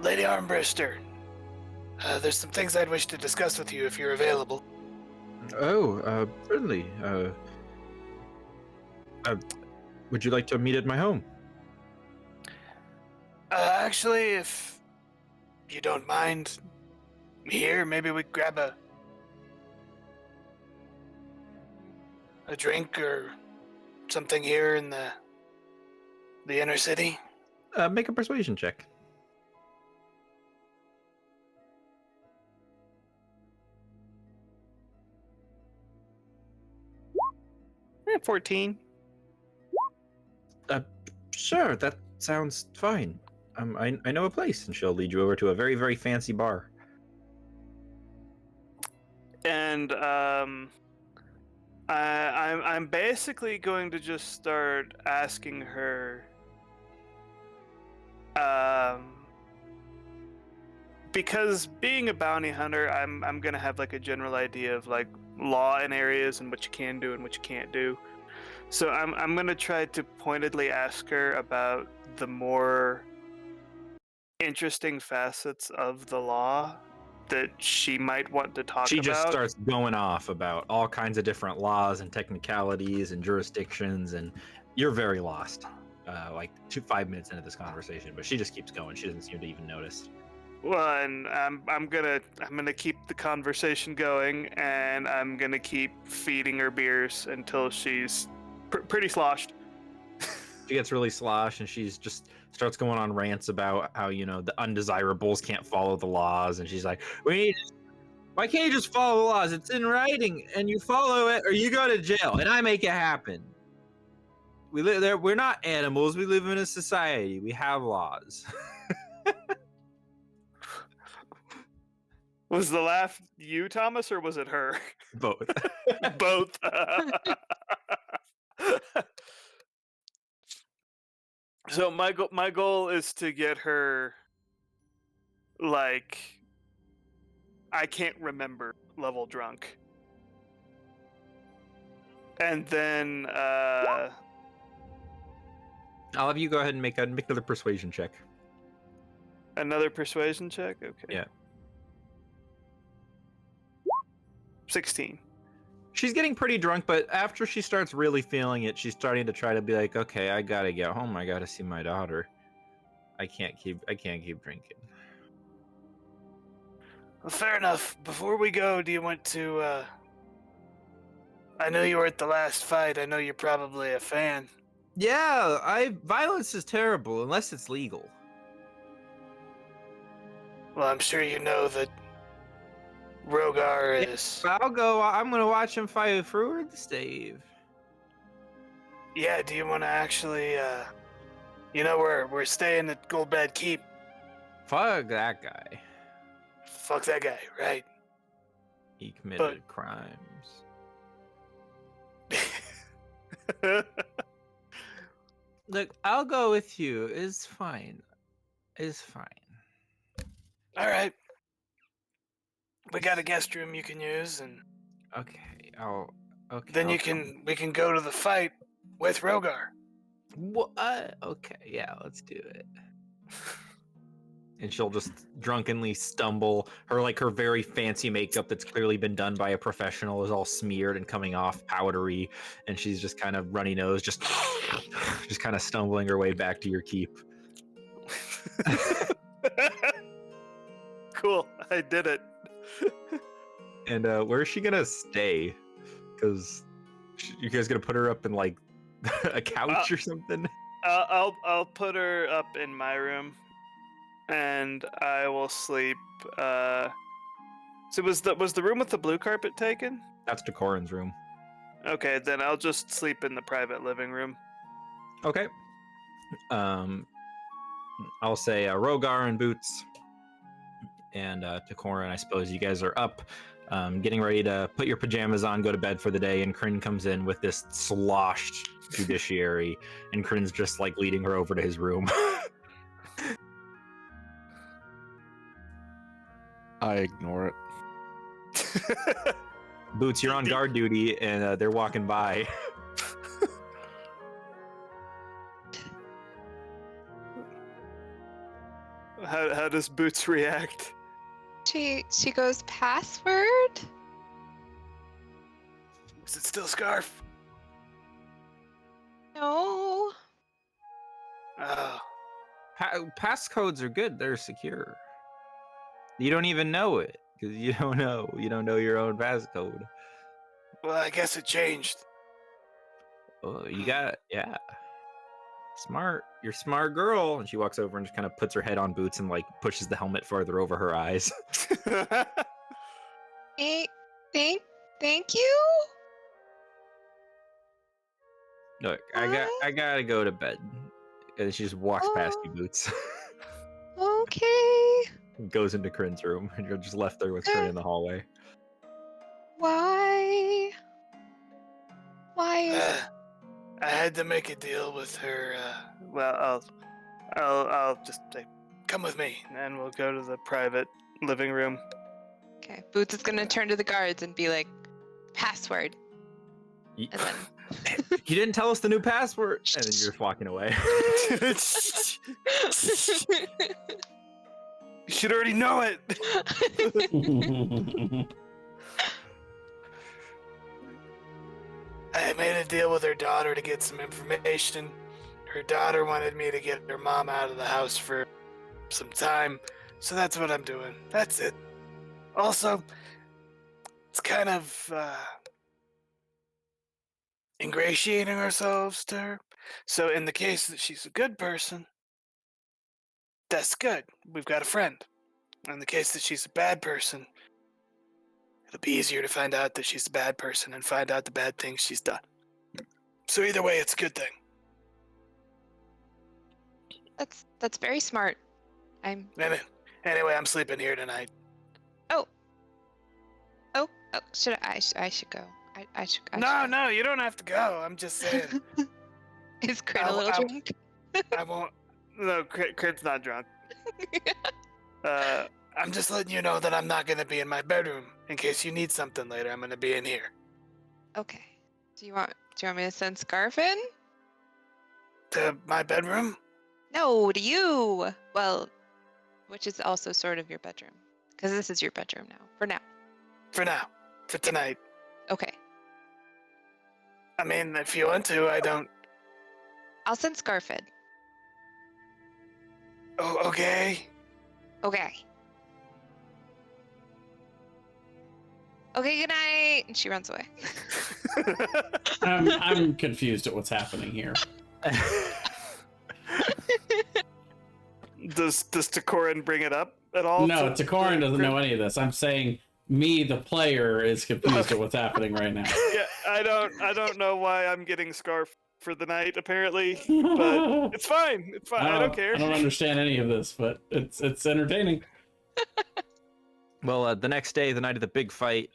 Lady Armbrister, there's some things I'd wish to discuss with you if you're available. Oh, certainly. Would you like to meet at my home? Actually, if you don't mind, here, maybe we grab a drink or something here in the inner city. Make a persuasion check. 14. Sure, that sounds fine. I know a place, and she'll lead you over to a very, very fancy bar. And I'm basically going to just start asking her, because being a bounty hunter, I'm gonna have like a general idea of like law in areas and what you can do and what you can't do. So I'm gonna try to pointedly ask her about the more interesting facets of the law that she might want to talk about. She just starts going off about all kinds of different laws and technicalities and jurisdictions, and you're very lost. Like 5 minutes into this conversation, but she just keeps going. She doesn't seem to even notice. Well, and I'm gonna keep the conversation going, and I'm gonna keep feeding her beers until she's pretty sloshed. She gets really sloshed, and she's just starts going on rants about how, you know, the undesirables can't follow the laws, and she's like, why can't you just follow the laws? It's in writing, and you follow it, or you go to jail, and I make it happen. We live there. We're not animals. We live in a society. We have laws. Was the laugh you, Thomas, or was it her? Both. Both. So my goal is to get her, like, I can't remember level drunk, and then I'll have you go ahead and make another persuasion check. another persuasion check. Okay. Yeah. 16. She's getting pretty drunk, but after she starts really feeling it, she's starting to try to be like, okay, I gotta get home. I gotta see my daughter. I can't keep drinking. Well, fair enough. Before we go, do you want to? I know you were at the last fight. I know you're probably a fan. Yeah, violence is terrible unless it's legal. Well, I'm sure you know that Rogar is. I'll go. I'm gonna watch him fight through the stave. Yeah. Do you want to actually? You know, we're staying at Goldbad Keep. Fuck that guy. Fuck that guy, right? He committed crimes. Look, I'll go with you. It's fine. It's fine. All right. We got a guest room you can use, and Okay. then I'll we can go to the fight with Rogar. What? Okay, yeah, let's do it. and she'll just drunkenly stumble. Her very fancy makeup that's clearly been done by a professional is all smeared and coming off powdery, and she's just kind of runny nose, just kind of stumbling her way back to your keep. Cool, I did it. And where is she gonna stay? Because you guys gonna put her up in like a couch or something? I'll put her up in my room, and I will sleep. So was the room with the blue carpet taken? That's Decorin's room. Okay, then I'll just sleep in the private living room. Okay. I'll say Rogar and Boots and Decorin. I suppose you guys are up, getting ready to put your pajamas on, go to bed for the day, and Kryn comes in with this sloshed judiciary, and Kryn's just like leading her over to his room. I ignore it. Boots, you're on guard duty, and they're walking by. How does Boots react? She goes, password? Is it still Scarf? No. Oh. Passcodes are good. They're secure. You don't even know it because you don't know your own passcode. Well, I guess it changed. Oh, yeah. Smart. You're a smart girl. And she walks over and just kind of puts her head on Boots and like pushes the helmet farther over her eyes. Thank you. Look, I gotta go to bed. And she just walks past you, Boots. Okay. Goes into Kryn's room, and you're just left there with Kryn in the hallway. Why? I had to make a deal with her. Well, I'll just say, come with me, and we'll go to the private living room. Okay. Boots is gonna turn to the guards and be like, password. You And then didn't tell us the new password, and then you're just walking away. You should already know it. I made a deal with her daughter to get some information. Her daughter wanted me to get her mom out of the house for some time, so that's what I'm doing. That's it. Also, it's kind of ingratiating ourselves to her. So in the case that she's a good person, that's good. We've got a friend. In the case that she's a bad person, it'll be easier to find out that she's a bad person and find out the bad things she's done. So either way, it's a good thing. that's very smart. Anyway, I'm sleeping here tonight. Should I should go. I should No, you don't have to go. I'm just saying. Is Kryn a little drunk? I won't. No, Crit's not drunk. I'm just letting you know that I'm not going to be in my bedroom. In case you need something later, I'm going to be in here. Okay. Do you want me to send Scarf in? To my bedroom? No, to you. Well, which is also sort of your bedroom. Because this is your bedroom now. For now. For now. For tonight. Okay. I mean, if you want to, I don't... I'll send Scarf in. Oh, okay. Okay. Okay, good night. And she runs away. I'm confused at what's happening here. Does Decorin bring it up at all? No, Decorin doesn't know any of this. I'm saying me, the player, is confused at what's happening right now. Yeah, I don't know why I'm getting Scarf for the night, apparently, but it's fine. It's fine. I don't care. I don't understand any of this, but it's entertaining. Well, the next day, the night of the big fight,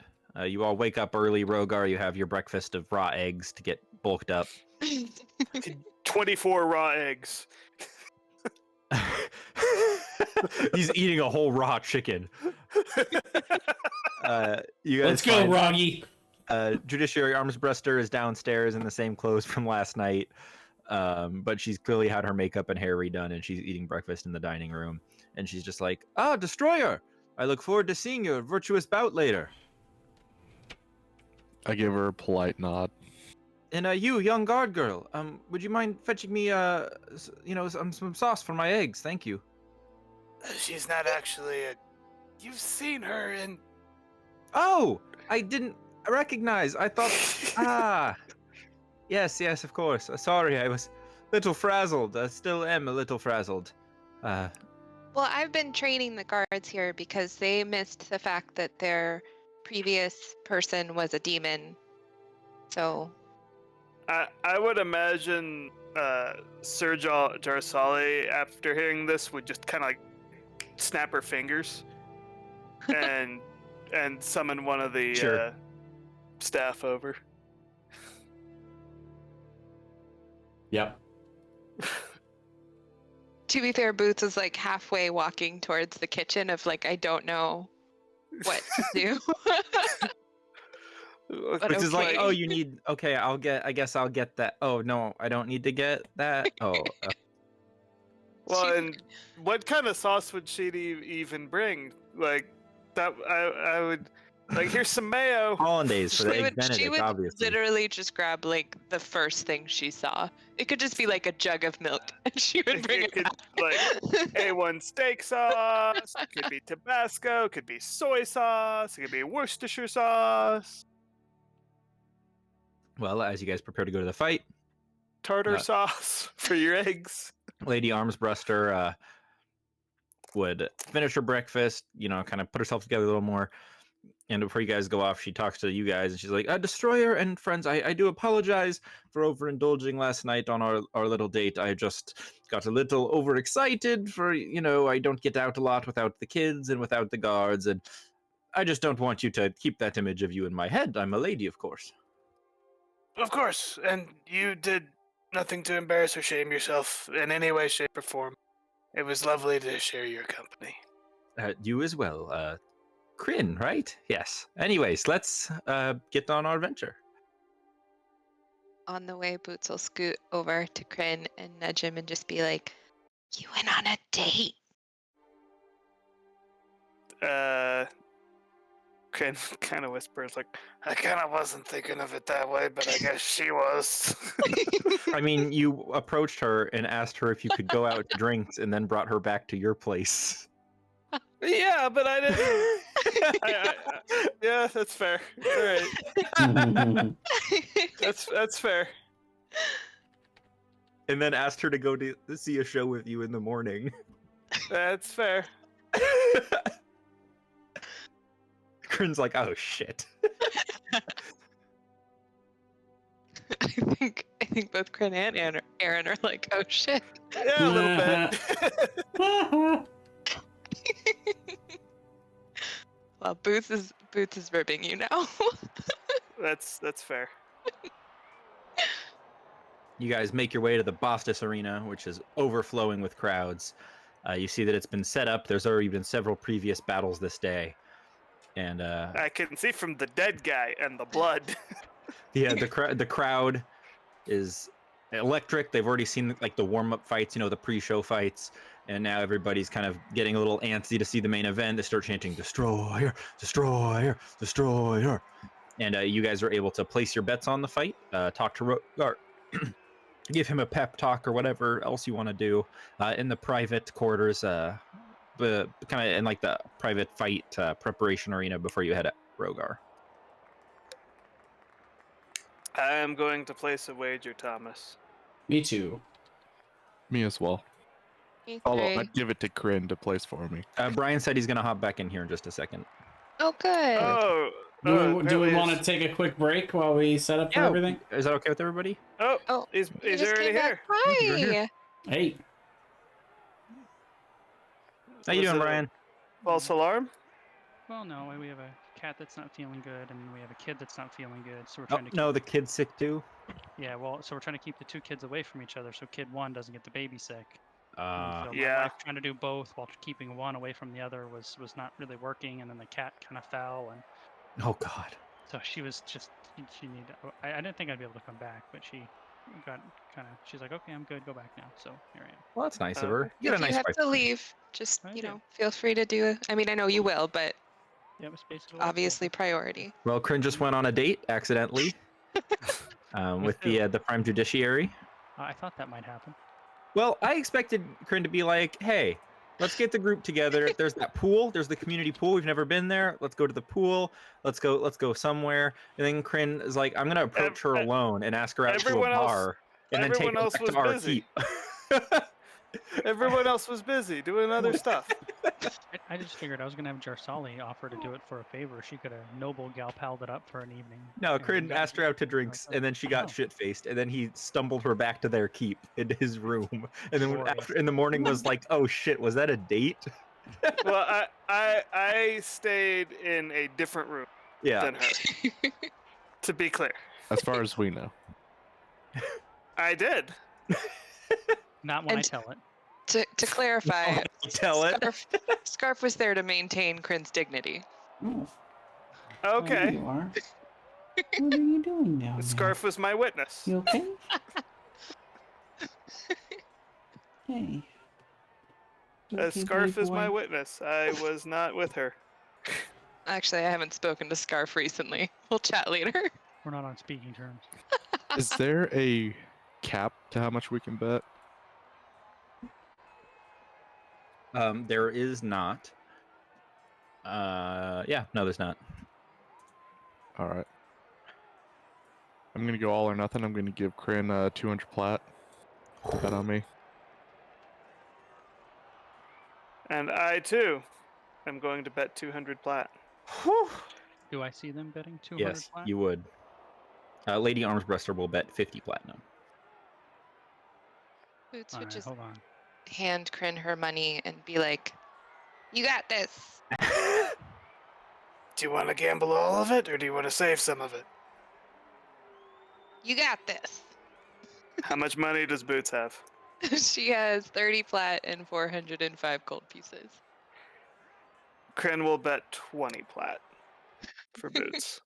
you all wake up early. Rogar, you have your breakfast of raw eggs to get bulked up. 24 raw eggs. He's eating a whole raw chicken. You guys Let's go, find, Roggy. Judiciary Armsbruster is downstairs in the same clothes from last night, but she's clearly had her makeup and hair redone, and she's eating breakfast in the dining room. and she's just like, "Ah, Destroyer! I look forward to seeing your virtuous bout later." I give her a polite nod. And you, young guard girl, would you mind fetching me, some sauce for my eggs? Thank you. She's not actually a... You've seen her in... Oh, I didn't recognize. I thought, yes, of course. Sorry, I was a little frazzled. I still am a little frazzled. Well, I've been training the guards here because they missed the fact that their previous person was a demon. So I would imagine Sir Jarsali, after hearing this, would just kind of like snap her fingers and summon one of the Sure. staff over. Yep. To be fair, Boots is like halfway walking towards the kitchen of like, I don't know what to do. But Which is like, okay. oh, you need. Okay, I guess I'll get that. Oh no, I don't need to get that. Oh, Well, She- and what kind of sauce would she even bring? Like that, I would like. Here's some mayo. hollandaise for the She egg would, Benedict, she would obviously. literally just grab like the first thing she saw. It could just be like a jug of milk, and she would bring it could back. like A1 steak sauce. It could be Tabasco. It could be soy sauce. It could be Worcestershire sauce. Well, as you guys prepare to go to the fight, Tartar sauce for your eggs. Lady Armsbruster would finish her breakfast, kind of put herself together a little more. And before you guys go off, she talks to you guys and she's like, Destroyer and friends, I do apologize for overindulging last night on our little date. I just got a little overexcited for, I don't get out a lot without the kids and without the guards. And I just don't want you to keep that image of you in my head. I'm a lady, of course. Of course, and you did nothing to embarrass or shame yourself in any way, shape, or form. It was lovely to share your company. You as well. Kryn, right? Yes. Anyways, let's get on our adventure. On the way, Boots will scoot over to Kryn and nudge him and just be like, "You went on a date." Ken kind of whispers, like, I kind of wasn't thinking of it that way, but I guess she was. I mean, you approached her and asked her if you could go out to drinks and then brought her back to your place. Yeah, but I didn't. Yeah, that's fair. All right. That's fair. And then asked her to go to see a show with you in the morning. That's fair. Kryn's like, oh shit. I think both Kryn and Aaron are like, "Oh shit." Yeah, a little bit. Well, Boots is ribbing you now. That's fair. You guys make your way to the Bostis Arena, which is overflowing with crowds. You see that it's been set up. There's already been several previous battles this day. And I can see from the dead guy and the blood. yeah, the crowd is electric. They've already seen like the warm-up fights, the pre-show fights, and now everybody's kind of getting a little antsy to see the main event. They start chanting "Destroyer, Destroyer, Destroyer," and you guys are able to place your bets on the fight. Talk to or give him a pep talk or whatever else you want to do in the private quarters, kind of in like the private fight preparation arena before you head at Rogar. I am going to place a wager, Thomas. Me too. Me as well. Me Although three. I'd give it to Kryn to place for me. Brian said he's going to hop back in here in just a second. Oh, good. Oh. Do we want to to take a quick break while we set up for everything? Is that okay with everybody? Oh, Oh, he's You just already came back. here. you're here. Hi. Hey, How you Was doing, it a Brian? False alarm? Well, no, we have a cat that's not feeling good, and we have a kid that's not feeling good. So we're Oh, trying to no, the kid's sick too. yeah, well, so we're trying to keep the two kids away from each other, so kid one doesn't get the baby sick. So my Yeah. wife trying to do both while keeping one away from the other was not really working, and then the cat kind of fell, and Oh God. so she was just she needed. I didn't think I'd be able to come back, but she got kind of. She's like, okay, I'm good. Go back now. So here I am. Well, that's nice of her. You got If a you nice have wife. to leave, just I you do. know, feel free to do it. I mean, I know you will, but Yeah, it's basically what I told obviously her. priority. Well, Kryn just went on a date accidentally with who? the Prime Judiciary. I thought that might happen. Well, I expected Kryn to be like, "Hey, let's get the group together. There's that pool. There's the community pool. We've never been there. Let's go to the pool. Let's go somewhere." And then Kryn is like, "I'm gonna approach her alone and ask her out to a everyone else- bar, and then take everyone her else back was to our busy. keep." Everyone else was busy doing other stuff. I just figured I was gonna have Jarsali offer to do it for a favor. She could have noble gal palled it up for an evening. No, and Kryn got- asked her out to drinks, and then she got Oh. shit-faced, and then he stumbled her back to their keep into his room, and then Glorious. after, in the morning was like, "Oh shit, was that a date?" Well, I stayed in a different room Yeah. than her. To be clear, As far as we know. I did. Not when I And- tell it. To clarify, Tell it. Scarf was there to maintain Kryn's dignity. Oh, there Okay. you are. What are you doing now? The scarf was my witness. You okay? Hey. You A okay, scarf buddy is my boy? witness. I was not with her. Actually, I haven't spoken to Scarf recently. We'll chat later. We're not on speaking terms. Is there a cap to how much we can bet? There is not. Yeah, no, there's not. All right. I'm gonna go all or nothing. I'm gonna give Kryn 200 plat. Bet on me. And I too am going to bet 200 plat. Do I see them betting 200 Yes, plat? you would. Lady Armsbreaster will bet 50 platinum. Boots All would right, just hold on. hand Kryn her money and be like, "You got this." Do you want to gamble all of it, or do you want to save some of it? You got this. How much money does Boots have? She has 30 plat and 405 gold pieces. Kryn will bet 20 plat for Boots.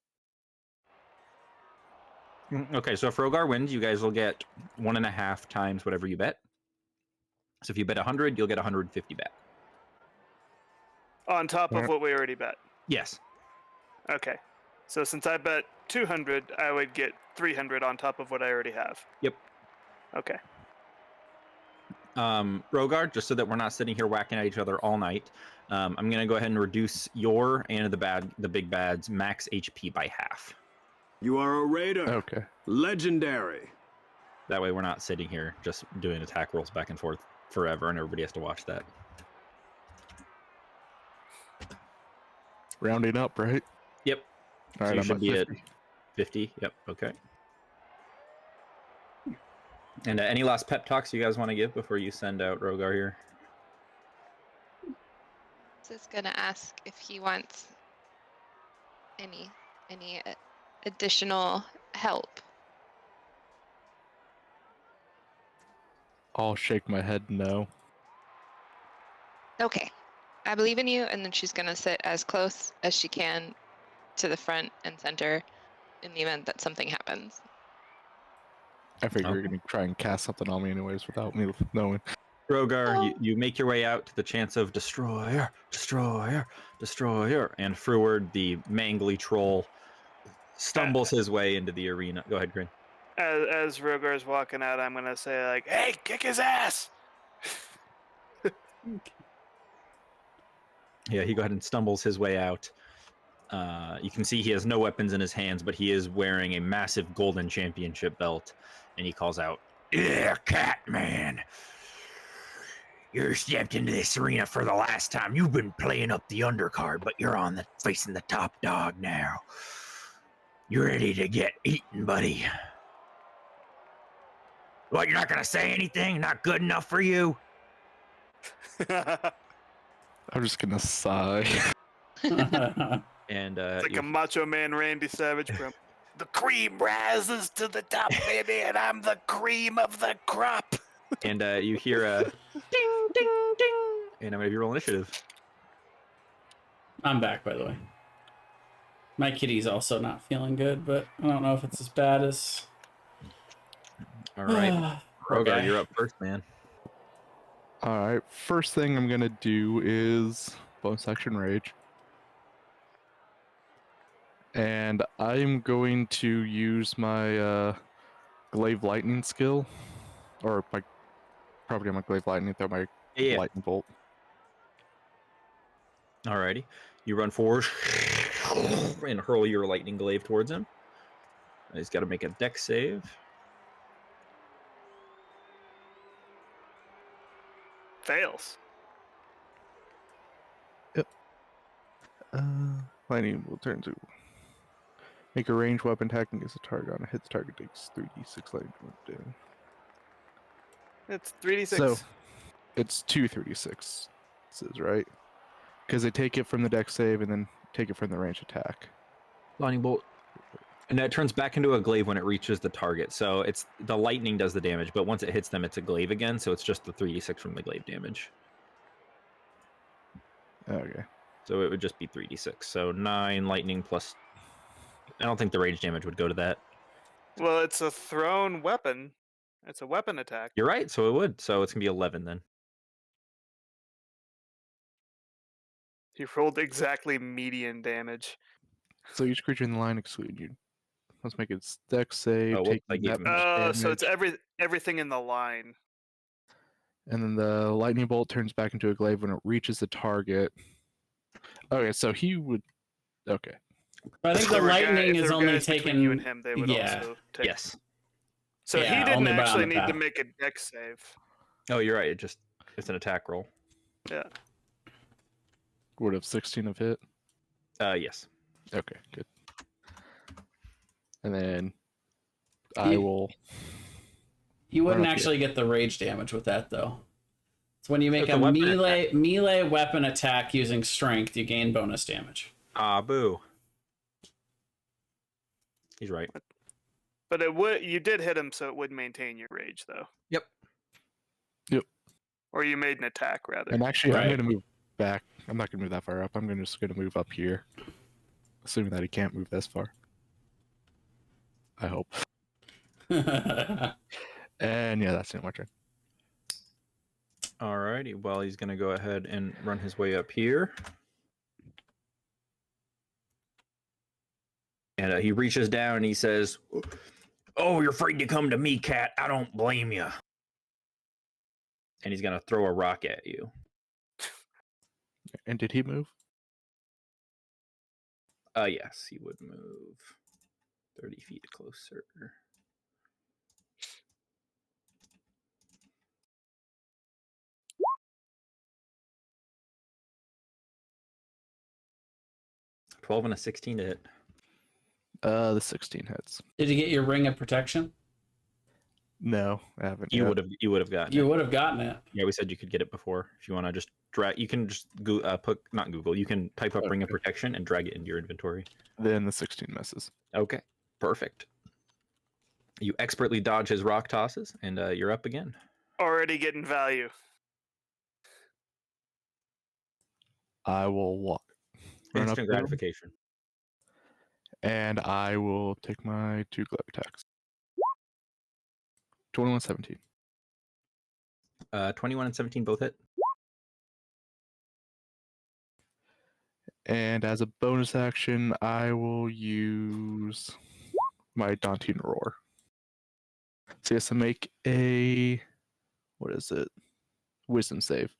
Okay, so if Rogar wins, you guys will get 1.5 times whatever you bet. So if you bet 100, you'll get 150 back. On top of Alright. what we already bet. Yes. Okay. So since I bet 200, I would get 300 on top of what I already have. Yep. Okay. Rogar, just so that we're not sitting here whacking at each other all night, I'm gonna go ahead and reduce your and the big bad's max HP by half. You are a raider. Okay. Legendary. That way we're not sitting here just doing attack rolls back and forth forever and everybody has to watch that. Rounding up, right? Yep. All right, you I'm should at be 50. at 50. Yep. Okay. And any last pep talks you guys want to give before you send out Rogar here? Just gonna ask if he wants any additional help. I'll shake my head no. Okay, I believe in you. And then she's gonna sit as close as she can to the front and center in the event that something happens. I figure you're Okay. gonna try and cast something on me anyways without me knowing. Rogar, you make your way out to the chants of destroyer, destroyer, destroyer, and Freward, the mangly troll, stumbles his way into the arena. Go ahead, Grin. As Rogar's walking out, I'm gonna say like, "Hey, kick his ass!" Yeah, he go ahead and stumbles his way out. You can see he has no weapons in his hands, but he is wearing a massive golden championship belt, and he calls out, "Yeah, Catman! You're stepped into this arena for the last time. You've been playing up the undercard, but you're on the facing the top dog now. You're ready to get eaten, buddy. What, you're not gonna say anything? Not good enough for you?" I'm just gonna sigh. And It's like you- a Macho Man Randy Savage from the cream rises to the top, baby, and I'm the cream of the crop. and you hear a ding, ding, ding, and I'm gonna have you roll initiative. I'm back, by the way. My kitty's also not feeling good, but I don't know if it's as bad as All right. Rogar, Okay. you're up first, man. All right. First thing I'm gonna do is bonus action rage, and I'm going to use my glaive lightning skill, or my property on my glaive lightning, throw my Yeah. lightning bolt. Alrighty. You run forward and hurl your lightning glaive towards him. He's got to make a dex save. Fails. Lightning will turn to make a ranged weapon attack against a target. On a hit, the target takes 3d6 lightning damage. It's 3d6. So it's 2 right? Because they take it from the dex save and then take it from the range attack. Lightning bolt. And that turns back into a glaive when it reaches the target. So it's the lightning does the damage, but once it hits them, it's a glaive again. So it's just the 3d6 from the glaive damage. Okay. So it would just be 3d6. So 9 lightning plus. I don't think the rage damage would go to that. Well, it's a thrown weapon. It's a weapon attack. You're right. So it would. So it's gonna be 11 then. He rolled exactly median damage. So each creature in the line excluding you. Let's make it dex save. Oh, Take I gave that him- much So it's damage, everything in the line. and then the lightning bolt turns back into a glaive when it reaches the target. Okay, so he would. Okay. But I think If the there were lightning if is there were only guys between taken. you and him, they would yeah. also take. Yes. So Yeah, he didn't only by on actually the need to path. make a dex save. Oh, you're right. It's an attack roll. Yeah. Would have 16 of hit. Yes. Okay, good. And then I will. You wouldn't Run up actually get the rage damage with that though. It's when you make It's a a weapon melee weapon attack using strength, you gain bonus damage. Ah, boo. He's right. But it would. You did hit him, so it would maintain your rage, though. Yep. Or you made an attack, rather. And actually, I'm Right. going to move back. I'm not going to move that far up. I'm just going to move up here. Assuming that he can't move this far. I hope. And yeah, that's it. My turn. Alrighty. Well, he's gonna go ahead and run his way up here. And he reaches down and he says, "Oh, you're afraid to come to me, cat. I don't blame you." And he's gonna throw a rock at you. And did he move? Yes, he would move 30 feet closer. $12 and a 16 to hit. The 16 hits. Did you get your ring of protection? No, I haven't. You yet. would have gotten You it. would have gotten it. Yeah, we said you could get it before. If you want to just drag, you can just put not Google. You can type up Ring of Okay. Protection and drag it into your inventory. Then the 16 misses. Okay, perfect. You expertly dodge his rock tosses, and you're up again. Already getting value. I will walk. Run up Instant to him, gratification. and I will take my 2 glove attacks. 21, 17. 21 and 17 both hit. And as a bonus action, I will use my Daunting Roar. So he has to make a, what is it? Wisdom save.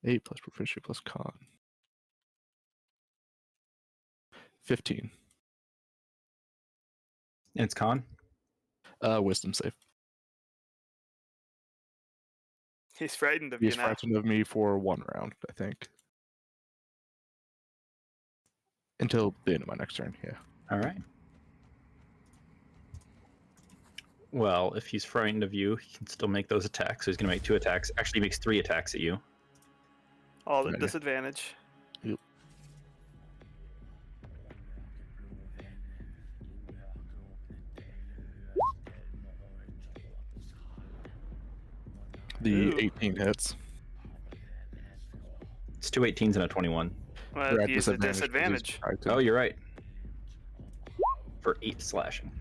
8 plus proficiency plus con. 15. And it's con. Wisdom save. He's frightened of He's you now. frightened of me for 1 round, I think. Until the end of my next turn, yeah. All right. Well, if he's frightened of you, he can still make those attacks. So he's going to make 2 attacks. Actually, he makes 3 attacks at you. All at Okay. disadvantage. Yep. The Ooh. 18 hits. It's 2 18s and a 21. Well, We're at use a 'cause he's disadvantage. frightened. Oh, you're right. For 8 slashing.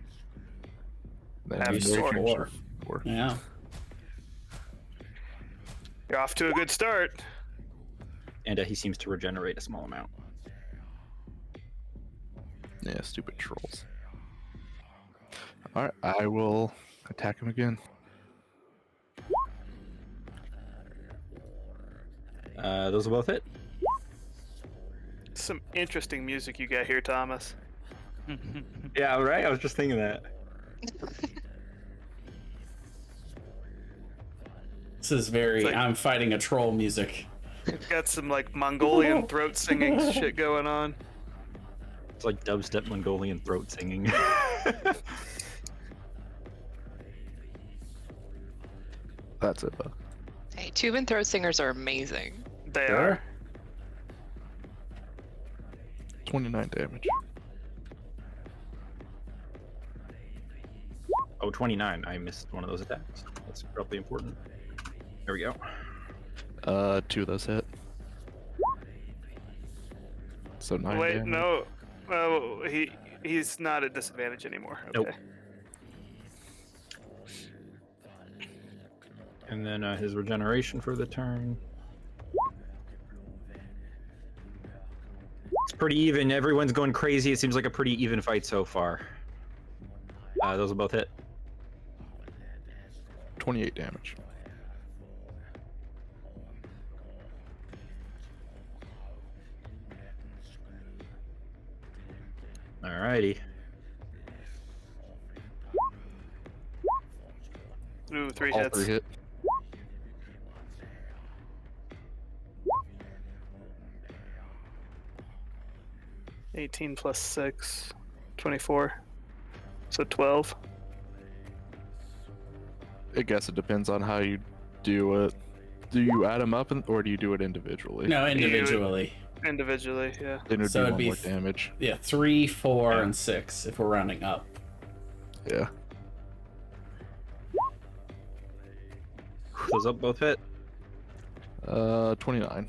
Then Have you four. change to 4. Yeah. You're off to a good start. And he seems to regenerate a small amount. Yeah, stupid trolls. Alright, I will attack him again. Those will both hit. Some interesting music you got here, Thomas. Yeah, right? I was just thinking that. This is very It's like- I'm fighting a troll music. Got some like Mongolian throat singing shit going on. It's like dubstep Mongolian throat singing. That's it, bud. Hey, tube and throat singers are amazing. They Sure. are. 29 damage. Oh, 29. I missed one of those attacks. That's probably important. There we go. 2 of those hit. So 9 Wait, damage. no. Oh, he's not at disadvantage anymore. Nope. Okay. And then his regeneration for the turn. It's pretty even. Everyone's going crazy. It seems like a pretty even fight so far. Those will both hit. 28 damage. Alrighty. Ooh, 3 All hits. 3 hit. +18 plus 6, 24. So 12. I guess it depends on how you do it. Do you add them up or do you do it individually? No, individually. Individually, yeah. Then it would So do it'd 1 be more damage. Yeah, 3, 4, Yeah. and 6 if we're rounding up. Yeah. Those up both hit. 29.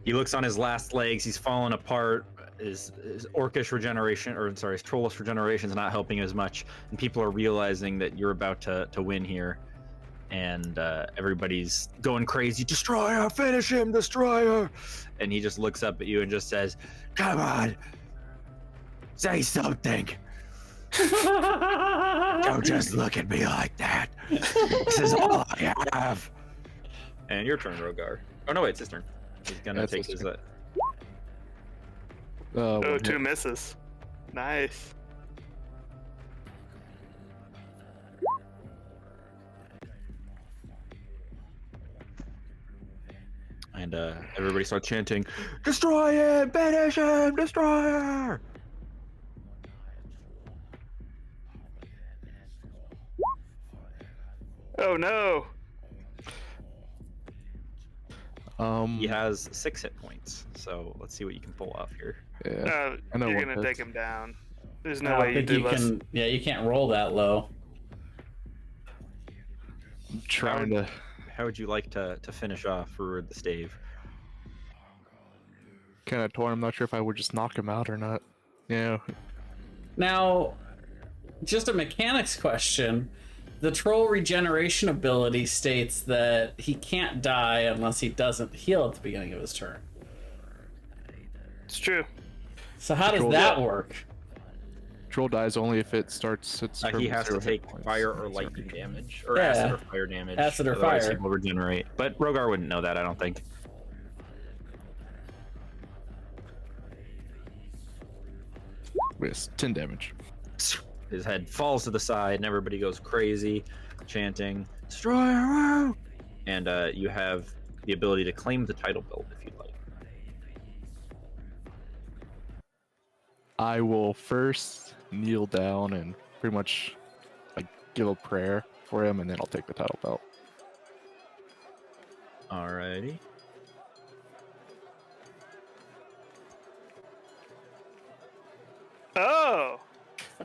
He looks on his last legs. He's falling apart. His orcish regeneration, or sorry, his trollish regeneration is not helping as much. And people are realizing that you're about to win here. And everybody's going crazy. Destroyer, finish him, destroyer! And he just looks up at you and just says, "Come on, say something. Don't just look at me like that. This is all I have." And your turn, Rogar. Oh no, wait, it's his turn. He's gonna That's take his his. turn. 1 Oh, 2 hit. misses. Nice. And everybody starts chanting, "Destroy him! Finish him! Destroyer!" Oh no. He has 6 hit points, so let's see what you can pull off here. Yeah. I know You're one gonna hits. take him down. There's I no don't way you think do you less. can. Yeah, you can't roll that low. I'm trying to. How would you like to finish off Rurid the Stave? Kind of torn. I'm not sure if I would just knock him out or not. Yeah. Now, just a mechanics question. The troll regeneration ability states that he can't die unless he doesn't heal at the beginning of his turn. It's true. So how does Troll- that work? Troll dies only if it starts its turn He with has to 0 hit take points. fire or 0 lightning HP. damage, or Yeah. acid or fire damage. Acid or otherwise fire. He will regenerate, but Rogar wouldn't know that, I don't think. Yes, 10 damage. His head falls to the side, and everybody goes crazy, chanting, "Destroyer!" And you have the ability to claim the title belt if you'd like. I will first kneel down and pretty much like give a prayer for him, and then I'll take the title belt. Alrighty. Oh.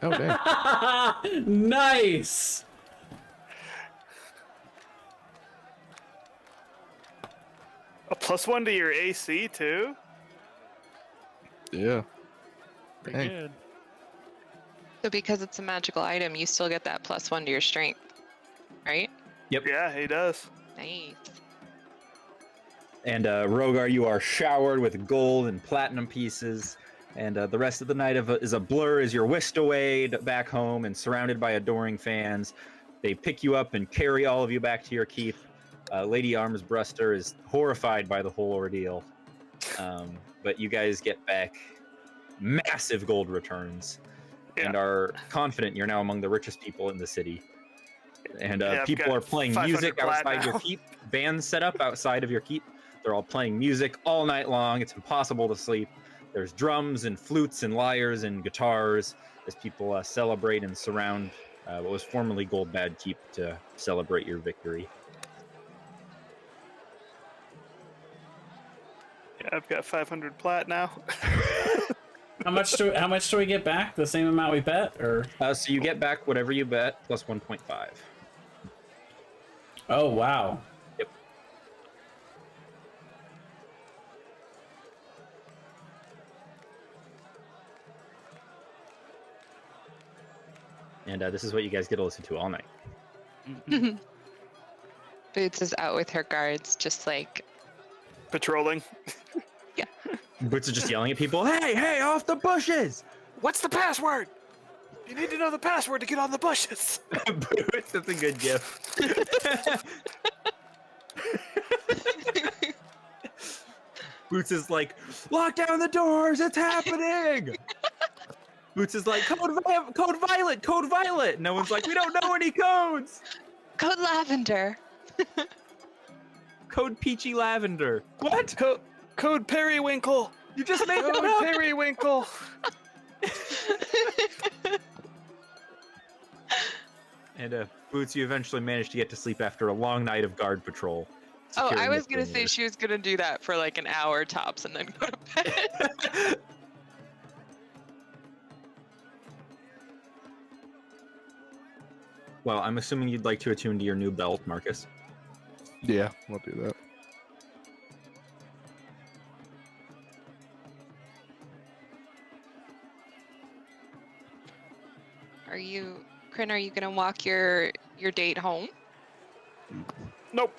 Oh dang! Nice. A +1 to your AC too? Yeah. Pretty Dang. good. So because it's a magical item, you still get that +1 to your strength, right? Yeah, he does. Nice. And Rogar, you are showered with gold and platinum pieces. And the rest of the night is a blur as you're whisked away back home and surrounded by adoring fans. They pick you up and carry all of you back to your keep. Lady Armsbruster is horrified by the whole ordeal. But you guys get back massive gold returns and are confident you're now among the richest people in the city. And Yeah, I've people got are playing 500 music plat outside your now. keep. Bands set up outside of your keep. They're all playing music all night long. It's impossible to sleep. There's drums and flutes and lyres and guitars as people celebrate and surround what was formerly Goldbad Keep to celebrate your victory. Yeah, I've got 500 plat now. How much do we get back? The same amount we bet, or? So you get back whatever you bet plus 1.5. Oh wow. Yep. And this is what you guys get to listen to all night. Boots is out with her guards, just like, Patrolling. Boots is just yelling at people, hey, off the bushes! What's the password? You need to know the password to get on the bushes. Boots, that's a good gift. Boots is like, lock down the doors, it's happening! Boots is like, code violet! No one's like, we don't know any codes! Code Lavender. Code peachy lavender. What? Code Periwinkle. You just made that Code up? Periwinkle. And Boots, you eventually managed to get to sleep after a long night of guard patrol. Oh, I securing was the gonna say perimeter. she was gonna do that for like an hour tops and then go to bed. Well, I'm assuming you'd like to attune to your new belt, Marcus. Yeah, we'll do that. Kryn, are you gonna walk your date home? Nope.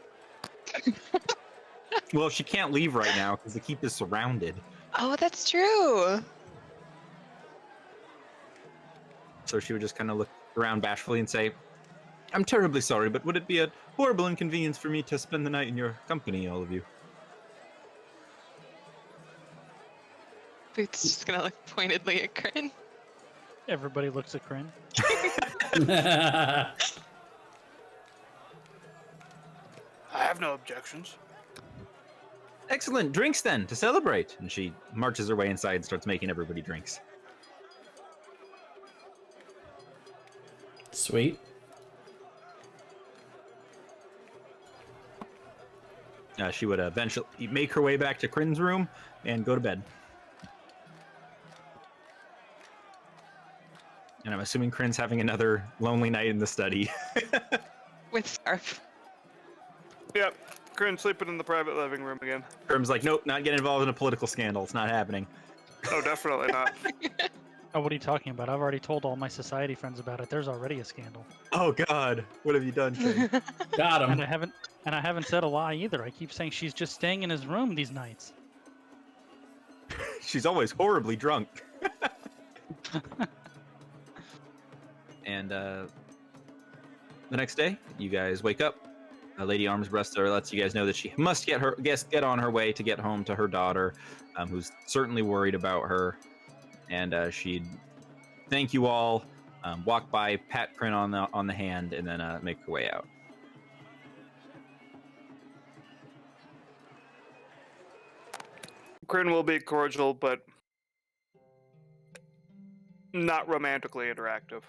Well, she can't leave right now because the keep is surrounded. Oh, that's true. So she would just kind of look around bashfully and say, I'm terribly sorry, but would it be a horrible inconvenience for me to spend the night in your company, all of you? Boots is just gonna look pointedly at Kryn. Everybody looks at Kryn. I have no objections. Excellent, drinks then, to celebrate. And she marches her way inside and starts making everybody drinks. Sweet. She would eventually make her way back to Kryn's room and go to bed. And I'm assuming Kryn's having another lonely night in the study. With Scarf. Yep. Kryn sleeping in the private living room again. Kryn's like, nope, not getting involved in a political scandal. It's not happening. Oh, definitely not. Oh, what are you talking about? I've already told all my society friends about it. There's already a scandal. Oh God, what have you done, Kryn? Got And him. I haven't said a lie either. I keep saying she's just staying in his room these nights. She's always horribly drunk. And the next day, you guys wake up. Lady Armsbruster lets you guys know that she must get on her way to get home to her daughter, who's certainly worried about her. And she'd thank you all, walk by, pat Kryn on the hand, and then make her way out. Kryn will be cordial, but not romantically interactive.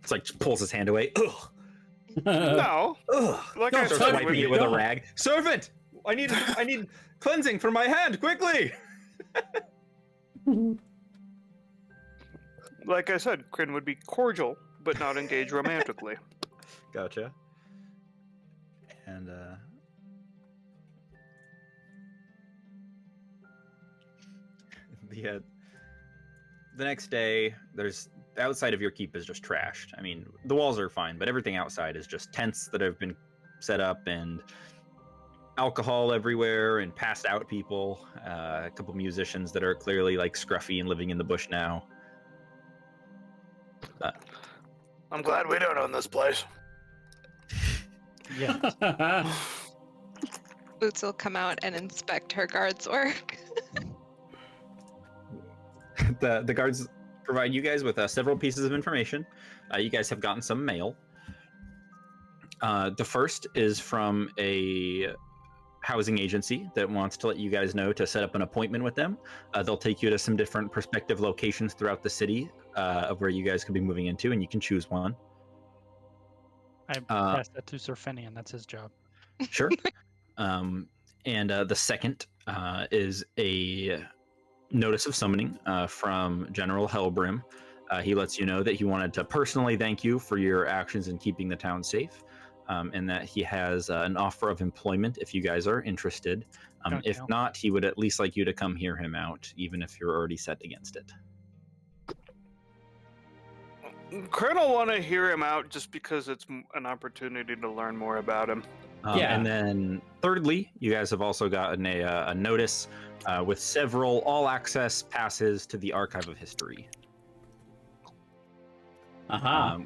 It's like pulls his hand away. Ugh. No. Ugh. Like Don't I start said, wiping when it you with a don't. rag. Servant, I need cleansing for my hand quickly. Like I said, Kryn would be cordial, but not engage romantically. Gotcha. And the next day, there's outside of your keep is just trashed. I mean, the walls are fine, but everything outside is just tents that have been set up and alcohol everywhere and passed out people. A couple musicians that are clearly like scruffy and living in the bush now. I'm glad we don't own this place. Yeah. Boots will come out and inspect her guard's work. The guards provide you guys with several pieces of information. You guys have gotten some mail. The first is from a housing agency that wants to let you guys know to set up an appointment with them. They'll take you to some different prospective locations throughout the city of where you guys could be moving into, and you can choose one. I passed that to Sir Fenian. That's his job. Sure. And the second is a notice of summoning from General Hellbrim. He lets you know that he wanted to personally thank you for your actions in keeping the town safe, and that he has an offer of employment if you guys are interested. If not, he would at least like you to come hear him out, even if you're already set against it. Colonel want to hear him out just because it's an opportunity to learn more about him. Yeah. And then thirdly, you guys have also gotten a notice with several all-access passes to the Archive of History.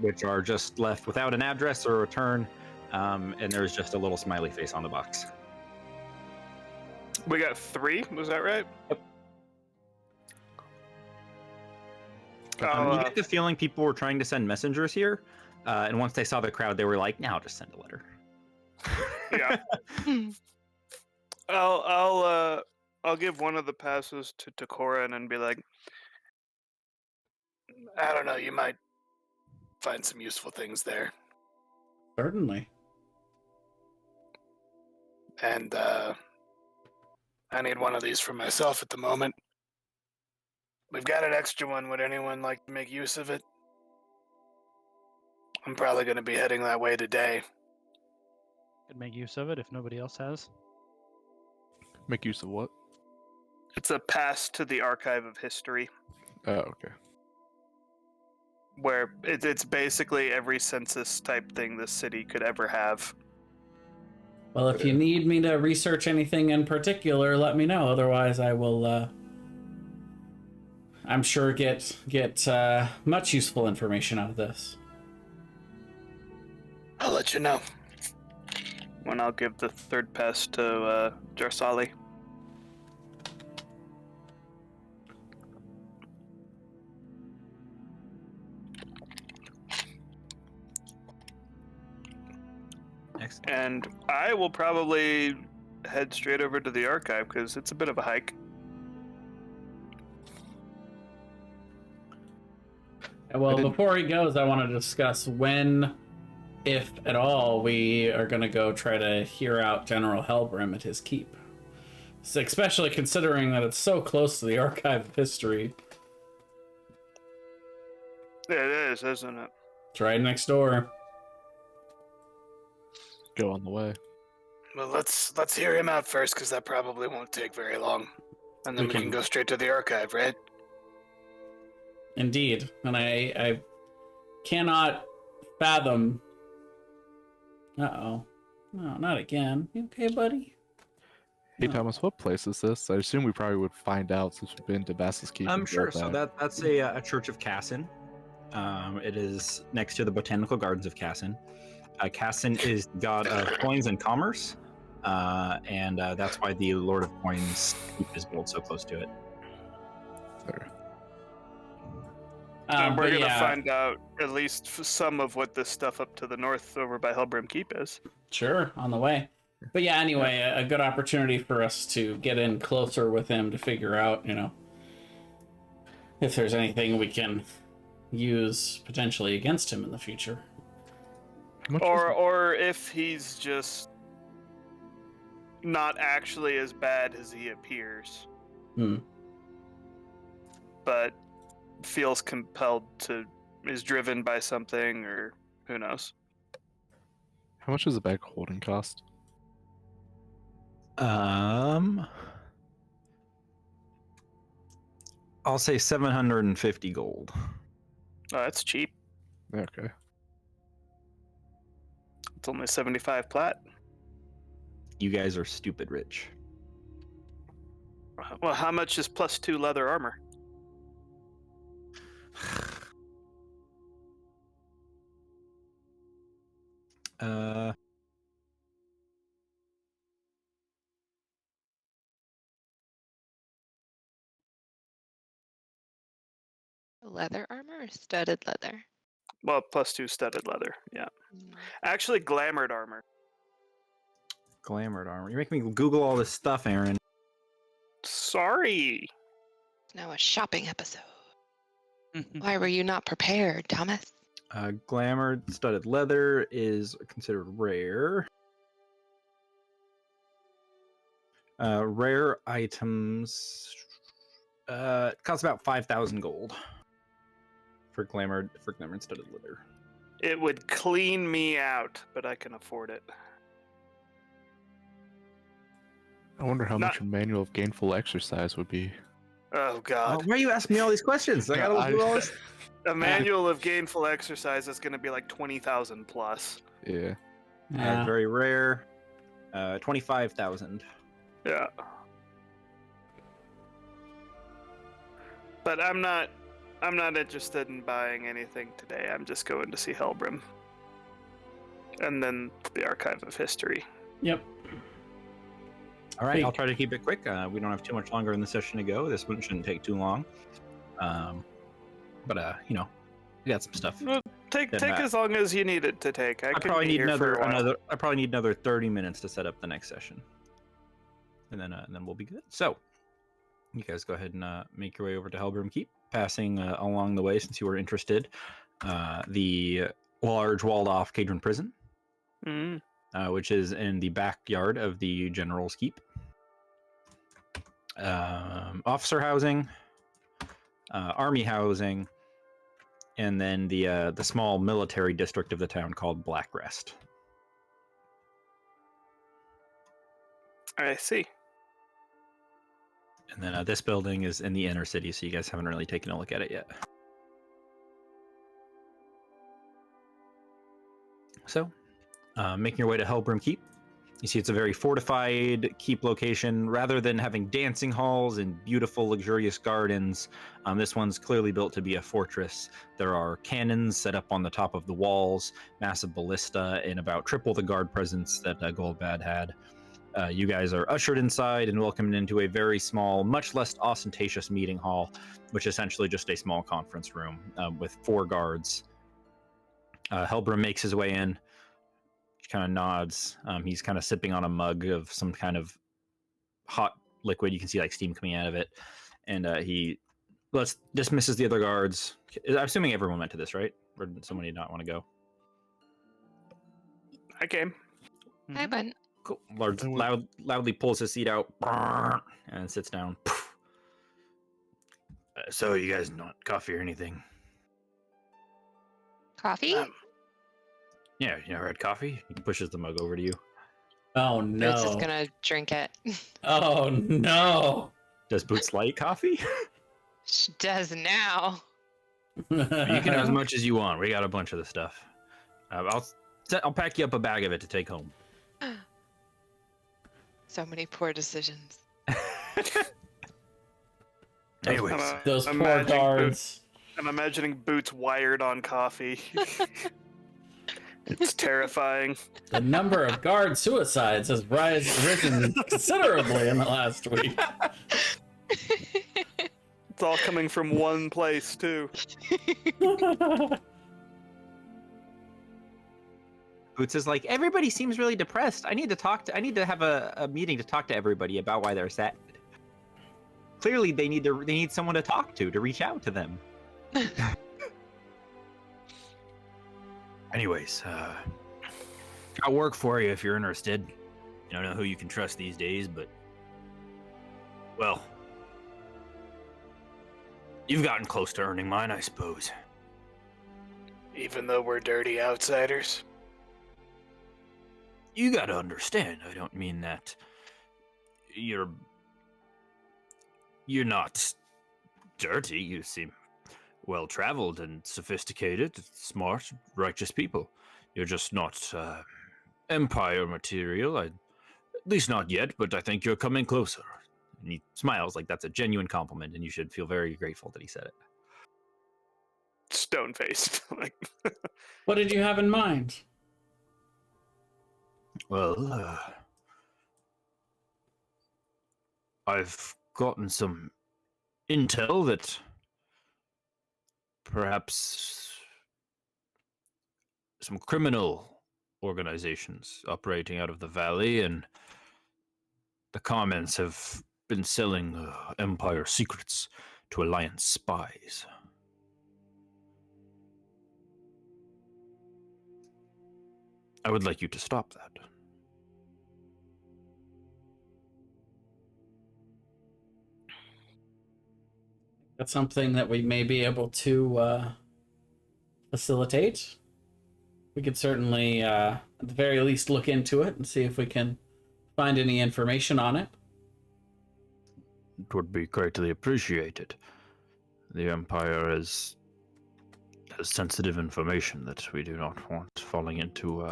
Which are just left without an address or return, and there's just a little smiley face on the box. We got 3, was that right? Yep. Oh, You get the feeling people were trying to send messengers here, and once they saw the crowd, they were like, "Now, just send a letter." yeah. I'll give one of the passes to Korin and be like, I don't know, you might find some useful things there. Certainly. And I need one of these for myself at the moment. We've got an extra one. Would anyone like to make use of it? I'm probably going to be heading that way today. Could make use of it if nobody else has. Make use of what? It's a pass to the Archive of History, Oh, okay. where it's basically every census type thing this city could ever have. Well, if you need me to research anything in particular, let me know. Otherwise, I will, I'm sure, get much useful information out of this. I'll let you know. And I'll give the third pass to Jarsali. Excellent. And I will probably head straight over to the archive because it's a bit of a hike. Well, before he goes, I want to discuss when, if at all, we are going to go try to hear out General Hellbrim at his keep. So especially considering that it's so close to the Archive of History. It is, isn't it? It's right next door. Go on the way. Well, let's hear him out first because that probably won't take very long, and then we can go straight to the archive, right? Indeed. And I cannot fathom... Uh-oh. No, not again. You okay, buddy? Hey, No. Thomas, what place is this? I assume we probably would find out since we've been to Bass's Keep. I'm and sure. all So that's a Church of Cassin. It is next to the Botanical Gardens of Cassin. Cassin is the god of coins and commerce, and that's why the Lord of Coins keep his built so close to it. There. And we're but gonna yeah, find out at least some of what this stuff up to the north over by Hellbrim Keep is. sure, on the way. But yeah, anyway, a good opportunity for us to get in closer with him to figure out, if there's anything we can use potentially against him in the future. How much Or if he's just not actually as bad as he appears, but feels compelled to, is driven by something, or who knows. How much does a bag of holding cost? I'll say 750 gold. Oh, that's cheap. Okay. It's only 75 plat. You guys are stupid rich. Well, how much is +2 leather armor? Uh, Leather armor or studded leather? Well, +2 studded leather. Yeah. Mm. Actually, glamored armor. glamored armor. You're making me Google all this stuff, Aaron. Sorry. It's now a shopping episode. Why were you not prepared, Thomas? Glamored studded leather is considered rare. Rare items cost about 5,000 gold for glamored studded leather. It would clean me out, but I can afford it. I wonder how Not- much a manual of gainful exercise would be. Oh, God. Why are you asking me all these questions? I gotta do all this. A manual of gainful exercise is going to be like 20,000 plus. Yeah. Yeah. Very rare. 25,000. Yeah. But I'm not interested in buying anything today. I'm just going to see Helbrim. And then the Archive of History. Yep. All right, Hey. I'll try to keep it quick. We don't have too much longer in the session to go. This one shouldn't take too long. But we got some stuff. Well, take Then, as long as you need it to take. I can probably be need here for a while. I probably need another 30 minutes to set up the next session, and then we'll be good. So, you guys go ahead and make your way over to Helbrim Keep, passing along the way since you were interested. The large walled-off Cadron prison, Mm. which is in the backyard of the General's Keep. Officer housing, army housing, and then the small military district of the town called Black Rest. I see. And then this building is in the inner city, so you guys haven't really taken a look at it yet. So, making your way to Helbrim Keep. You see it's a very fortified keep location. Rather than having dancing halls and beautiful, luxurious gardens, this one's clearly built to be a fortress. There are cannons set up on the top of the walls, massive ballista, and about triple the guard presence that Goldbad had. You guys are ushered inside and welcomed into a very small, much less ostentatious meeting hall, which is essentially just a small conference room with 4 guards. Helbrim makes his way in. Kind of nods. He's kind of sipping on a mug of some kind of hot liquid. You can see like steam coming out of it, and he dismisses the other guards. I'm assuming everyone went to this, right? Or did somebody not want to go? I came. I went. Cool. Loudly pulls his seat out and sits down. So you guys not coffee or anything? Coffee? Yeah, you never had coffee? He pushes the mug over to you. Oh Boots is no. gonna drink it. Oh no. Does Boots like coffee? She does now. You can have as much as you want. We got a bunch of the stuff. I'll pack you up a bag of it to take home. So many poor decisions. Anyways, Those poor Imagining guards. I'm imagining Boots wired on coffee. It's terrifying. The number of guard suicides has risen considerably in the last week. It's all coming from one place, too. Boots is like, everybody seems really depressed. I need to have a meeting to talk to everybody about why they're sad. Clearly, they need someone to talk to reach out to them. Anyways, got work for you if you're interested. I don't know who you can trust these days, but well, you've gotten close to earning mine, I suppose. Even though we're dirty outsiders. You gotta understand, I don't mean that you're not dirty. You seem well-traveled and sophisticated, smart, righteous people. You're just not Empire material. At least not yet, but I think you're coming closer. And he smiles like that's a genuine compliment, and you should feel very grateful that he said it. Stone faced. Like, What did you have in mind? Well, I've gotten some intel that perhaps some criminal organizations operating out of the valley and the comments have been selling Empire secrets to Alliance spies. I would like you to stop that. That's something that we may be able to facilitate. We could certainly, at the very least, look into it and see if we can find any information on it. It would be greatly appreciated. The Empire has sensitive information that we do not want falling into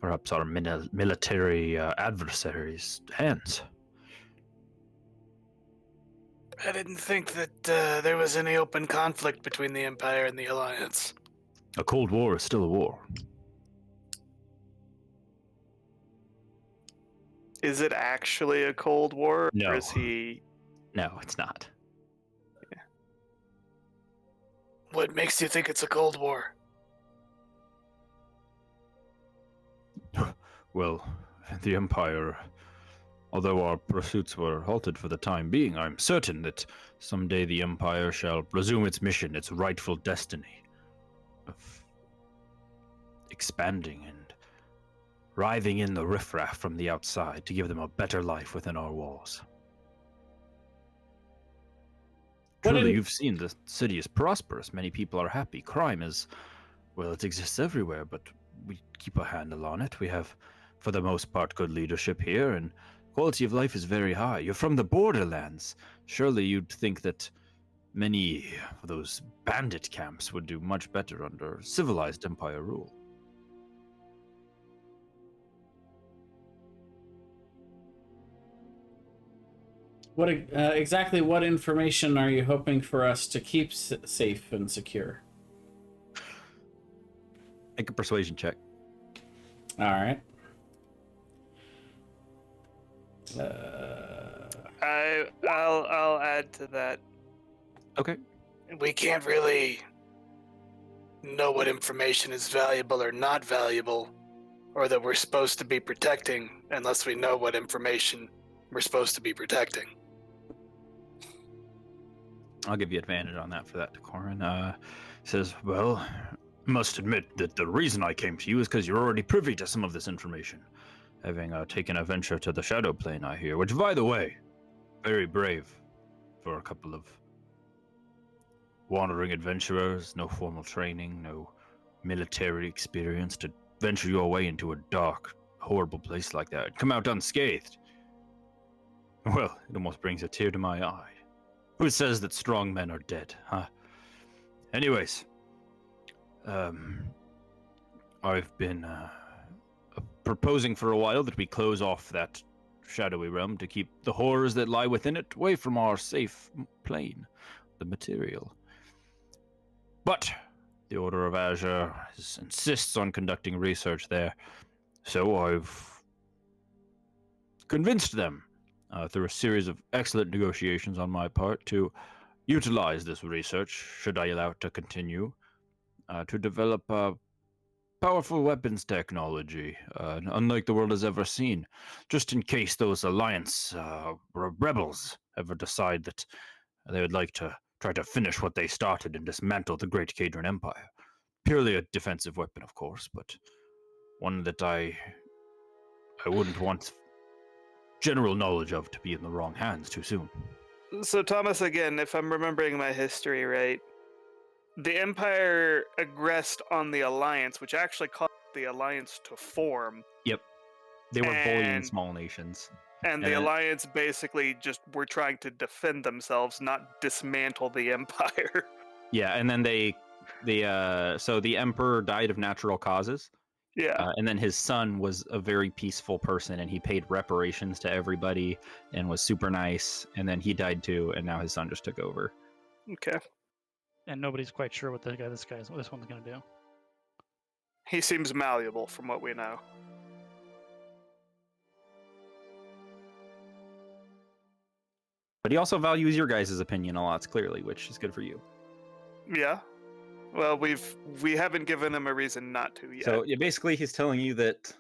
perhaps our military adversaries' hands. I didn't think that there was any open conflict between the Empire and the Alliance. A Cold War is still a war. Is it actually a Cold War? No. Or is he... No, it's not. What makes you think it's a Cold War? Well, the Empire, although our pursuits were halted for the time being, I'm certain that someday the Empire shall resume its mission, its rightful destiny of expanding and writhing in the riffraff from the outside to give them a better life within our walls. Truly, you've seen the city is prosperous. Many people are happy. Crime is, well, it exists everywhere, but we keep a handle on it. We have, for the most part, good leadership here, and quality of life is very high. You're from the borderlands. Surely you'd think that many of those bandit camps would do much better under civilized Empire rule. What exactly what information are you hoping for us to keep safe and secure? Make a persuasion check. All right. I'll add to that. Okay. We can't really know what information is valuable or not valuable, or that we're supposed to be protecting, unless we know what information we're supposed to be protecting. I'll give you advantage on that for that, Corin. Says, well, must admit that the reason I came to you is because you're already privy to some of this information, having taken a venture to the Shadow Plane, I hear, which, by the way, very brave for a couple of wandering adventurers, no formal training, no military experience, to venture your way into a dark, horrible place like that and come out unscathed. Well, it almost brings a tear to my eye. Who says that strong men are dead, huh? Anyways, I've been proposing for a while that we close off that shadowy realm to keep the horrors that lie within it away from our safe plane, the material. But the Order of Azure insists on conducting research there, so I've convinced them through a series of excellent negotiations on my part to utilize this research, should I allow it to continue, to develop powerful weapons technology, unlike the world has ever seen, just in case those Alliance rebels ever decide that they would like to try to finish what they started and dismantle the Great Cadron Empire. Purely a defensive weapon, of course, but one that I wouldn't want general knowledge of to be in the wrong hands too soon. So, Thomas, again, if I'm remembering my history right, the Empire aggressed on the Alliance, which actually caused the Alliance to form. Yep. They were bullying And- small nations. And the Alliance basically just were trying to defend themselves, not dismantle the Empire. Yeah, and then so the Emperor died of natural causes. Yeah. And then his son was a very peaceful person, and he paid reparations to everybody and was super nice. And then he died too, and now his son just took over. Okay. And nobody's quite sure what this one's gonna do. He seems malleable from what we know. But he also values your guys' opinion a lot, clearly, which is good for you. Yeah. Well, we haven't given him a reason not to yet. So yeah, basically, he's telling you that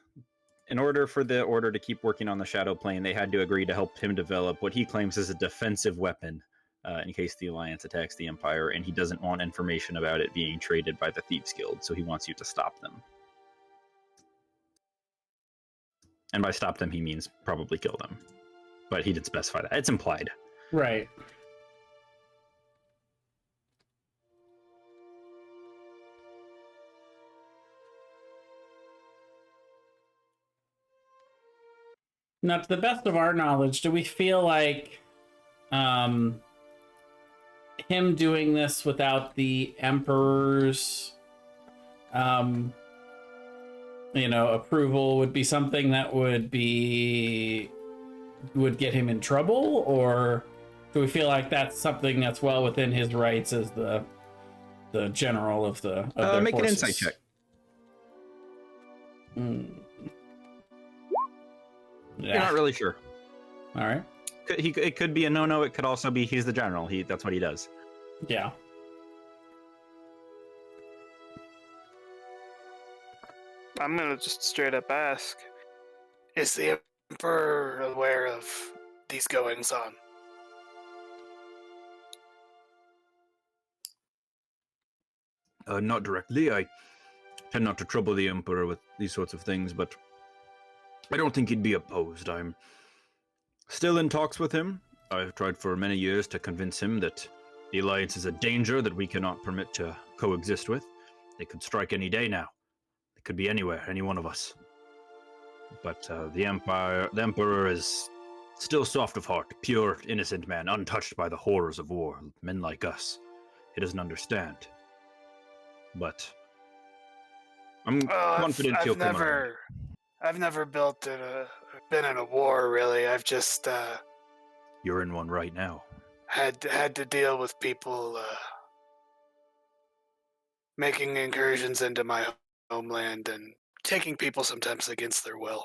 in order for the Order to keep working on the Shadow Plane, they had to agree to help him develop what he claims is a defensive weapon in case the Alliance attacks the Empire, and he doesn't want information about it being traded by the Thieves Guild, so he wants you to stop them. And by stop them, he means probably kill them. But he didn't specify that. It's implied. Right. Now, to the best of our knowledge, do we feel like him doing this without the Emperor's approval would be something that would get him in trouble, or do we feel like that's something that's well within his rights as the general of their make forces? an insight check. Yeah. You're not really sure. All right. It could be a no-no. It could also be he's the general. That's what he does. Yeah. I'm gonna just straight up ask: is the Emperor aware of these goings on? Not directly. I tend not to trouble the Emperor with these sorts of things, but I don't think he'd be opposed. I'm still in talks with him. I've tried for many years to convince him that the Alliance is a danger that we cannot permit to coexist with. They could strike any day now. They could be anywhere, any one of us. But the Emperor is still soft of heart, pure, innocent man, untouched by the horrors of war, men like us. He doesn't understand. But I'm confident he'll come around. I've never been in a war, really. I've just You're in one right now. had to deal with people making incursions into my homeland and taking people sometimes against their will.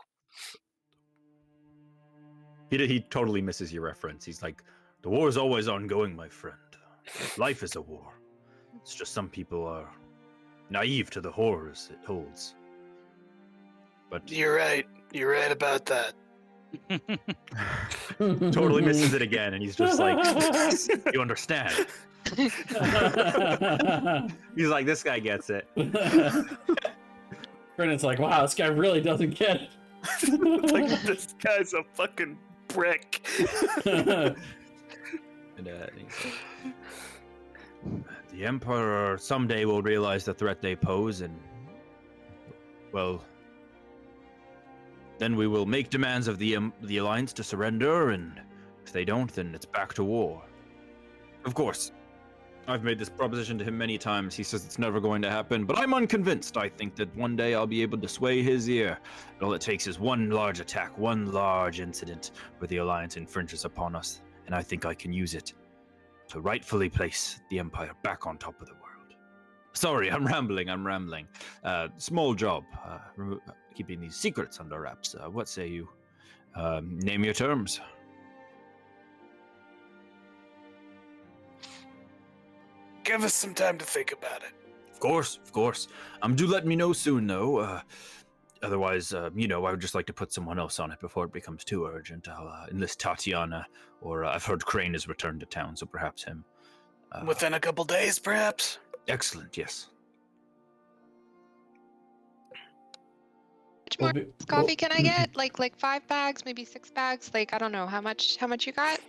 He totally misses your reference. He's like, the war is always ongoing, my friend. Life is a war. It's just some people are naive to the horrors it holds. But You're right. You're right about that. Totally misses it again, and he's just like, you understand. He's like, this guy gets it. Brennan's like, wow, this guy really doesn't get it. Like, this guy's a fucking brick. And he's like, the Emperor someday will realize the threat they pose, and, well, then we will make demands of the Alliance to surrender, and if they don't, then it's back to war. of course, I've made this proposition to him many times. He says it's never going to happen, but I'm unconvinced. I think that one day I'll be able to sway his ear. All it takes is one large attack, one large incident where the Alliance infringes upon us, and I think I can use it to rightfully place the Empire back on top of the world. Sorry, I'm rambling. Small job, keeping these secrets under wraps. What say you? Name your terms. Give us some time to think about it. Of course. Do let me know soon, though. Otherwise, I would just like to put someone else on it before it becomes too urgent. I'll enlist Tatiana, or I've heard Crane has returned to town, so perhaps him. Within a couple days, perhaps? Excellent, yes. How much more coffee can I get? Like 5 bags, maybe 6 bags? Like, I don't know. How much you got?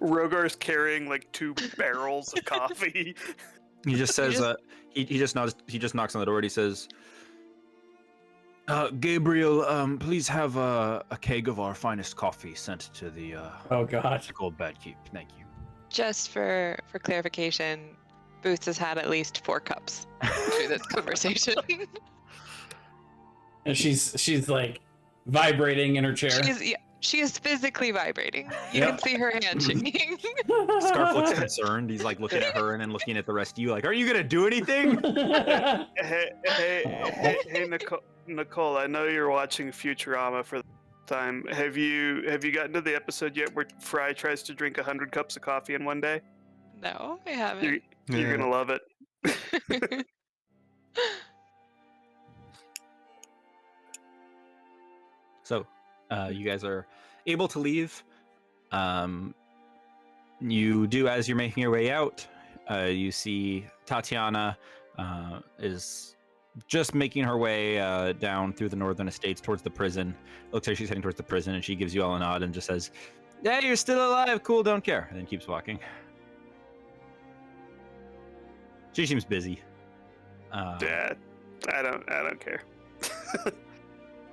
Rogar's carrying like 2 barrels of coffee. He just says, he just knocks on the door and he says, Gabriel, please have a keg of our finest coffee sent to the Oh God. Goldbad Keep. Thank you. Just for clarification, Boots has had at least 4 cups through this conversation. And she's like vibrating in her chair. She is physically vibrating. You Yep. can see her hand shaking. Scarf looks concerned. He's like looking at her and then looking at the rest of you, like, "Are you gonna do anything?" Hey, Nicole. I know you're watching Futurama for the time. Have you gotten to the episode yet where Fry tries to drink 100 cups of coffee in one day? No, I haven't. You're gonna love it. So, you guys are able to leave. You do as you're making your way out. You see Tatiana is just making her way down through the northern estates towards the prison. Looks like she's heading towards the prison, and she gives you all a nod and just says, "Yeah, you're still alive. Cool, don't care," and then keeps walking. She seems busy. Yeah, I don't care.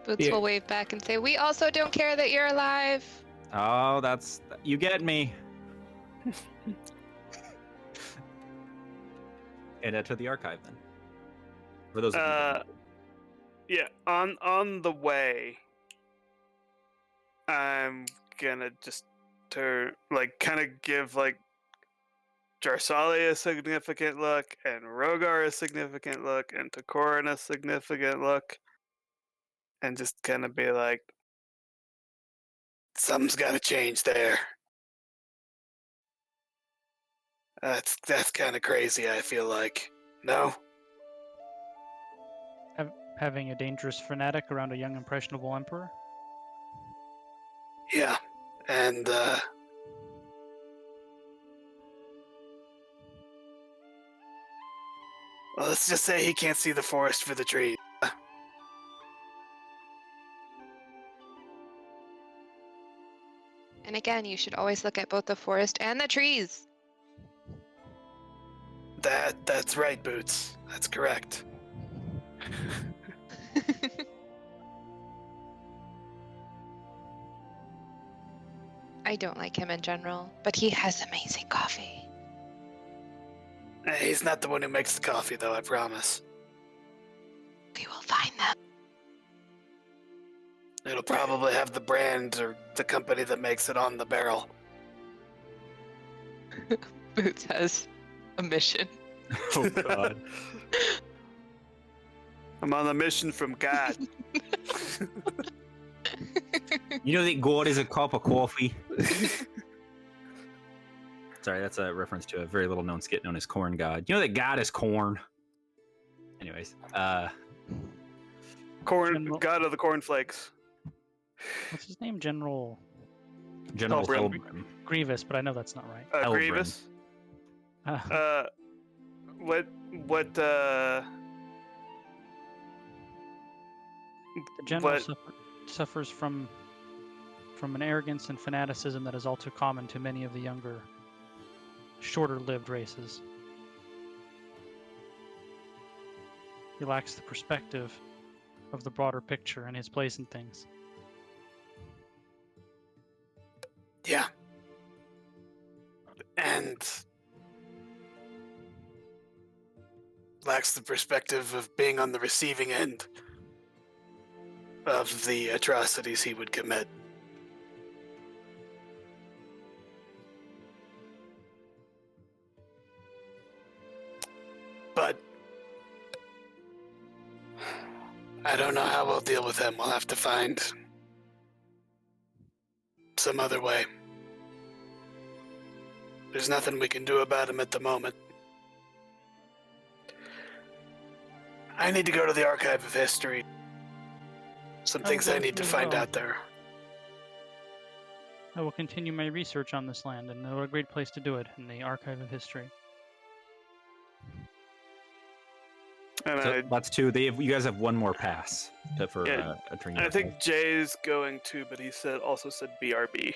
Boots will wave back and say, "We also don't care that you're alive." Oh, you get me. And to the archive then. For those of you that know. Yeah, on the way, I'm gonna just kind of give Jarsali a significant look, and Rogar a significant look, and Takorin a significant look, and just kind of be like, something's got to change there. That's kind of crazy, I feel like. No? Having a dangerous fanatic around a young, impressionable emperor? Yeah. And, well, let's just say he can't see the forest for the trees. And again, you should always look at both the forest and the trees. That's right, Boots. That's correct. I don't like him in general, but he has amazing coffee. He's not the one who makes the coffee, though, I promise. We will find them. It'll probably have the brand or the company that makes it on the barrel. Boots has a mission. Oh God. I'm on a mission from God. You know that God is a cup of coffee? Sorry, that's a reference to a very little known skit known as Corn God. You know that God is corn? Anyways, General- God of the cornflakes. What's his name? General Hellbrim. Grievous, but I know that's not right. Hellbrim. Grievous. What The general What- suffers from an arrogance and fanaticism that is all too common to many of the younger, shorter-lived races. He lacks the perspective of the broader picture and his place in things. Yeah. And lacks the perspective of being on the receiving end of the atrocities he would commit. But I don't know how we'll deal with him. We'll have to find some other way. There's nothing we can do about him at the moment. I need to go to the Archive of History. Some things I need to find out there. I will continue my research on this land, and what a great place to do it, in the Archive of History. And So that's two. You guys have one more pass for Yeah, entering. I think Jay's going too, but he also said BRB.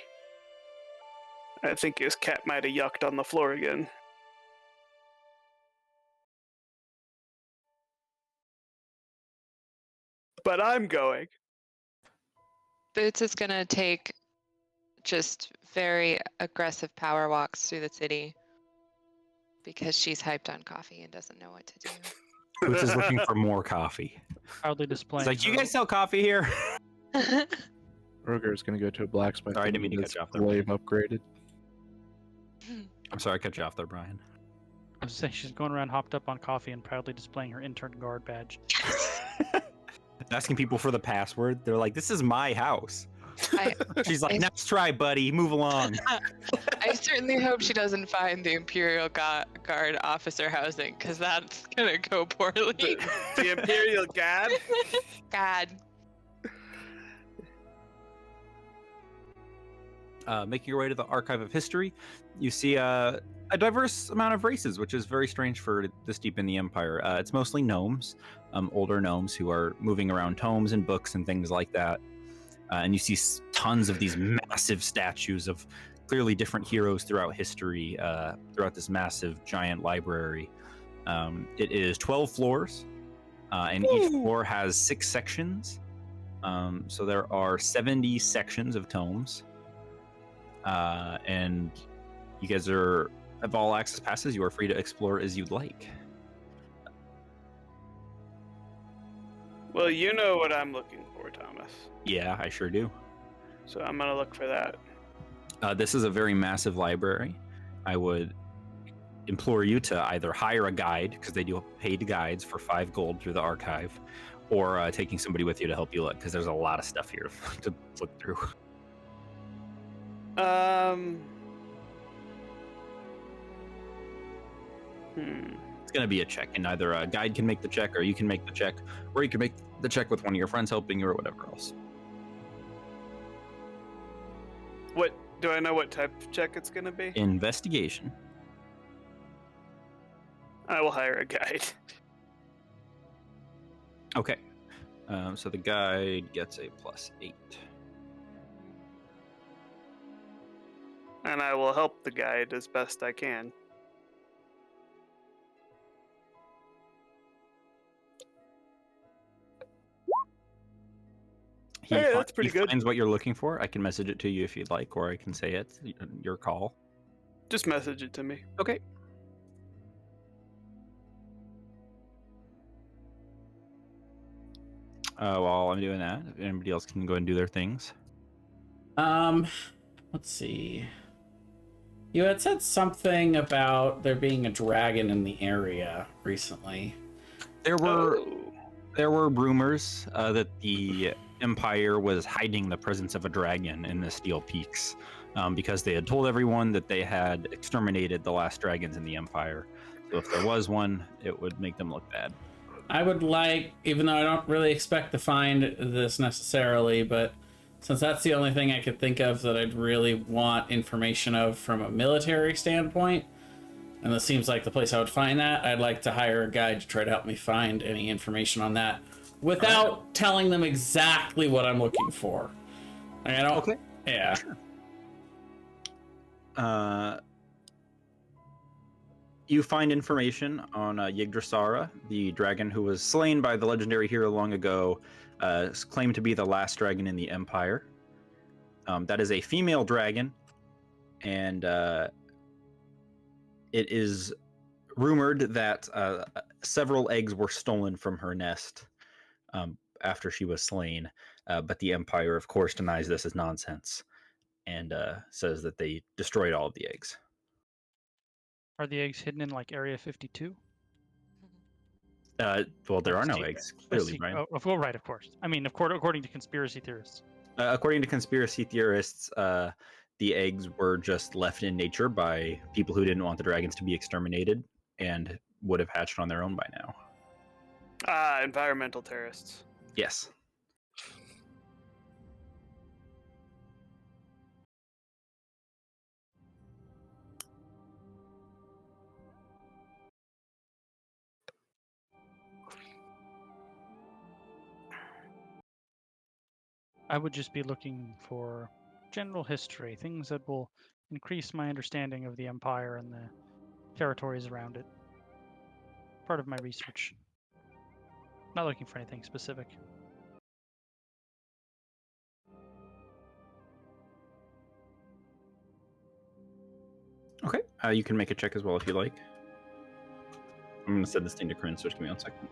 I think his cat might have yucked on the floor again. But I'm going. Boots is gonna take just very aggressive power walks through the city because she's hyped on coffee and doesn't know what to do. Boots is looking for more coffee. Proudly It's displaying. like, you her- guys sell coffee here? Roger is going to go to a blacksmith. Sorry, I and didn't mean to get cut his you off there, glaive upgraded. I'm sorry I cut you off there, Brian. I was saying she's going around hopped up on coffee and proudly displaying her intern guard badge. Asking people for the password. They're like, this is my house. I, She's like, I- next try, buddy. Move along. I certainly hope she doesn't find the Imperial Guard officer housing, because that's gonna go poorly. The Imperial Guard. God. Making your way to the Archive of History, you see a diverse amount of races, which is very strange for this deep in the Empire. It's mostly gnomes, older gnomes who are moving around tomes and books and things like that. And you see tons of these massive statues of clearly different heroes throughout history, throughout this massive, giant library. It is 12 floors, and each floor has 6 sections. So there are 70 sections of tomes. And you guys have all access passes. You are free to explore as you'd like. Well, you know what I'm looking for, Thomas. Yeah, I sure do. So I'm gonna look for that. This is a very massive library. I would implore you to either hire a guide, because they do paid guides for 5 gold through the archive, or taking somebody with you to help you look, because there's a lot of stuff here to look through. It's going to be a check, and either a guide can make the check, or you can make the check, or you can make the check with one of your friends helping you, or whatever else. What do I know? What type of check it's gonna be? Investigation. I will hire a guide. Okay. So the guide gets a +8. And I will help the guide as best I can. Hey, that's pretty he good. finds what you're looking for. I can message it to you if you'd like, or I can say it. Your call. Just message it to me. Okay. While I'm doing that, if anybody else can go and do their things. Let's see. You had said something about there being a dragon in the area recently. There were Oh. there were rumors that the Empire was hiding the presence of a dragon in the Steel Peaks, because they had told everyone that they had exterminated the last dragons in the Empire. So if there was one, it would make them look bad. I would like, even though I don't really expect to find this necessarily, but since that's the only thing I could think of that I'd really want information of from a military standpoint, and this seems like the place I would find that, I'd like to hire a guide to try to help me find any information on that without telling them exactly what I'm looking for. Like, I don't. Okay. Yeah. Sure. You find information on Yggdrasara, the dragon who was slain by the legendary hero long ago, is claimed to be the last dragon in the Empire. That is a female dragon, and it is rumored that several eggs were stolen from her nest after she was slain, but the Empire, of course, denies this as nonsense and says that they destroyed all of the eggs. Are the eggs hidden in like Area 52? Well, there are no Steve, eggs, clearly, right? Oh, well, right, of course. I mean, according to conspiracy theorists. According to conspiracy theorists, the eggs were just left in nature by people who didn't want the dragons to be exterminated and would have hatched on their own by now. Environmental terrorists. Yes. I would just be looking for general history, things that will increase my understanding of the Empire and the territories around it. Part of my research. Not looking for anything specific. Okay, you can make a check as well if you like. I'm going to send this thing to Corinne, so just give me 1 second.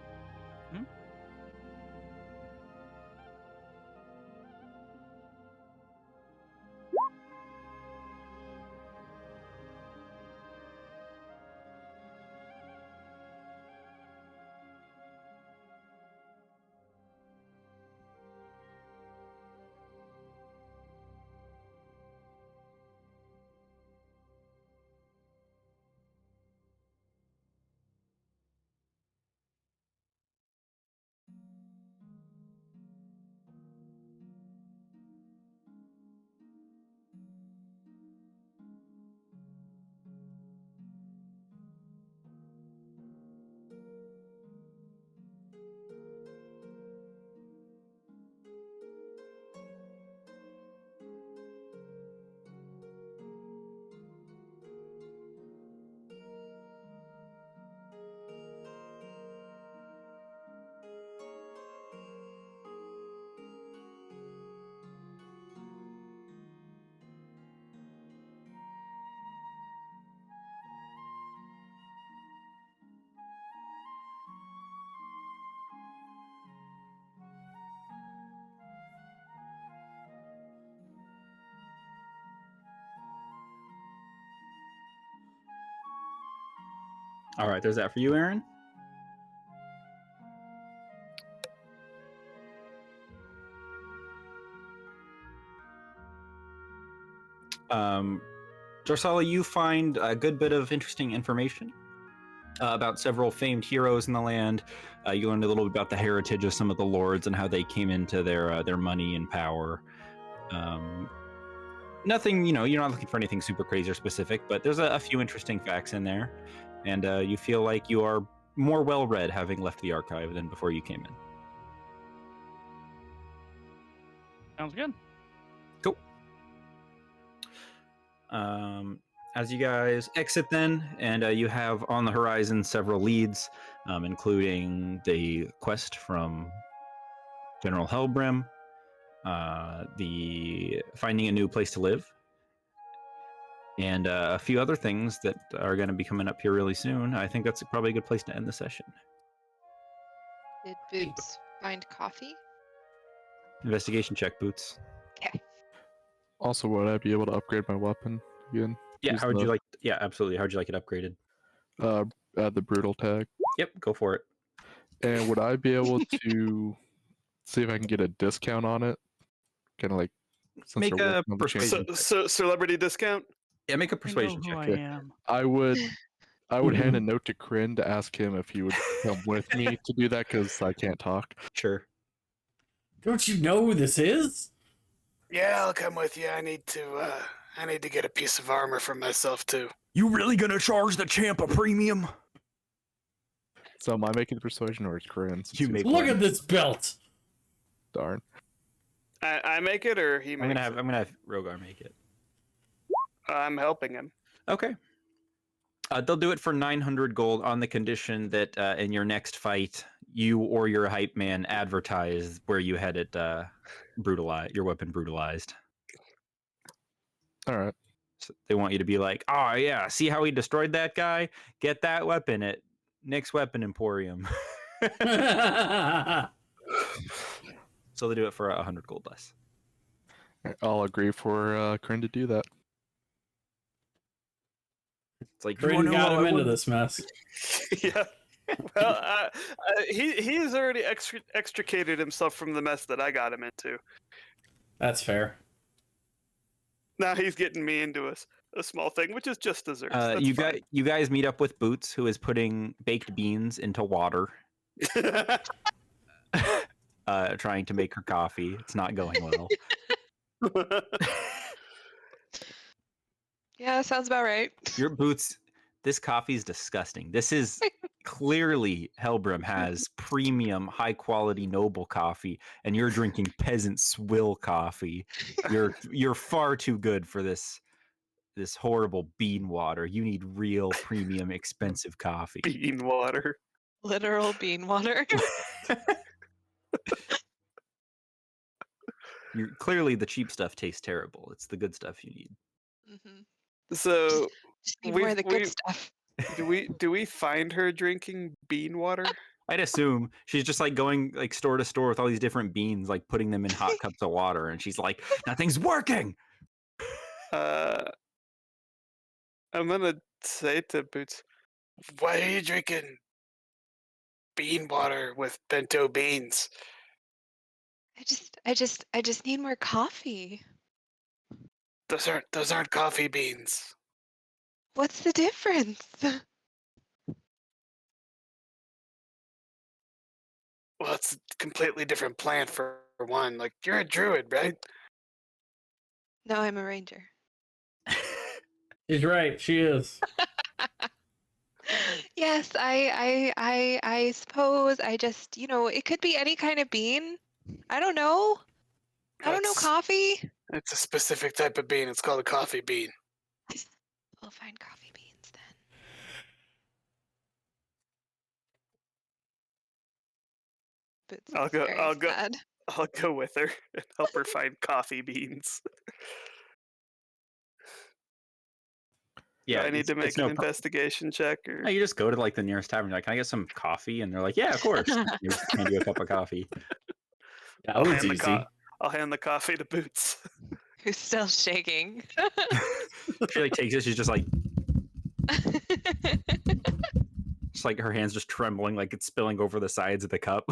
All right, there's that for you, Aaron. Jarsala, you find a good bit of interesting information about several famed heroes in the land. You learned a little bit about the heritage of some of the lords and how they came into their money and power. Nothing, you're not looking for anything super crazy or specific, but there's a few interesting facts in there, and you feel like you are more well-read having left the archive than before you came in. Sounds good. Cool. As you guys exit then, and you have on the horizon several leads, including the quest from General Hellbrim, the finding a new place to live, and a few other things that are going to be coming up here really soon. I think that's probably a good place to end the session. Did Boots find coffee? Investigation check, Boots. Okay. Also, would I be able to upgrade my weapon again? Yeah, Use how would the- you like? Yeah, absolutely. How would you like it upgraded? Add the brutal tag. Yep, go for it. And would I be able to see if I can get a discount on it? Kind of like since Make they're a working on the persuasion changes. So celebrity discount. Yeah, make a I know persuasion who check. I Okay. am. I would hand a note to Kryn to ask him if he would come with me to do that because I can't talk. Sure. Don't you know who this is? Yeah, I'll come with you. I need to get a piece of armor for myself too. You really gonna charge the champ a premium? So am I making the persuasion or is Kryn? since You he's make Look playing? at this belt. Darn. I make it or he I'm makes gonna have Rogar make it. I'm helping him. Okay. They'll do it for 900 gold on the condition that in your next fight, you or your hype man advertise where you had it your weapon brutalized. All right. So they want you to be like, oh yeah, see how he destroyed that guy? Get that weapon at Nick's Weapon Emporium. So they do it for 100 gold less. I'll agree for Kryn to do that. It's like, Brayden got him into this mess. Yeah. Well, he's already extricated himself from the mess that I got him into. That's fair. Now he's getting me into a small thing, which is just desserts. That's fine. you guys meet up with Boots, who is putting baked beans into water, trying to make her coffee. It's not going well. Yeah, sounds about right. Your Boots, this coffee is disgusting. This is clearly Hellbrim has premium, high quality, noble coffee, and you're drinking peasant swill coffee. You're far too good for this horrible bean water. You need real premium, expensive coffee. Bean water. Literal bean water. Clearly the cheap stuff tastes terrible. It's the good stuff you need. Hmm. So Just need more of the good we stuff. do we find her drinking bean water? I'd assume she's just like going like store to store with all these different beans, like putting them in hot cups of water, and she's like, "Nothing's working." I'm gonna say to Boots, why are you drinking bean water with bento beans? I just need more coffee. Those aren't coffee beans. What's the difference? Well, it's a completely different plant for one. Like, you're a druid, right? No, I'm a ranger. He's right. She is. Yes, I suppose I just, it could be any kind of bean. I don't know. I don't know That's- coffee. It's a specific type of bean. It's called a coffee bean. We'll find coffee beans then. Boots I'll is go- very I'll go- sad. I'll go with her and help her find coffee beans. Yeah, I need to make it's an no investigation check, or No, you just go to like the nearest tavern. You're like, "Can I get some coffee?" And they're like, "Yeah, of course." You just hand you a cup of coffee. That I'll was hand the easy. I'll hand the coffee to Boots. Who's still shaking. She like takes it. She's just like her hands just trembling, like it's spilling over the sides of the cup.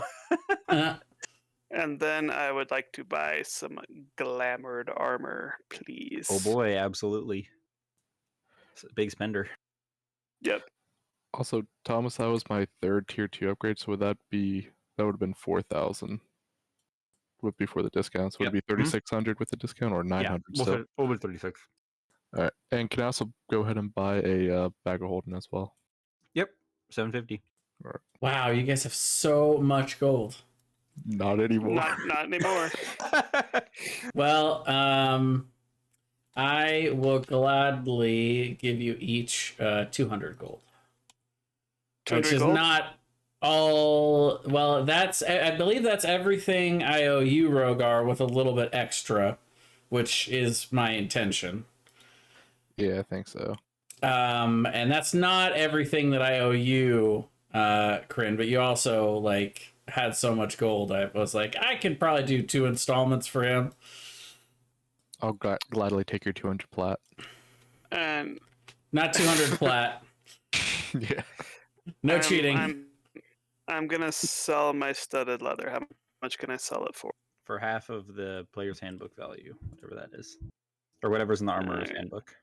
Uh, And then I would like to buy some glamored armor, please. Oh boy, absolutely. It's a big spender. Yep. Also, Thomas, that was my third tier 2 upgrade, so that would have been 4,000 before the discounts. Would Yep. it be 3,600 with the discount or 900 still? Over 36. All right, and can I also go ahead and buy a bag of holding as well? Yep, 750. wow, you guys have so much gold. Not anymore. Not anymore. Well, I will gladly give you each 200 gold. 200 Which is gold? not all. Well, I believe that's everything I owe you, Rogar, with a little bit extra, which is my intention. Yeah, I think so. And that's not everything that I owe you, Kryn, but you also like had so much gold. I was like, I could probably do 2 installments for him. I'll gladly take your 200 plat. And Not 200 plat. Yeah. No cheating. I'm gonna sell my studded leather. How much can I sell it for? For half of the player's handbook value, whatever that is, or whatever's in the armorer's Alright. handbook.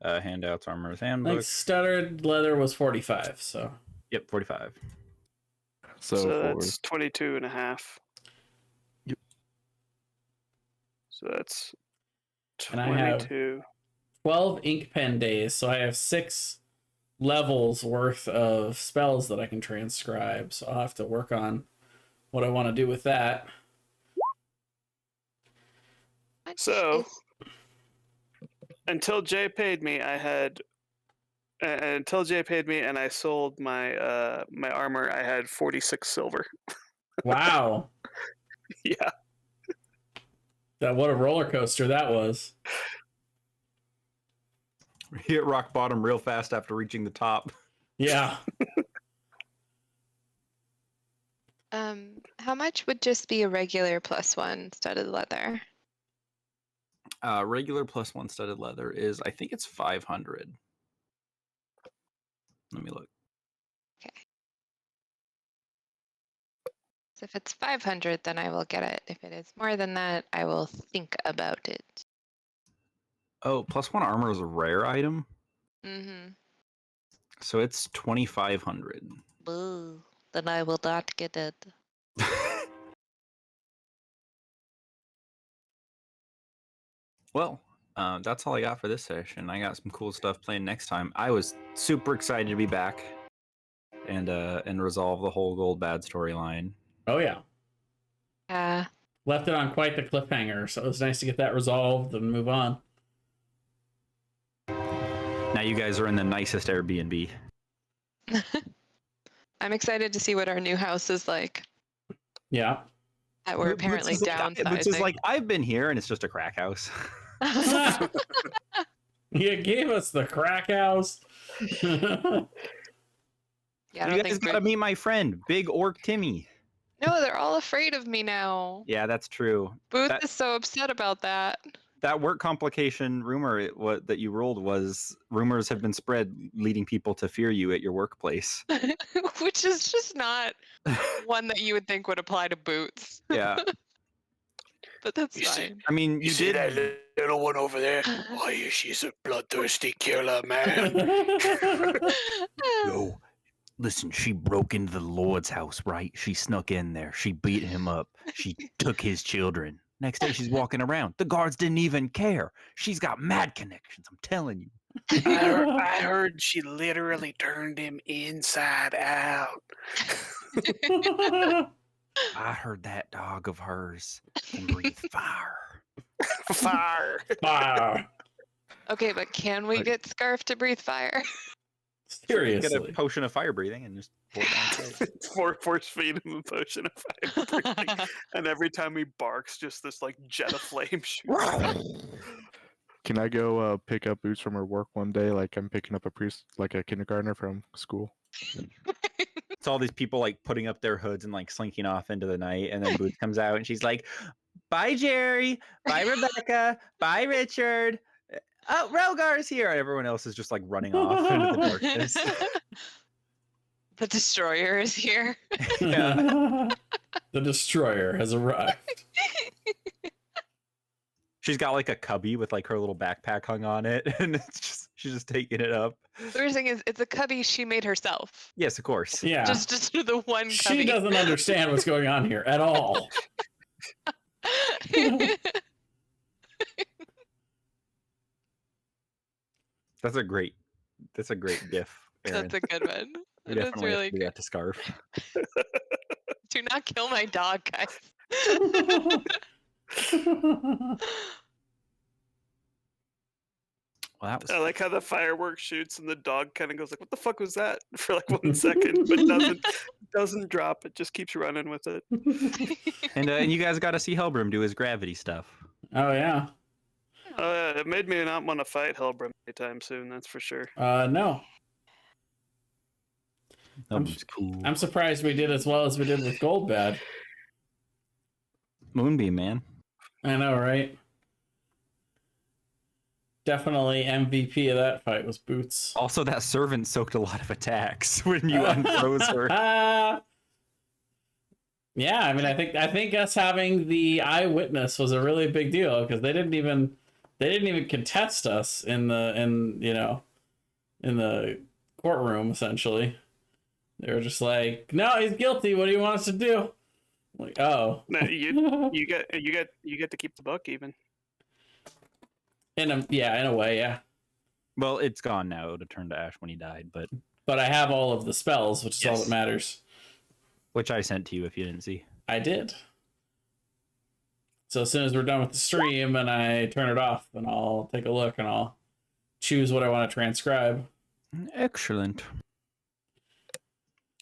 Handouts, armorer's I handbook. think stuttered leather was 45, so. Yep, 45. So that's 22 and a half. Yep. So that's And I have 22. 12 ink pen days, so I have 6 levels worth of spells that I can transcribe, so I'll have to work on what I want to do with that. So until Jay paid me, I had until Jay paid me and I sold my my armor, I had 46 silver. Wow. Yeah. What a roller coaster that was. Hit rock bottom real fast after reaching the top. Yeah. How much would just be a regular +1 studded leather? Regular +1 studded leather is, I think it's 500. Let me look. So if it's 500, then I will get it. If it is more than that, I will think about it. Oh, +1 armor is a rare item, Mm-hmm. so it's 2,500. Boo. Then I will not get it. Well, that's all I got for this session. I got some cool stuff planned next time. I was super excited to be back and resolve the whole Goldbad storyline. Oh, yeah. Yeah. Left it on quite the cliffhanger, so it was nice to get that resolved and move on. Now you guys are in the nicest Airbnb. I'm excited to see what our new house is like. Yeah. That we're apparently Which is downsizing. like, I've been here and it's just a crack house. You gave us the crack house. Yeah, I You don't guys think gotta Boots. meet my friend, Big Orc Timmy. No, they're all afraid of me now. Yeah, that's true. Boots That- is so upset about that. That work complication rumor what that you rolled was rumors have been spread leading people to fear you at your workplace. Which is just not one that you would think would apply to Boots. Yeah. But that's You see- fine. I mean, You you see did that little one over there? Oh, yeah, she's a bloodthirsty killer, man. Yo, listen, she broke into the Lord's house, right? She snuck in there. She beat him up. She took his children. Next day, she's walking around. The guards didn't even care. She's got mad connections, I'm telling you. I heard she literally turned him inside out. I heard that dog of hers can breathe fire. Fire. Fire. Okay, but can we Like- get Scarf to breathe fire? get a Seriously. potion of fire breathing and just pour it down his throat. Force feed him a potion of fire breathing. And every time he barks, just this like jet of flame shoots out. Can I go pick up Boots from her work one day? Like I'm picking up a priest, like a kindergartner from school. It's all these people like putting up their hoods and like slinking off into the night, and then Boots comes out and she's like, "Bye, Jerry. Bye, Rebecca. Bye, Richard. Oh, Relgar's here." And everyone else is just like running off into the darkness. The destroyer is here. Yeah. The destroyer has arrived. She's got like a cubby with like her little backpack hung on it, and she's just taking it up. The worst thing is, it's a cubby she made herself. Yes, of course. Yeah. Just the one cubby. She doesn't understand what's going on here at all. That's a great gif. Aaron. That's a good one. We That's definitely really have to do good. that to Scarf. Do not kill my dog, guys. Well, that was I like how the fireworks shoots and the dog kind of goes like, "What the fuck was that?" for like 1 second, but doesn't drop. It just keeps running with it. And you guys got to see Hellbrim do his gravity stuff. Oh yeah. It made me not want to fight Hellbrim anytime soon. That's for sure. No. I'm- Hellbrim's cool. I'm surprised we did as well as we did with Goldbad. Moonbeam, man. I know, right? Definitely MVP of that fight was Boots. Also, that servant soaked a lot of attacks when you unfroze her. Yeah, I mean, I think us having the eyewitness was a really big deal because they didn't even contest us in the courtroom. Essentially, they were just like, "No, he's guilty. What do you want us to do?" Like, oh, No, you get to keep the book even. in a way, yeah. Well, it's gone now. It would have turned to ash when he died, But I have all of the spells, which is all Yes. that matters. which I sent to you if you didn't see. I did. So as soon as we're done with the stream and I turn it off, then I'll take a look and I'll choose what I want to transcribe. Excellent.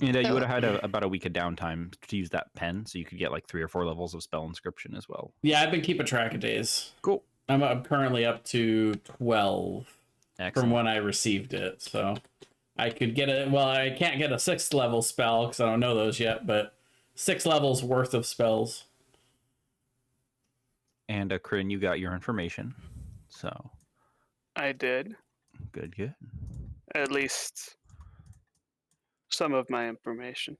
And you So- would have had about a week of downtime to use that pen, so you could get like 3 or 4 levels of spell inscription as well. Yeah, I've been keeping track of days. Cool. I'm currently up to 12 Excellent. from when I received it. So I could get it. Well, I can't get a 6th level spell because I don't know those yet, but 6 levels worth of spells. And Kryn, you got your information. So I did good. at least some of my information.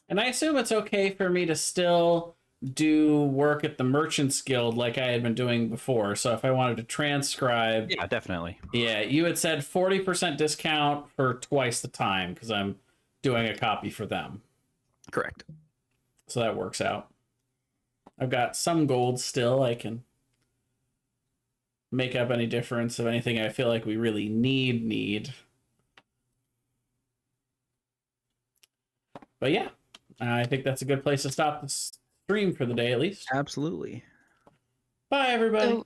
And I assume it's okay for me to still do work at the Merchants Guild like I had been doing before. So if I wanted to transcribe, Yeah, definitely. yeah, you had said 40% discount for twice the time because I'm doing a copy for them. Correct. So that works out. I've got some gold still. I can make up any difference of anything I feel like we really need. But yeah, I think that's a good place to stop the stream for the day at least. Absolutely. Bye, everybody. So,